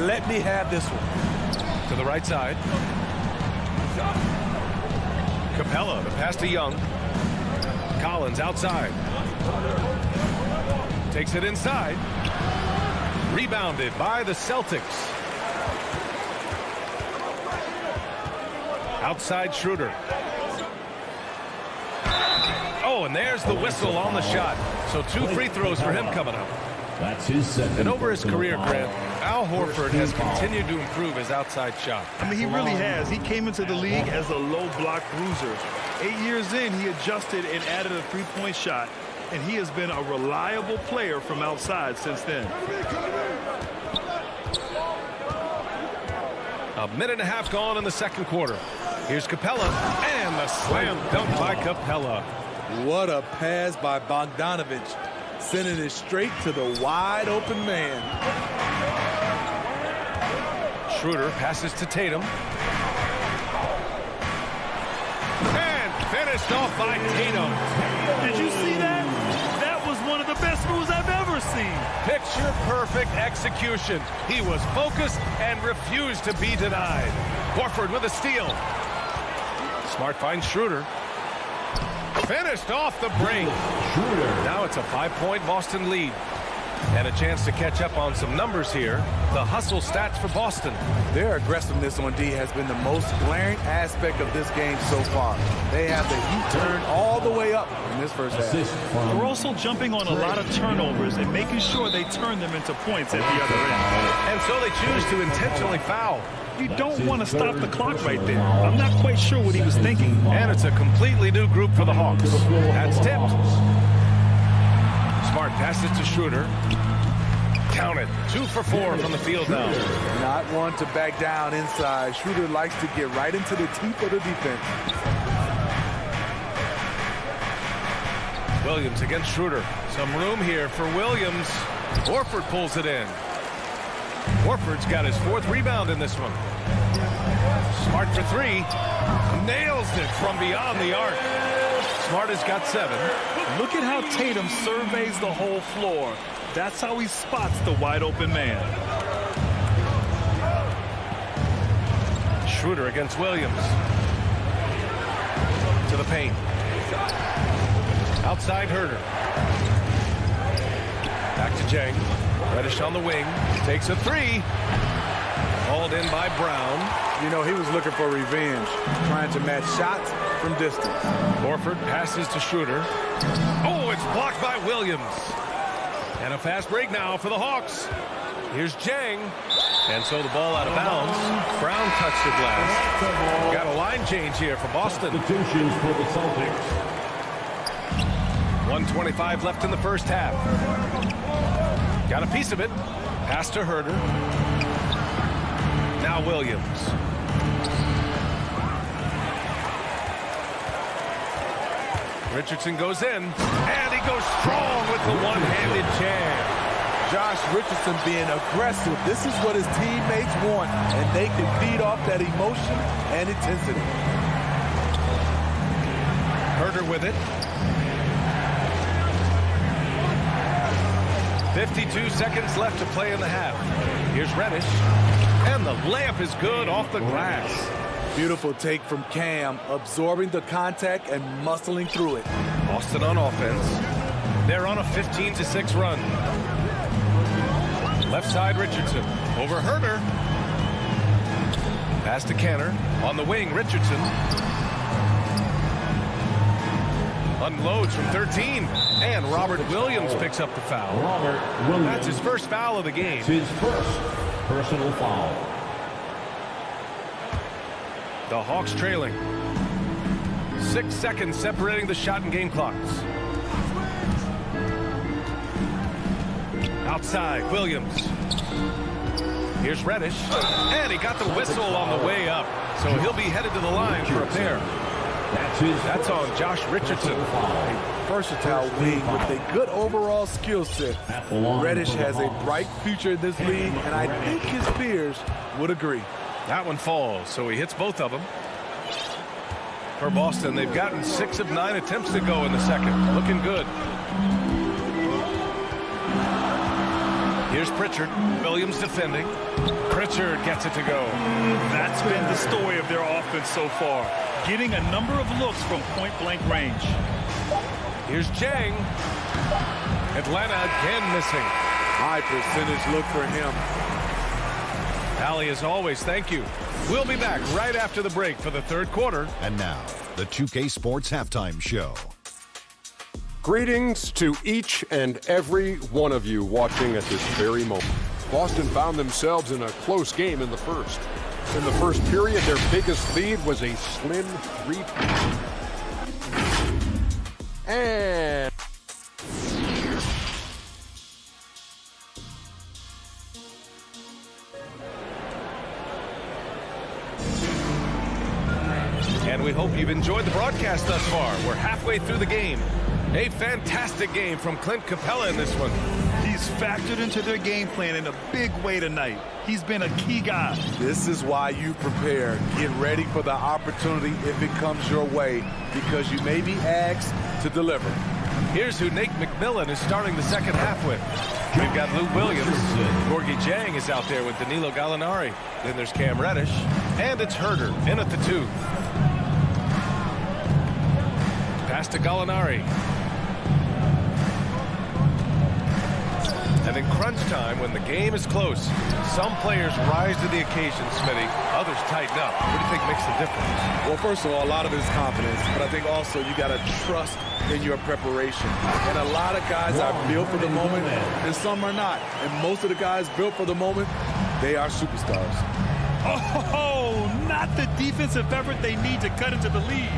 Let me have this one. To the right side. Capella, the pass to Young. Collins outside. Takes it inside. Rebounded by the Celtics. Outside Schroeder. Oh, and there's the whistle on the shot. So 2 free throws for him coming up. That's his second. And over his career, Grant, Al Horford has continued to improve his outside shot. I mean, he really has. He came into the league as a low block bruiser. 8 years in, he adjusted and added a three-point shot, and he has been a reliable player from outside since then. A minute and a half gone in the second quarter. Here's Capella, and the slam dunk by Capella. What a pass by Bogdanovich, sending it straight to the wide open man. Schroeder passes to Tatum. And finished off by Tatum. Did you see that? That was one of the best moves I've ever seen. Picture perfect execution. He was focused and refused to be denied. Horford with a steal. Smart finds Schroeder. Finished off the break. Now it's a 5-point Boston lead. And a chance to catch up on some numbers here. The hustle stats for Boston. Their aggressiveness on D has been the most glaring aspect of this game so far. They have the heat turned all the way up in this first half. They're also jumping on a lot of turnovers and making sure they turn them into points at the other end. And so they choose to intentionally foul. You don't want to stop the clock right there. I'm not quite sure what he was thinking. And it's a completely new group for the Hawks. That's tipped. Smart passes to Schroeder. Count it. 2 for 4 from the field now. Not one to back down inside. Schroeder likes to get right into the teeth of the defense. Williams against Schroeder. Some room here for Williams. Horford pulls it in. Horford's got his 4th rebound in this one. Smart for 3. Nails it from beyond the arc. Smart has got 7. Look at how Tatum surveys the whole floor. That's how he spots the wide open man. Schroeder against Williams. To the paint. Outside Herder. Back to Jang. Reddish on the wing. Takes a 3. Hauled in by Brown. You know, he was looking for revenge, trying to match shots from distance. Horford passes to Schroeder. Oh, it's blocked by Williams. And a fast break now for the Hawks. Here's Jang. And so the ball out of bounds. Brown touched it last. Got a line change here for Boston. Substitutions for the Celtics. 1:25 left in the first half. Got a piece of it. Pass to Herder. Now Williams. Richardson goes in, and he goes strong with the one-handed jam. Josh Richardson being aggressive. This is what his teammates want, and they can feed off that emotion and intensity. Herder Herder with it. 52 seconds left to play in the half. Here's Reddish. And the layup is good off the glass. Beautiful take from Cam, absorbing the contact and muscling through it. Boston on offense. They're on a 15-6 run. Left side Richardson. Over Herder. Pass to Canner. On the wing, Richardson. Unloads from 13. And Robert Williams picks up the foul. That's his first foul of the game. It's his first personal foul. The Hawks trailing. 6 seconds separating the shot and game clocks. Outside, Williams. Here's Reddish. And he got the whistle on the way up. So he'll be headed to the line for a pair. That's on Josh Richardson. A versatile wing with a good overall skill set. Reddish has a bright future in this league, and I think his peers would agree. That one falls, so he hits both of them. For Boston, they've gotten 6 of 9 attempts to go in the second. Looking good. Here's Pritchard. Williams defending. Pritchard gets it to go. That's been the story of their offense so far. Getting a number of looks from point-blank range. Here's Jang. Atlanta again missing. High percentage look for him. Allie, as always, thank you. We'll be back right after the break for the third quarter. And now, the 2K Sports Halftime Show. Greetings to each and every one of you watching at this very moment. Boston found themselves in a close game in the first. In the first period, their biggest lead was a slim 3. And we hope you've enjoyed the broadcast thus far. We're halfway through the game. A fantastic game from Clint Capella in this one. He's factored into their game plan in a big way tonight. He's been a key guy. This is why you prepare. Get ready for the opportunity if it comes your way, because you may be asked to deliver. Here's who Nate McMillan is starting the second half with. We've got Lou Williams. Gorgie Jang is out there with Danilo Gallinari. Then there's Cam Reddish. And it's Herder in at the 2. Pass to Gallinari. And in crunch time, when the game is close, some players rise to the occasion, Smitty. Others tighten up. What do you think makes the difference? Well, first of all, a lot of it is confidence. But I think also you got to trust in your preparation. And a lot of guys are built for the moment, and some are not. And most of the guys built for the moment, they are superstars. Oh, not the defensive effort they need to cut into the lead.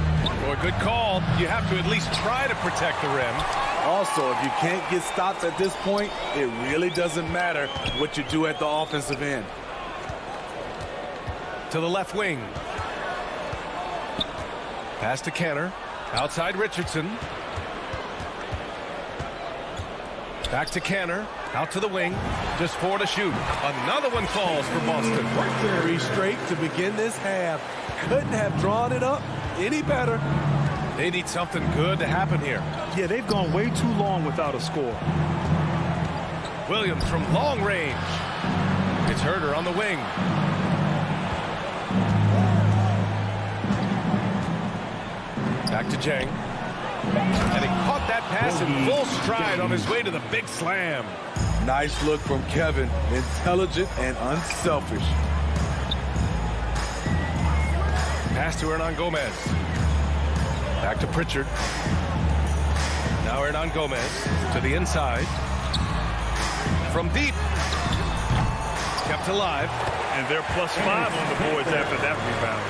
Boy, good call. You have to at least try to protect the rim. Also, if you can't get stops at this point, it really doesn't matter what you do at the offensive end. To the left wing. Pass to Canner. Outside Richardson. Back to Canner. Out to the wing. Just 4 to shoot. Another one falls for Boston. 3 straight to begin this half. Couldn't have drawn it up any better. They need something good to happen here. Yeah, they've gone way too long without a score. Williams from long range. It's Herder on the wing. Back to Jang. And he caught that pass in full stride on his way to the big slam. Nice look from Kevin. Intelligent and unselfish. Pass to Hernan Gomez. Back to Pritchard. Now Hernan Gomez to the inside. From deep. Kept alive. And they're +5 on the boards after that rebound.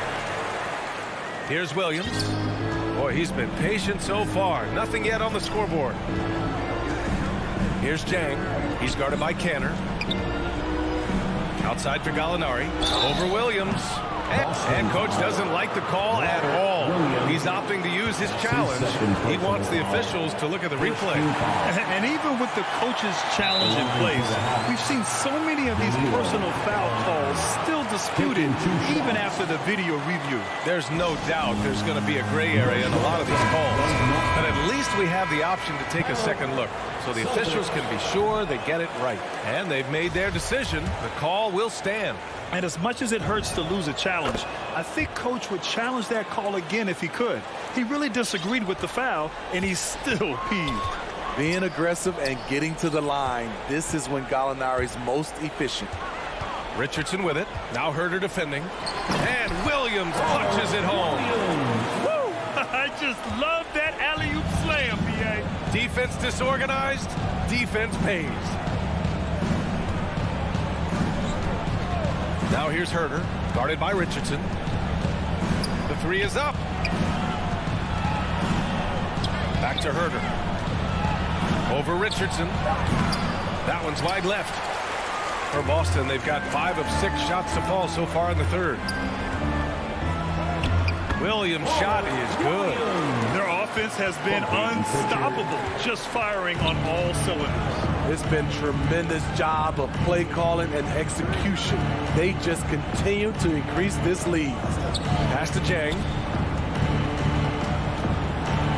Here's Williams. Boy, he's been patient so far. Nothing yet on the scoreboard. Here's Jang. He's guarded by Canner. Outside for Gallinari. Over Williams. And coach doesn't like the call at all. He's He's opting to use his challenge. He wants the officials to look at the replay. And even with the coach's challenge in place, we've seen so many of these personal foul calls still disputed even after the video review. There's no doubt there's going to be a gray area in a lot of these calls. But at least we have the option to take a second look, so the officials can be sure they get it right. And they've made their decision. The call will stand. And as much as it hurts to lose a challenge, I think Coach would challenge that call again if he could. He really disagreed with the foul, and he's still peeved. Being aggressive and getting to the line, this is when Gallinari's most efficient. Richardson with it. Now Herter defending. And Williams punches it home. Woo! I just love that alley-oop slam, B.A. Defense disorganized. Defense pays. Now here's Herter, guarded by Richardson. The three is up. Back to Herter. Over Richardson. That one's wide left. For Boston, they've got 5 of 6 shots to fall so far in the third. Williams' shot is good. Their offense has been unstoppable, just firing on all cylinders. It's been tremendous job of play calling and execution. They just continue to increase this lead. Pass to Jang.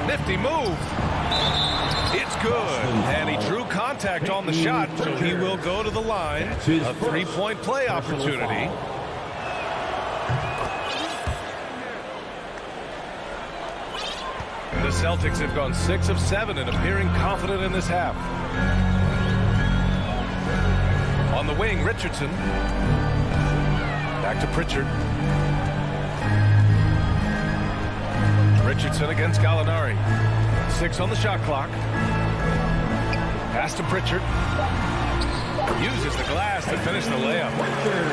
Nifty move. It's good. And he drew contact on the shot, so he will go to the line. A three-point play opportunity. The Celtics have gone 6 of 7 and appearing confident in this half. On the wing, Richardson. Back to Pritchard. Richardson against Gallinari. 6 on the shot clock. Pass to Pritchard. Uses the glass to finish the layup.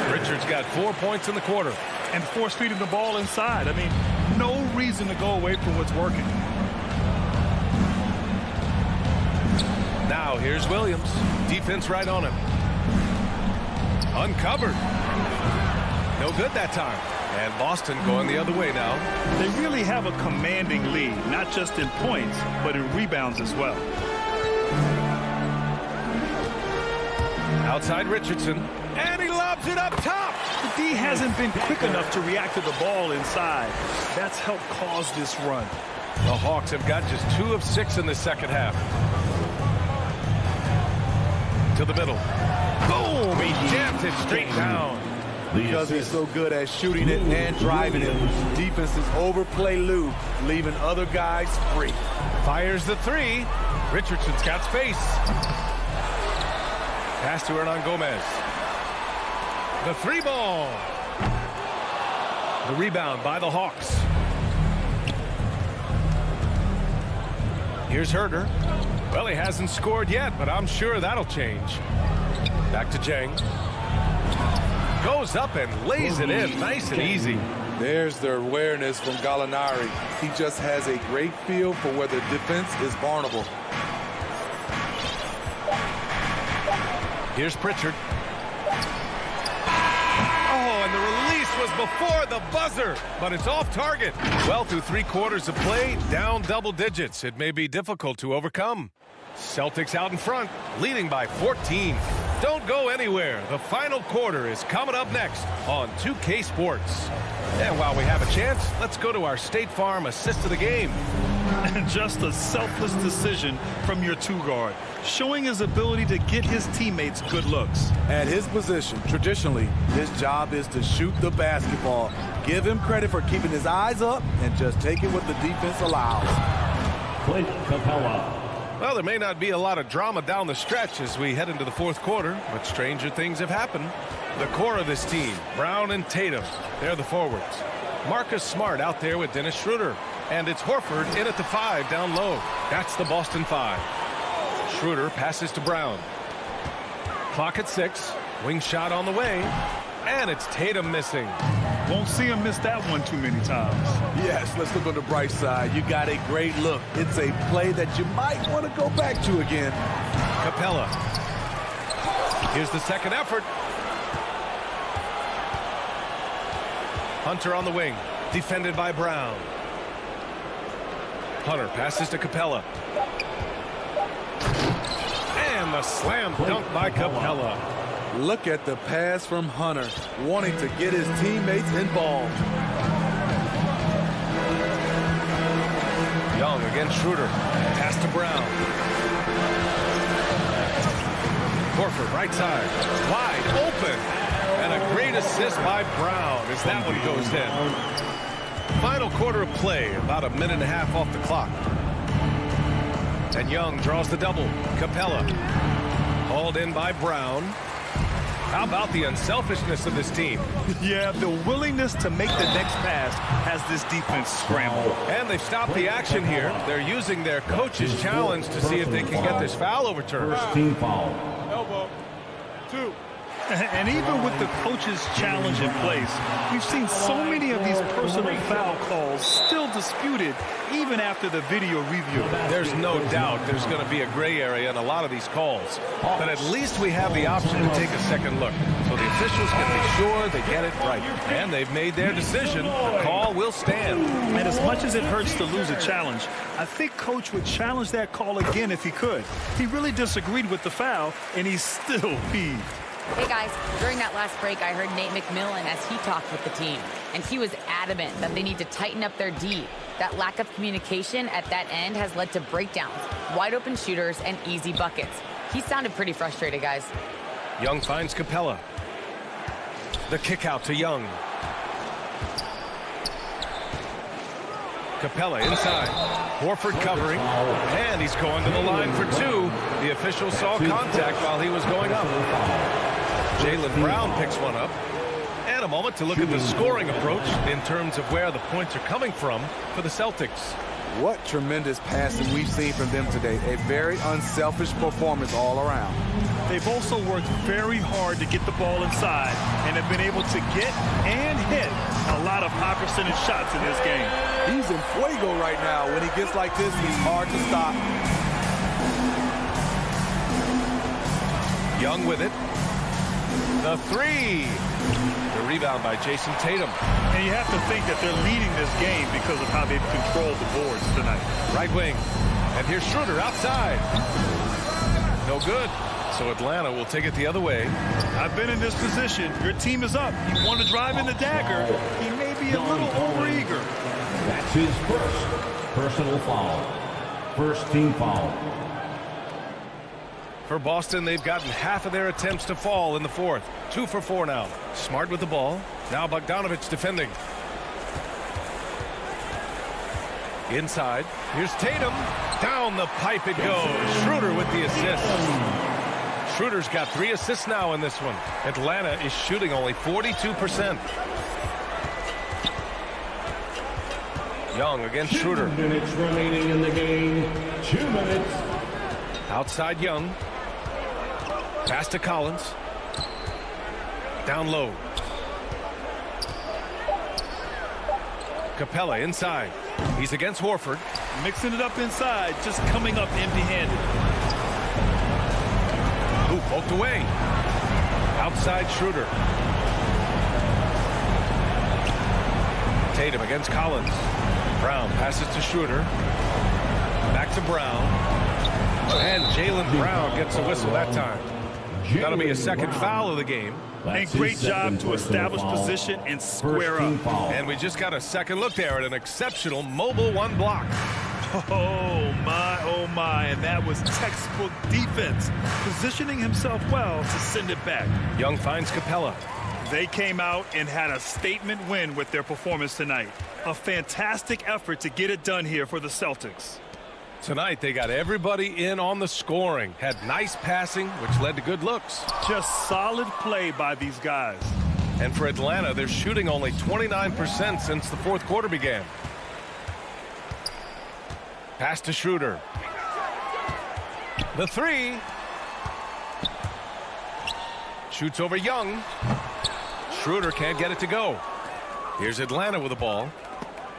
Pritchard's got 4 points in the quarter. And force feeding the ball inside. I mean, no reason to go away from what's working. Now here's Williams. Defense right on him. Uncovered. No good that time. And Boston going the other way now. They really have a commanding lead, not just in points, but in rebounds as well. Outside Richardson. And he lobs it up top. The D hasn't been quick enough to react to the ball inside. That's helped cause this run. The Hawks have got just 2 of 6 in the second half. To the middle. Boom! He jams it straight down. Because he's so good at shooting it and driving it, defenses overplay Lou, leaving other guys free. Fires the 3. Richardson's got space. Pass to Hernan Gomez. The 3 ball. The rebound by the Hawks. Here's Herter. Well, he hasn't scored yet, but I'm sure that'll change. Back to Jang. Goes up and lays it in nice and easy. There's the awareness from Gallinari. He just has a great feel for where the defense is vulnerable. Here's Pritchard. Oh, and the release was before the buzzer, but it's off target. Well, through 3 quarters of play, down double digits. It may be difficult to overcome. Celtics out in front, leading by 14. Don't go anywhere. The final quarter is coming up next on 2K Sports. And while we have a chance, let's go to our State Farm assist of the game. And just a selfless decision from your 2-guard, showing his ability to get his teammates good looks. At his position, traditionally, his job is to shoot the basketball. Give him credit for keeping his eyes up and just taking what the defense allows. Clint Capella. Well, there may not be a lot of drama down the stretch as we head into the 4th quarter, but stranger things have happened. The core of this team, Brown and Tatum, they're the forwards. Marcus Smart out there with Dennis Schroeder. And it's Horford in at the 5 down low. That's the Boston 5. Schroeder passes to Brown. Clock at 6. Wing shot on the way. And it's Tatum missing. Won't see him miss that one too many times. Yes, let's look on the bright side. You got a great look. It's a play that you might want to go back to again. Capella. Here's the second effort. Hunter on the wing. Defended by Brown. Hunter passes to Capella. And the slam dunk by Capella. Look at the pass from Hunter, wanting to get his teammates involved. Young against Schroeder. Pass to Brown. Horford, right side. Wide open. And a great assist by Brown as that one goes in. Final quarter of play, about a minute and a half off the clock. And Young draws the double. Capella. Hauled in by Brown. How about the unselfishness of this team? Yeah, the willingness to make the next pass has this defense scrambled. And they've stopped the action here. They're using their coach's challenge to see if they can get this foul overturned. First team foul. Elbow. 2. And even with the coach's challenge in place, we've seen so many of these personal foul calls still disputed even after the video review. There's no doubt there's going to be a gray area in a lot of these calls. But at least we have the option to take a second look. So the officials can be sure they get it right. And they've made their decision. The call will stand. And as much as it hurts to lose a challenge, I think Coach would challenge that call again if he could. He really disagreed with the foul, and he's still peeved. Hey guys, during that last break, I heard Nate McMillan as he talked with the team, and he was adamant that they need to tighten up their D. That lack of communication at that end has led to breakdowns, wide open shooters, and easy buckets. He sounded pretty frustrated, guys. Young finds Capella. The kick out to Young. Capella inside. Horford covering, and he's going to the line for 2. The official saw contact while he was going up. Jaylen Brown picks one up. And a moment to look at the scoring approach in terms of where the points are coming from for the Celtics. What tremendous passing we've seen from them today. A very unselfish performance all around. They've also worked very hard to get the ball inside and have been able to get and hit a lot of high percentage shots in this game. He's in fuego right now. When he gets like this, he's hard to stop. Young with it. The 3. The rebound by Jason Tatum. And you have to think that they're leading this game because of how they've controlled the boards tonight. Right wing. And here's Schroeder outside. No good. So Atlanta will take it the other way. I've been in this position. Your team is up. You want to drive in the dagger. He may be a little overeager. That's his first personal foul. First team foul. For Boston, they've gotten half of their attempts to fall in the fourth. 2 for 4 now. Smart with the ball. Now Bogdanovich defending. Inside. Here's Tatum. Down the pipe it goes. Schroeder with the assist. Schroeder's got 3 assists now in this one. Atlanta is shooting only 42%. Young against Schroeder. 2 minutes remaining in the game. 2 minutes. Outside Young. Pass to Collins. Down low. Capella inside. He's against Horford. Mixing it up inside, just coming up empty-handed. Ooh, poked away. Outside Schroeder. Tatum against Collins. Brown passes to Schroeder. Back to Brown. And Jaylen Brown gets a whistle that time. That'll be a second foul of the game. And great job to establish position and square up. And we just got a second look there at an exceptional mobile 1 block. Oh my, and that was textbook defense. Positioning himself well to send it back. Young finds Capella. They came out and had a statement win with their performance tonight. A fantastic effort to get it done here for the Celtics. Tonight, they got everybody in on the scoring. Had nice passing, which led to good looks. Just solid play by these guys. And for Atlanta, they're shooting only 29% since the fourth quarter began. Pass to Schroeder. The 3. Shoots over Young. Schroeder can't get it to go. Here's Atlanta with the ball.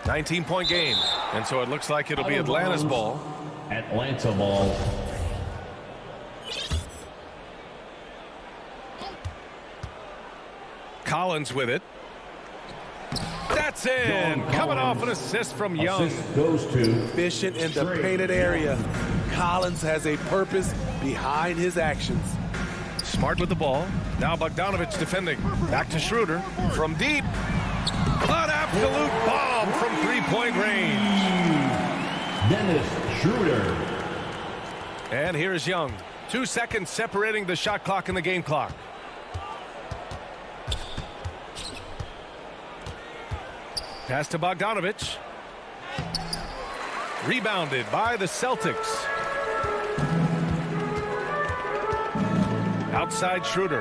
19-point game. And so it looks like it'll be Atlanta's ball. Atlanta ball. Collins with it. That's That's in. Coming off an assist from Young. Assist goes to Efficient in the painted area. Collins has a purpose behind his actions. Smart with the ball. Now Bogdanovich defending. Back to Schroeder. From deep. An absolute bomb from three-point range. Dennis Schroeder. And here's Young. 2 seconds separating the shot clock and the game clock. Pass to Bogdanovich. Rebounded by the Celtics. Outside Schroeder.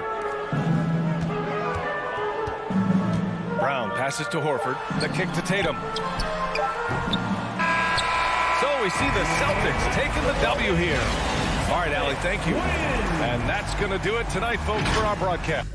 Brown passes to Horford. The kick to Tatum. So we see the Celtics taking the W here. All right, Allie, thank you. And that's going to do it tonight, folks, for our broadcast.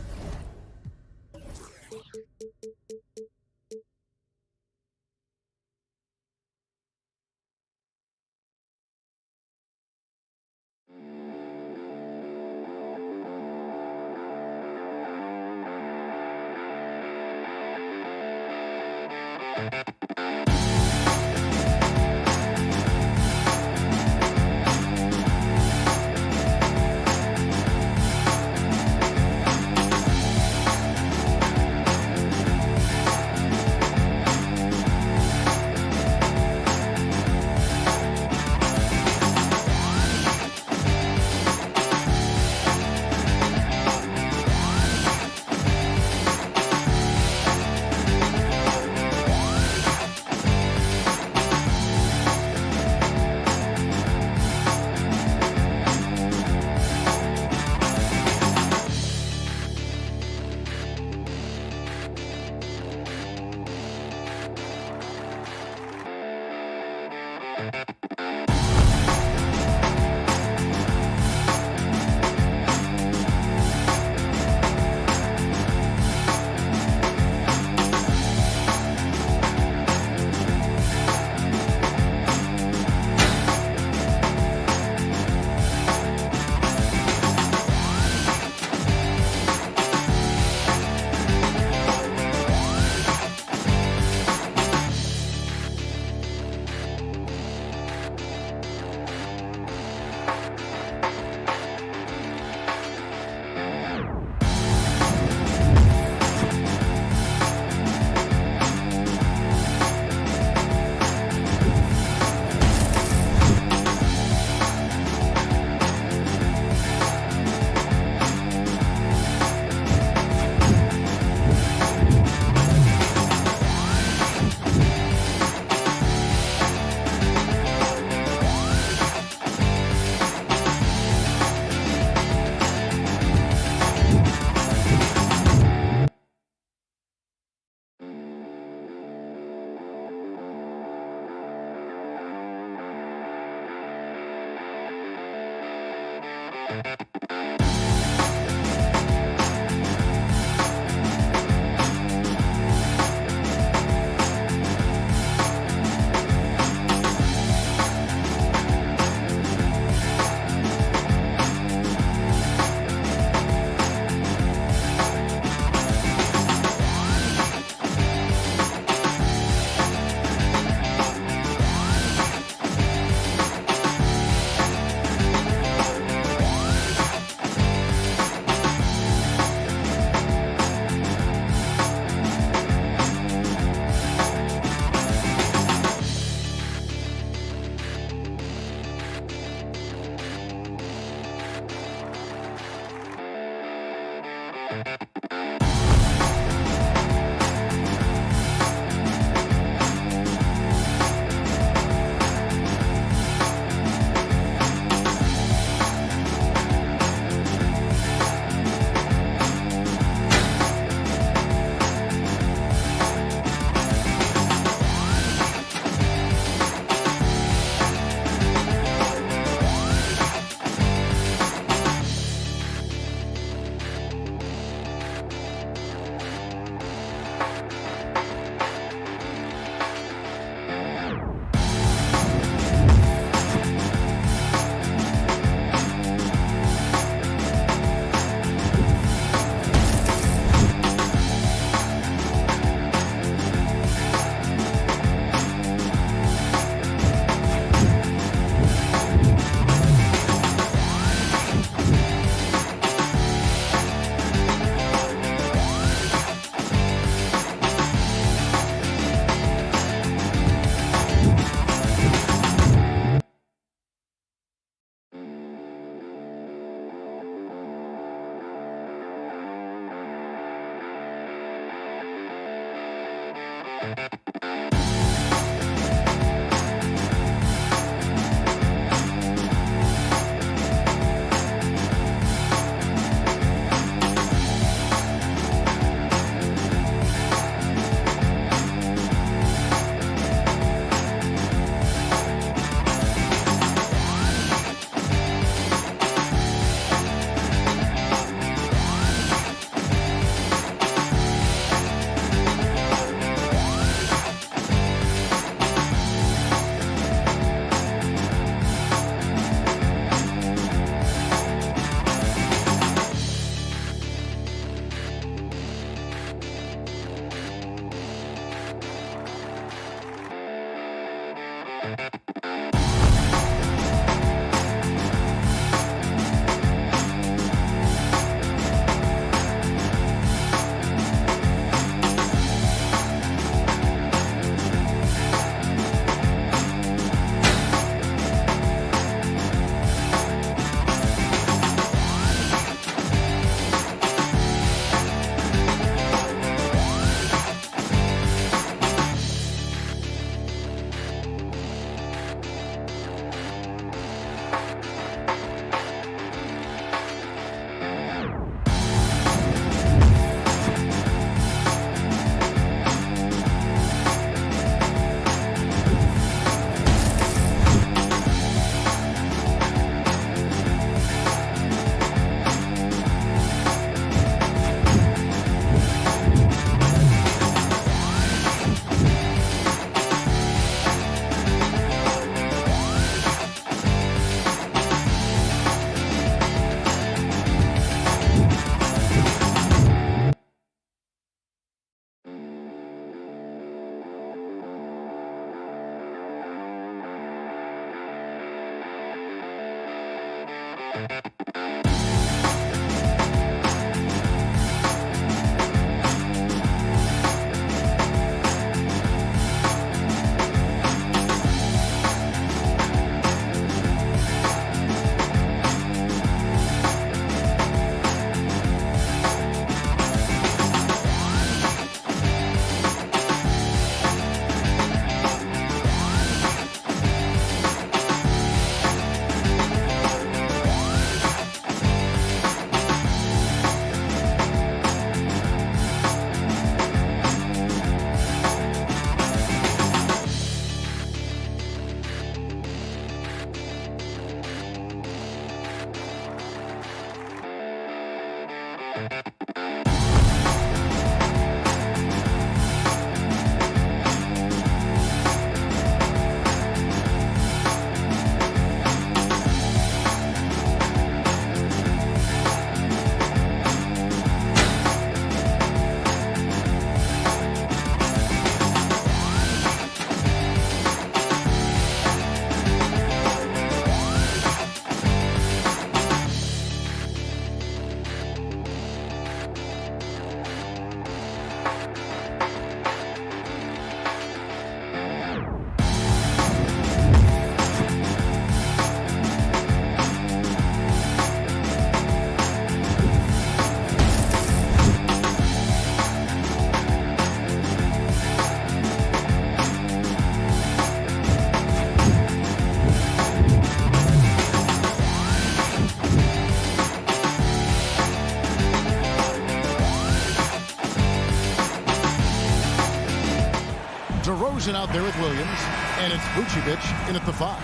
DeRozan out there with Williams, and it's Vucevic in at the 5.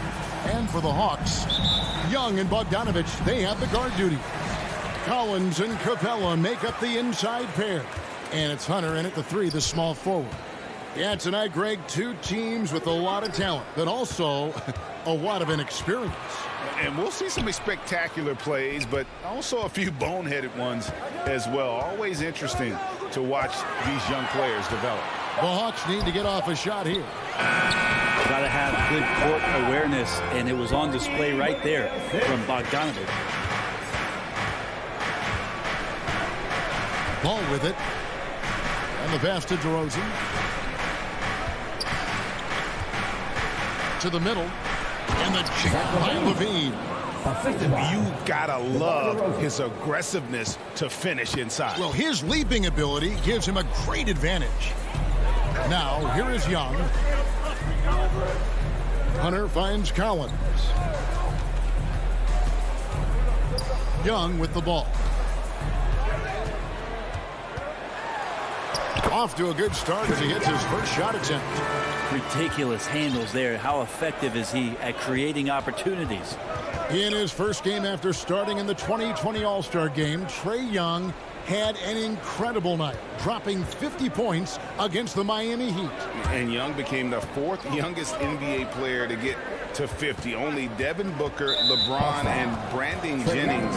And for the Hawks, Young and Bogdanovich, they have the guard duty. Collins and Capella make up the inside pair. And it's Hunter in at the 3, the small forward. Yeah, tonight, Greg, two teams with a lot of talent, but also a lot of inexperience. And we'll see some spectacular plays, but also a few boneheaded ones as well. Always interesting to watch these young players develop. The Hawks need to get off a shot here. Got to have good court awareness, and it was on display right there from Bogdanovich. Ball with it. And the pass to DeRozan. To the middle. And the jam by Levine. You gotta love his aggressiveness to finish inside. Well, his leaping ability gives him a great advantage. Now, here is Young. Hunter finds Collins. Young with the ball. Off to a good start as he hits his first shot attempt. Ridiculous handles there. How effective is he at creating opportunities? In his first game after starting in the 2020 All-Star game, Trae Young had an incredible night, dropping 50 points against the Miami Heat. And Young became the 4th youngest NBA player to get to 50. Only Devin Booker, LeBron, and Brandon Jennings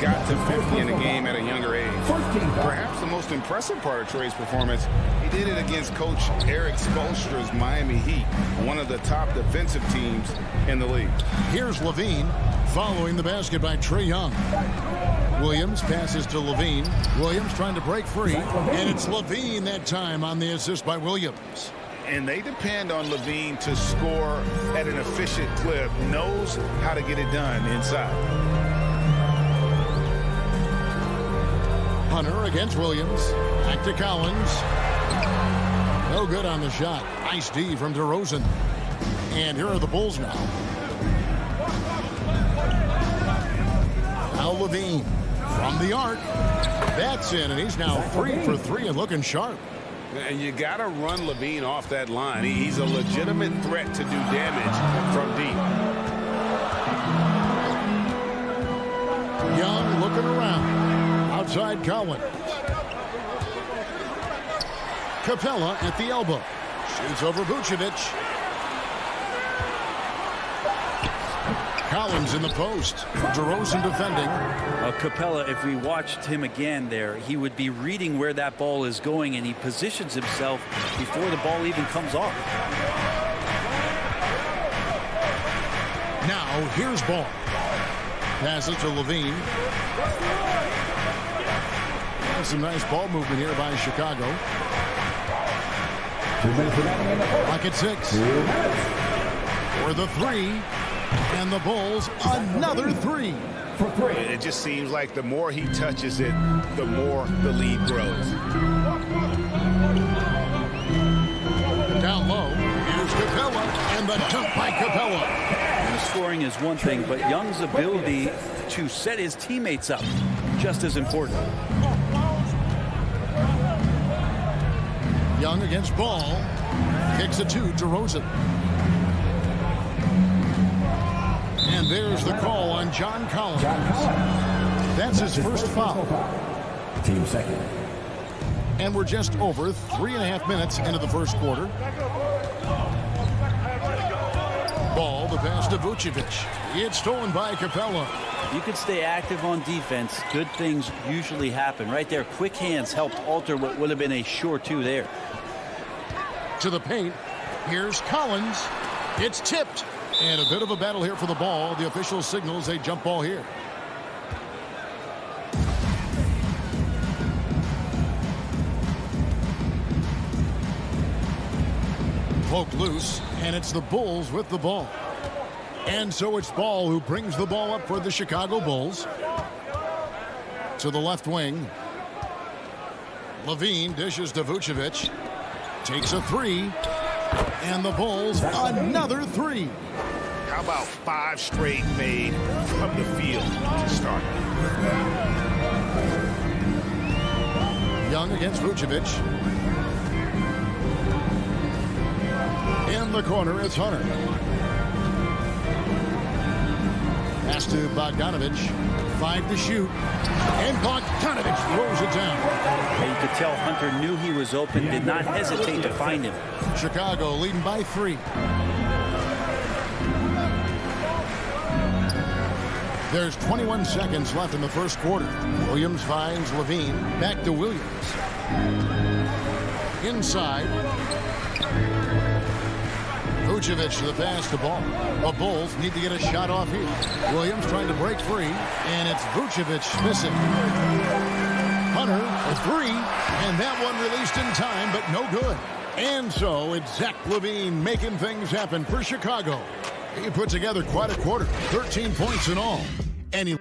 got to 50 in a game at a younger age. Perhaps the most impressive part of Trae's performance, he did it against Coach Eric Spoelstra's Miami Heat, one of the top defensive teams in the league. Here's Levine following the basket by Trae Young. Williams passes to Levine. Williams trying to break free, and it's Levine that time on the assist by Williams. And they depend on Levine to score at an efficient clip, knows how to get it done inside. Hunter against Williams. Back to Collins. No good on the shot. Nice D from DeRozan. And here are the Bulls now. Now Levine from the arc. That's in, and he's now 3 for 3 and looking sharp. And you got to run Levine off that line. He's a legitimate threat to do damage from deep. Young looking around. Outside Collins. Capella at the elbow. Shoots over Vucevic. Collins in the post. DeRozan defending. Capella, if we watched him again there, he would be reading where that ball is going, and he positions himself before the ball even comes off. Now, here's Ball. Pass it to Levine. That's some nice ball movement here by Chicago. 2 minutes remaining in the fourth. Clock at 6. For the 3. And the Bulls, another 3. For 3. It just seems like the more he touches it, the more the lead grows. Down low, here's Capella, and the dunk by Capella. The scoring is one thing, but Young's ability to set his teammates up, just as important. Young against Ball. Kicks it to DeRozan. And there's the call on John Collins. That's his first foul. Team second. And we're just over 3.5 minutes into the first quarter. Ball, the pass to Vucevic. It's stolen by Capella. You could stay active on defense. Good things usually happen. Right there, quick hands helped alter what would have been a sure 2 there. To the paint. Here's Collins. It's tipped. And a bit of a battle here for the ball. The official signals a jump ball here. Poked loose, and it's the Bulls with the ball. And so it's Ball who brings the ball up for the Chicago Bulls. To the left wing. Levine dishes to Vucevic. Takes a 3. And the Bulls, another 3. How about 5 straight made from the field to start? Young against Vucevic. In the corner, it's Hunter. Pass to Bogdanovic. 5 to shoot. And Bogdanovic throws it down. You could tell Hunter knew he was open, did not hesitate to find him. Chicago leading by 3. There's 21 seconds left in the first quarter. Williams finds Levine. Back to Williams. Inside. Vucevic to the pass to Ball. The Bulls need to get a shot off here. Williams trying to break free. And it's Vucevic missing. Hunter, a 3. And that one released in time, but no good. And so it's Zach LaVine making things happen for Chicago. He put together quite a quarter. 13 points in all. And he...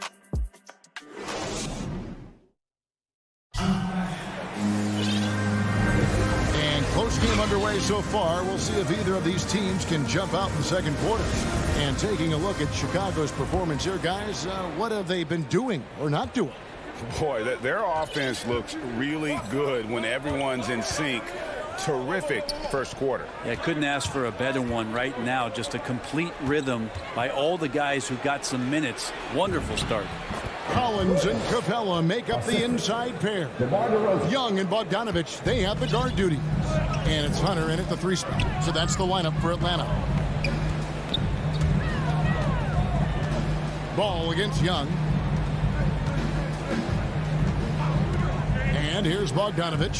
Close game underway so far. We'll see if either of these teams can jump out in the second quarter. And taking a look at Chicago's performance here, guys, what have they been doing or not doing? Boy, their offense looks really good when everyone's in sync. Terrific first quarter. Yeah, couldn't ask for a better one right now. Just a complete rhythm by all the guys who got some minutes. Wonderful start. Collins and Capella make up the inside pair. Young and Bogdanovic, they have the guard duty. And it's Hunter in at the 3 spot. So that's the lineup for Atlanta. Ball against Young. And here's Bogdanovic.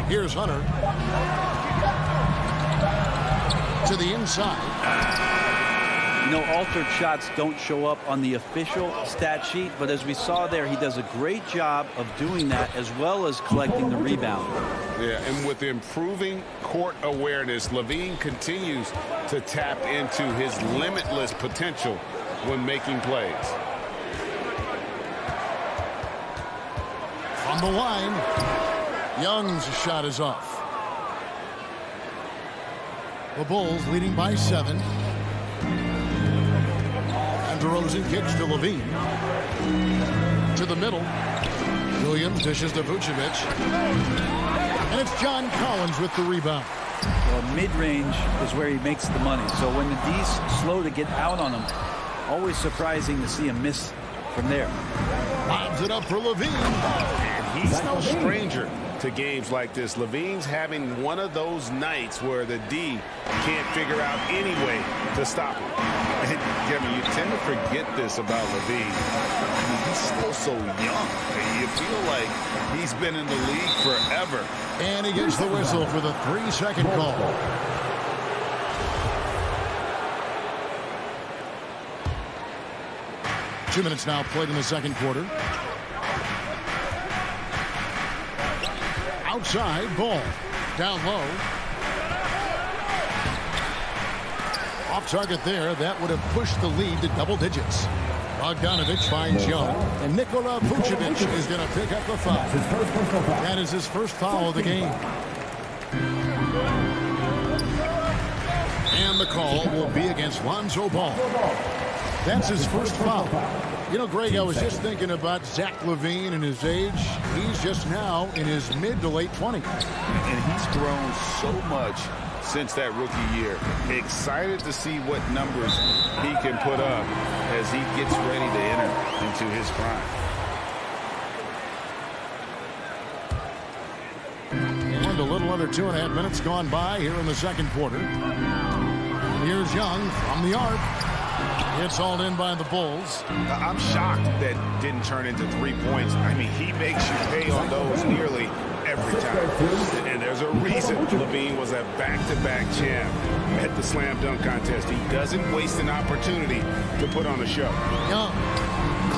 Here's Hunter. To the inside. You know, altered shots don't show up on the official stat sheet, but as we saw there, he does a great job of doing that as well as collecting the rebound. Yeah, and with improving court awareness, LaVine continues to tap into his limitless potential when making plays. On the line, Young's shot is off. The Bulls leading by 7. And DeRozan kicks to Levine. To the middle. Williams dishes to Vucevic. And it's John Collins with the rebound. Well, mid-range is where he makes the money. So when the D's slow to get out on him, always surprising to see him miss from there. Lobs it up for Levine. And he's no stranger to games like this. LaVine's having one of those nights where the D can't figure out any way to stop him. And, Kevin, you tend to forget this about LaVine. I mean, he's still so young. You feel like he's been in the league forever. And he gets the whistle for the 3-second call. 2 minutes now played in the second quarter. Outside, ball. Down low. Off target there. That would have pushed the lead to double digits. Bogdanovich finds Young, and Nikola Vucevic is going to pick up the foul. That is his first foul of the game. And the call will be against Lonzo Ball. That's his first foul. You know, Greg, I was just thinking about Zach LaVine and his age. He's just now in his mid to late 20s. And he's grown so much since that rookie year. Excited to see what numbers he can put up as he gets ready to enter into his prime. And a little under 2.5 minutes gone by here in the second quarter. Here's Young from the arc. It's hauled in by the Bulls. I'm shocked that didn't turn into 3 points. I mean, he makes you pay on those nearly every time. And there's a reason LaVine was a back-to-back champ at the slam dunk contest. He doesn't waste an opportunity to put on a show. Young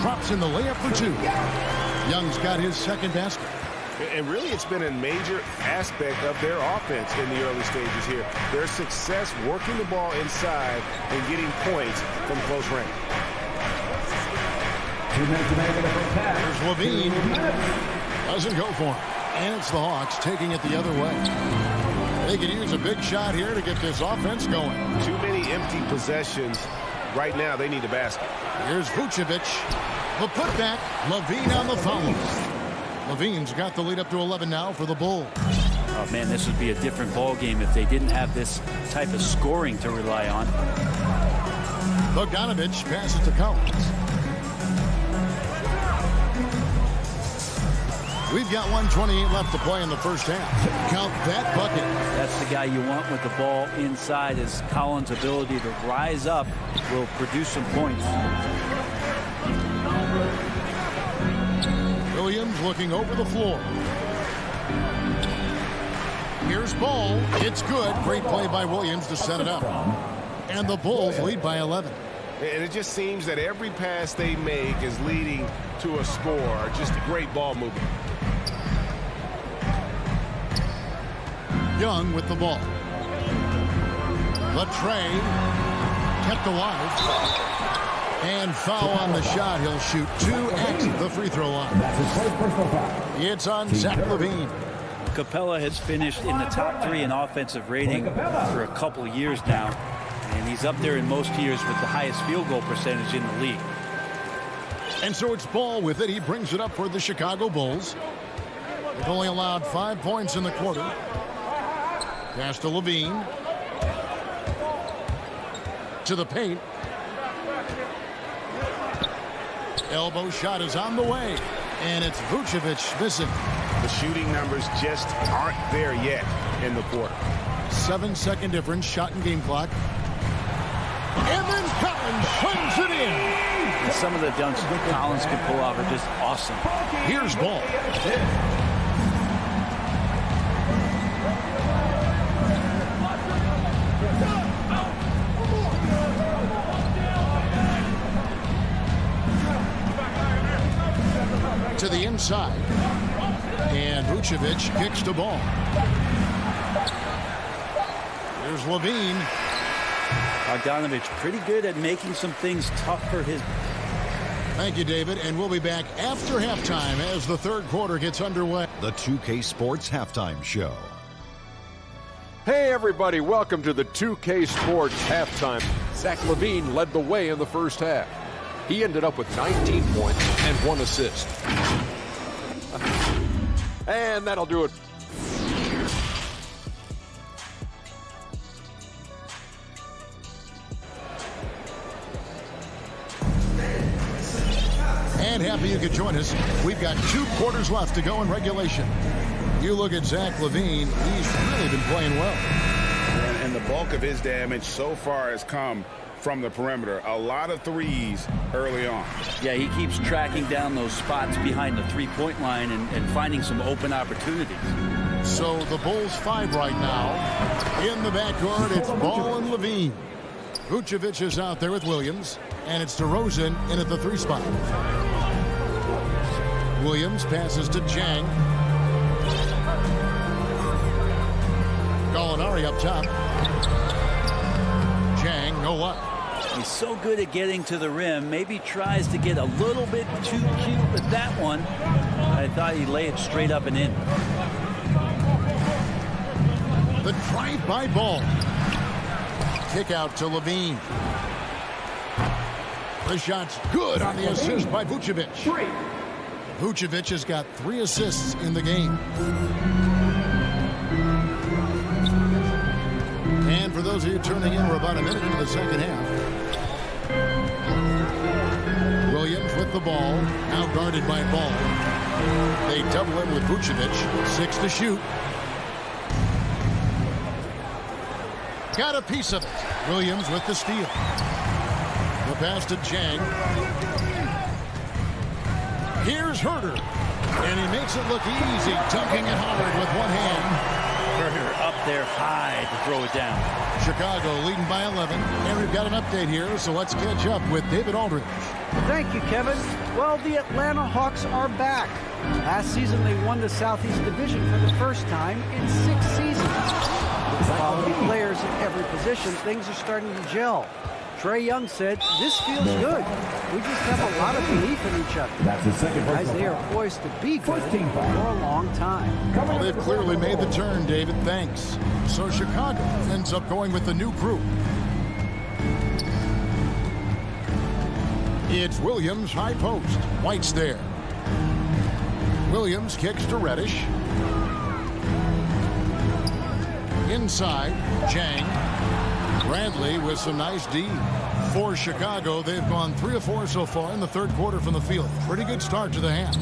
drops in the layup for 2. Young's got his second basket. And really, it's been a major aspect of their offense in the early stages here. Their success working the ball inside and getting points from close range. Here's LaVine. Doesn't go for him. And it's the Hawks taking it the other way. They could use a big shot here to get this offense going. Too many empty possessions. Right now, they need a basket. Here's Vucevic. The putback. LaVine on the foul. LaVine's got the lead up to 11 now for the Bulls. Oh, man, this would be a different ball game if they didn't have this type of scoring to rely on. Bogdanovich passes to Collins. We've got 1:28 left to play in the first half. Count that bucket. That's the guy you want with the ball inside. Is Collins' ability to rise up will produce some points. Williams looking over the floor. Here's Ball. It's good. Great play by Williams to set it up. And the Bulls lead by 11. And it just seems that every pass they make is leading to a score. Just a great ball movement. Young with the ball. The tray kept alive. And foul on the shot. He'll shoot 2 at the free throw line. It's on Zach LaVine. Capella has finished in the top 3 in offensive rating for a couple of years now. And he's up there in most years with the highest field goal percentage in the league. And so it's Ball with it. He brings it up for the Chicago Bulls. They've only allowed 5 points in the quarter. Pass to LaVine. To the paint. Elbow shot is on the way. And it's Vucevic missing. The shooting numbers just aren't there yet in the quarter. 7-second difference, shot and game clock. And then Collins swings it in. And some of the dunks Collins can pull off are just awesome. Here's Ball. To the inside. And Vucevic kicks the ball. Here's LaVine. Bogdanovich pretty good at making some things tough for his. Thank you, David. And we'll be back after halftime as the third quarter gets underway. The 2K Sports Halftime Show. Hey, everybody. Welcome to the 2K Sports Halftime. Zach LaVine led the way in the first half. He ended up with 19 points and 1 assist. And that'll do it. And happy you could join us. We've got 2 quarters left to go in regulation. You look at Zach LaVine, he's really been playing well. And the bulk of his damage so far has come from the perimeter. A lot of threes early on. Yeah, he keeps tracking down those spots behind the three-point line and finding some open opportunities. So the Bulls 5 right now. In the backcourt, it's Ball and LaVine. Vucevic is out there with Williams, and it's DeRozan in at the 3 spot. Williams passes to Chang. Gallinari up top. Chang, no luck. He's so good at getting to the rim. Maybe tries to get a little bit too cute with that one. I thought he'd lay it straight up and in. The drive-by ball. Kick out to Levine. The shot's good on the assist by Vucevic. Vucevic has got 3 assists in the game. And for those of you turning in, we're about a minute into the second half. Williams with the ball, now guarded by Ball. They double him with Vucevic, 6 to shoot. Got a piece of it. Williams with the steal. The pass to Chang. Here's Herter. And he makes it look easy, dunking it hard with one hand. Herter up there high to throw it down. Chicago leading by 11. And we've got an update here, so let's catch up with David Aldridge. Thank you, Kevin. Well, the Atlanta Hawks are back. Last season, they won the Southeast Division for the first time in 6 seasons. With quality players in every position, things are starting to gel. Trae Young said, "This feels good. We just have a lot of belief in each other." That's the second Guys, they are poised to be good for a long time. Well, they've clearly made the turn, David. Thanks. So Chicago ends up going with the new group. It's Williams, high post. White's there. Williams kicks to Reddish. Inside, Chang. Bradley with some nice D. For Chicago, they've gone 3 of 4 so far in the third quarter from the field. Pretty good start to the half.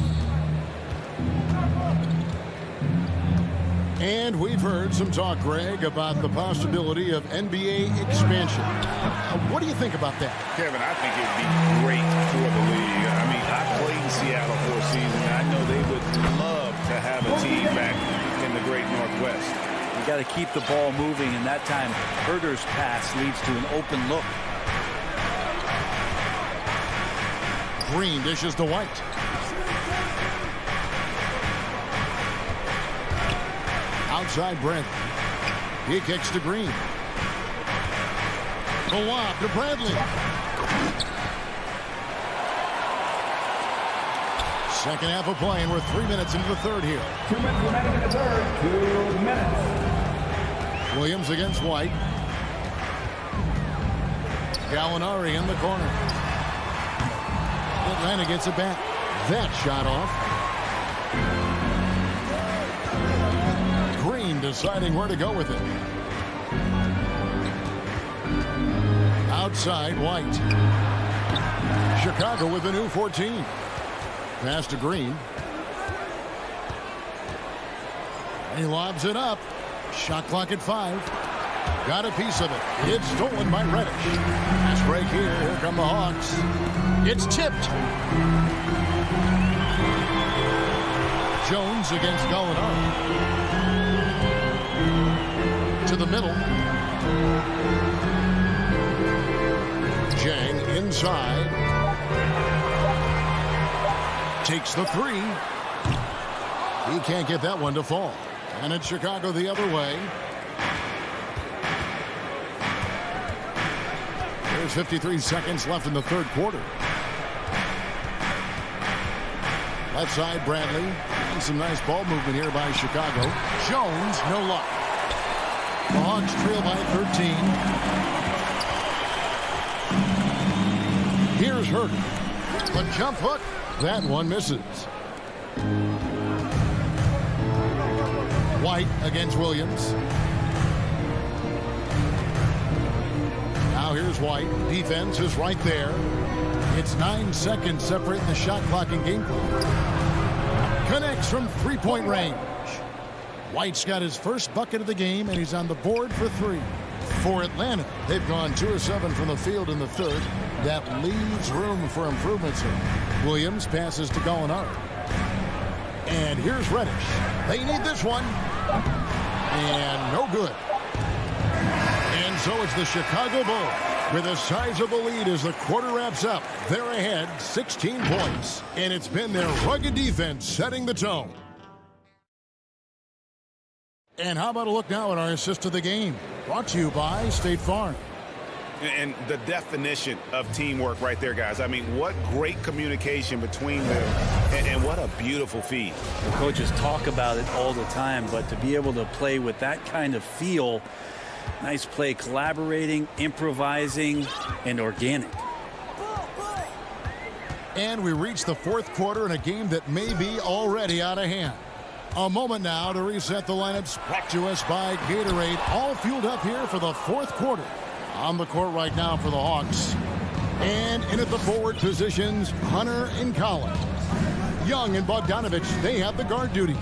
And we've heard some talk, Greg, about the possibility of NBA expansion. What do you think about that? Kevin, I think it'd be great for the league. I mean, I played in Seattle for a season. I know they would love to have a team back in the great Northwest. You got to keep the ball moving, and that time Herter's pass leads to an open look. Green dishes to White. Outside Brent. He kicks to Green. The lob to Bradley. Second half of play, and we're 3 minutes into the third here. 2 minutes remaining in the third. 2 minutes. Williams against White. Gallinari in the corner. Atlanta gets it back. That shot off. Green deciding where to go with it. Outside, White. Chicago with a new 14. Pass to Green. He lobs it up. Shot clock at 5. Got a piece of it. It's stolen by Reddish. Pass break here. Here come the Hawks. It's tipped. Jones against Gallinari. To the middle. Chang inside. Takes the 3. He can't get that one to fall. And it's Chicago the other way. There's 53 seconds left in the third quarter. Left side, Bradley. And some nice ball movement here by Chicago. Jones, no luck. The Hawks trail by 13. Here's Herter. The jump hook. That one misses. White against Williams. Now here's White. Defense is right there. It's 9 seconds separating the shot clock and game clock. Connects from 3-point range. White's got his first bucket of the game, and he's on the board for 3. For Atlanta, they've gone 2 of 7 from the field in the third. That leaves room for improvements here. Williams passes to Gallinari. And here's Reddish. They need this one. And no good. And so it's the Chicago Bulls With a sizable lead as the quarter wraps up, they're ahead 16 points. And it's been their rugged defense setting the tone. And how about a look now at our assist of the game? Brought to you by State Farm. And the definition of teamwork right there, guys. I mean, what great communication between them, and what a beautiful feed. The coaches talk about it all the time, but to be able to play with that kind of feel, nice play, collaborating, improvising, and organic. And we reach the fourth quarter in a game that may be already out of hand. A moment now to reset the lineups, brought to us by Gatorade, all fueled up here for the fourth quarter. On the court right now for the Hawks. And in at the forward positions, Hunter and Collins. Young and Bogdanovich, they have the guard duty.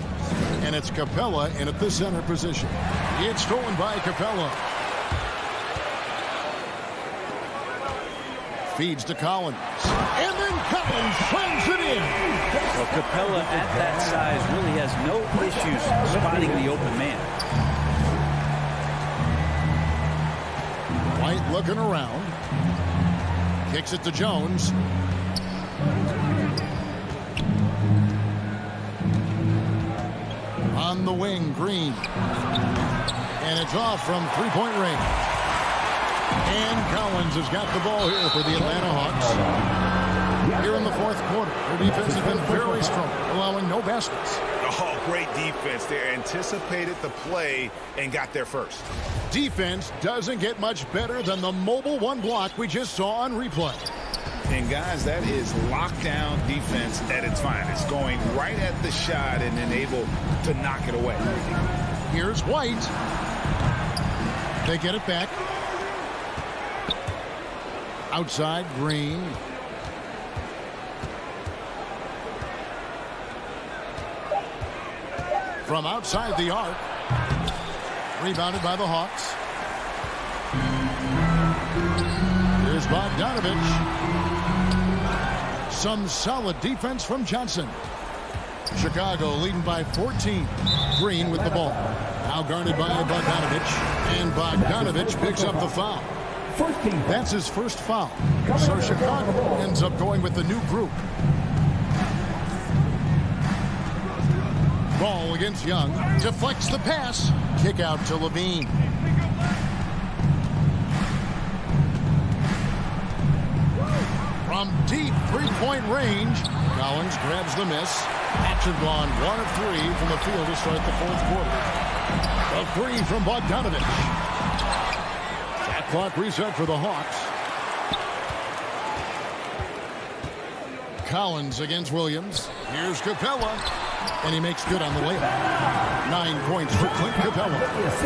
And it's Capella in at the center position. It's stolen by Capella. Feeds to Collins. And then Collins slams it in. Well, Capella at that size really has no issues spotting the open man. White looking around. Kicks it to Jones. On the wing, Green. And it's off from three-point range. And Collins has got the ball here for the Atlanta Hawks. Here in the fourth quarter, their defense has been very strong, allowing no baskets. Oh, great defense. They anticipated the play and got there first. Defense doesn't get much better than the mobile one block we just saw on replay. And, guys, that is lockdown defense at its finest, going right at the shot and then able to knock it away. Here's White. They get it back. Outside, Green. From outside the arc. Rebounded by the Hawks. Here's Bogdanovich. Some solid defense from Johnson. Chicago leading by 14. Green with the ball. Now guarded by Bogdanovich. And Bogdanovich picks up the foul. That's his first foul. So Chicago ends up going with the new group. Ball against Young. Deflects the pass. Kick out to Levine. From deep three-point range, Collins grabs the miss. Patch have gone 1 of 3 from the field to start the fourth quarter. A three from Bogdanovich. Shot clock reset for the Hawks. Collins against Williams. Here's Capella. And he makes good on the layup. 9 points for Clint Capella.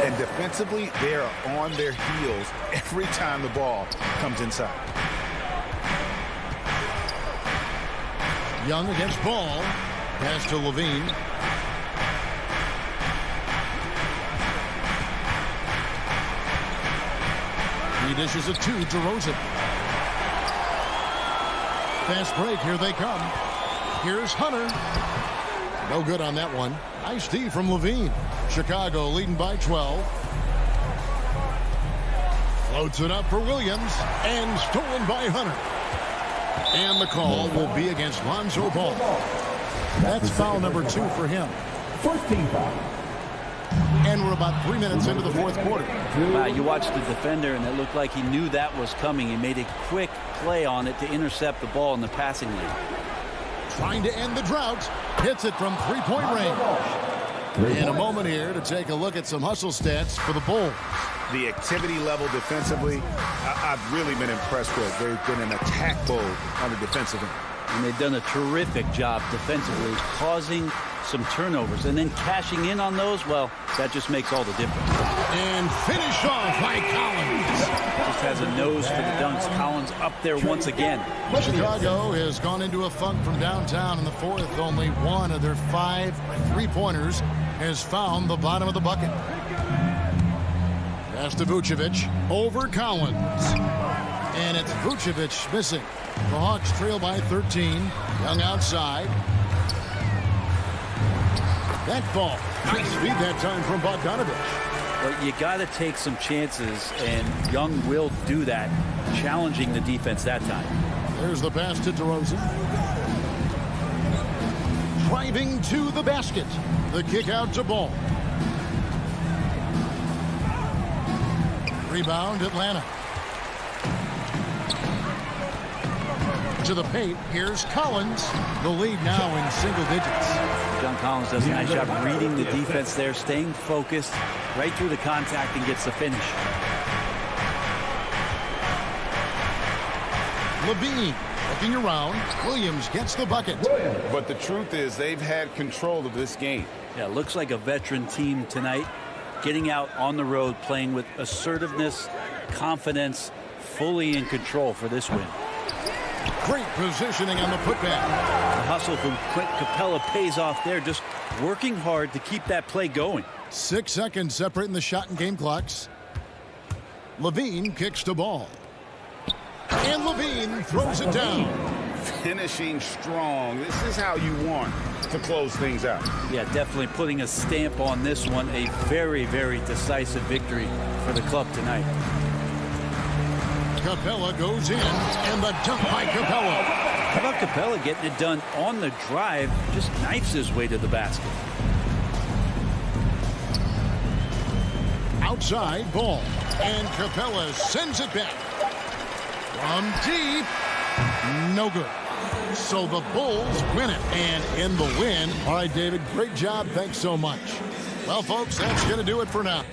And defensively, they are on their heels every time the ball comes inside. Young against Ball. Pass to Levine. He dishes it to DeRozan. Fast break. Here they come. Here's Hunter. No good on that one. Nice D from Levine. Chicago leading by 12. Floats it up for Williams. And stolen by Hunter. And the call will be against Lonzo Ball. That's foul number 2 for him. 14 foul. And we're about 3 minutes into the fourth quarter. You watched the defender, and it looked like he knew that was coming. He made a quick play on it to intercept the ball in the passing lane. Trying to end the drought. Hits it from three-point range. In a moment here to take a look at some hustle stats for the Bulls. The activity level defensively, I've really been impressed with. They've been an attack mode on the defensive end. And they've done a terrific job defensively, causing some turnovers. And then cashing in on those, well, that just makes all the difference. And finished off by Collins. Just has a nose for the dunks. Collins up there once again. Chicago has gone into a funk from downtown in the fourth. Only one of their 5 three-pointers has found the bottom of the bucket. Pass to Vucevic over Collins. And it's Vucevic missing. The Hawks trail by 13. Young outside. That ball. Nice feed that time from Bogdanovich. but you got to take some chances, and Young will do that, challenging the defense that time. There's the pass to DeRozan. Driving to the basket. The kick out to Ball. Rebound, Atlanta. To the paint, here's Collins. The lead now in single digits. John Collins does a nice job reading the defense there, staying focused right through the contact and gets the finish. Levine looking around. Williams gets the bucket. But the truth is they've had control of this game. Yeah, looks like a veteran team tonight, getting out on the road, playing with assertiveness, confidence, fully in control for this win. Great positioning on the putback. The hustle from Clint Capella pays off there, just working hard to keep that play going. 6 seconds separating the shot and game clocks. Levine kicks the ball. And Levine throws it down. Finishing strong. This is how you want to close things out. Yeah, definitely putting a stamp on this one. A very, very decisive victory for the club tonight. Capella goes in, and the dunk by Capella. How about Capella getting it done on the drive, just knifes his way to the basket. Outside ball, and Capella sends it back. From deep, no good. So the Bulls win it, and in the win. All right, David, great job. Thanks so much. Well, folks, that's going to do it for now.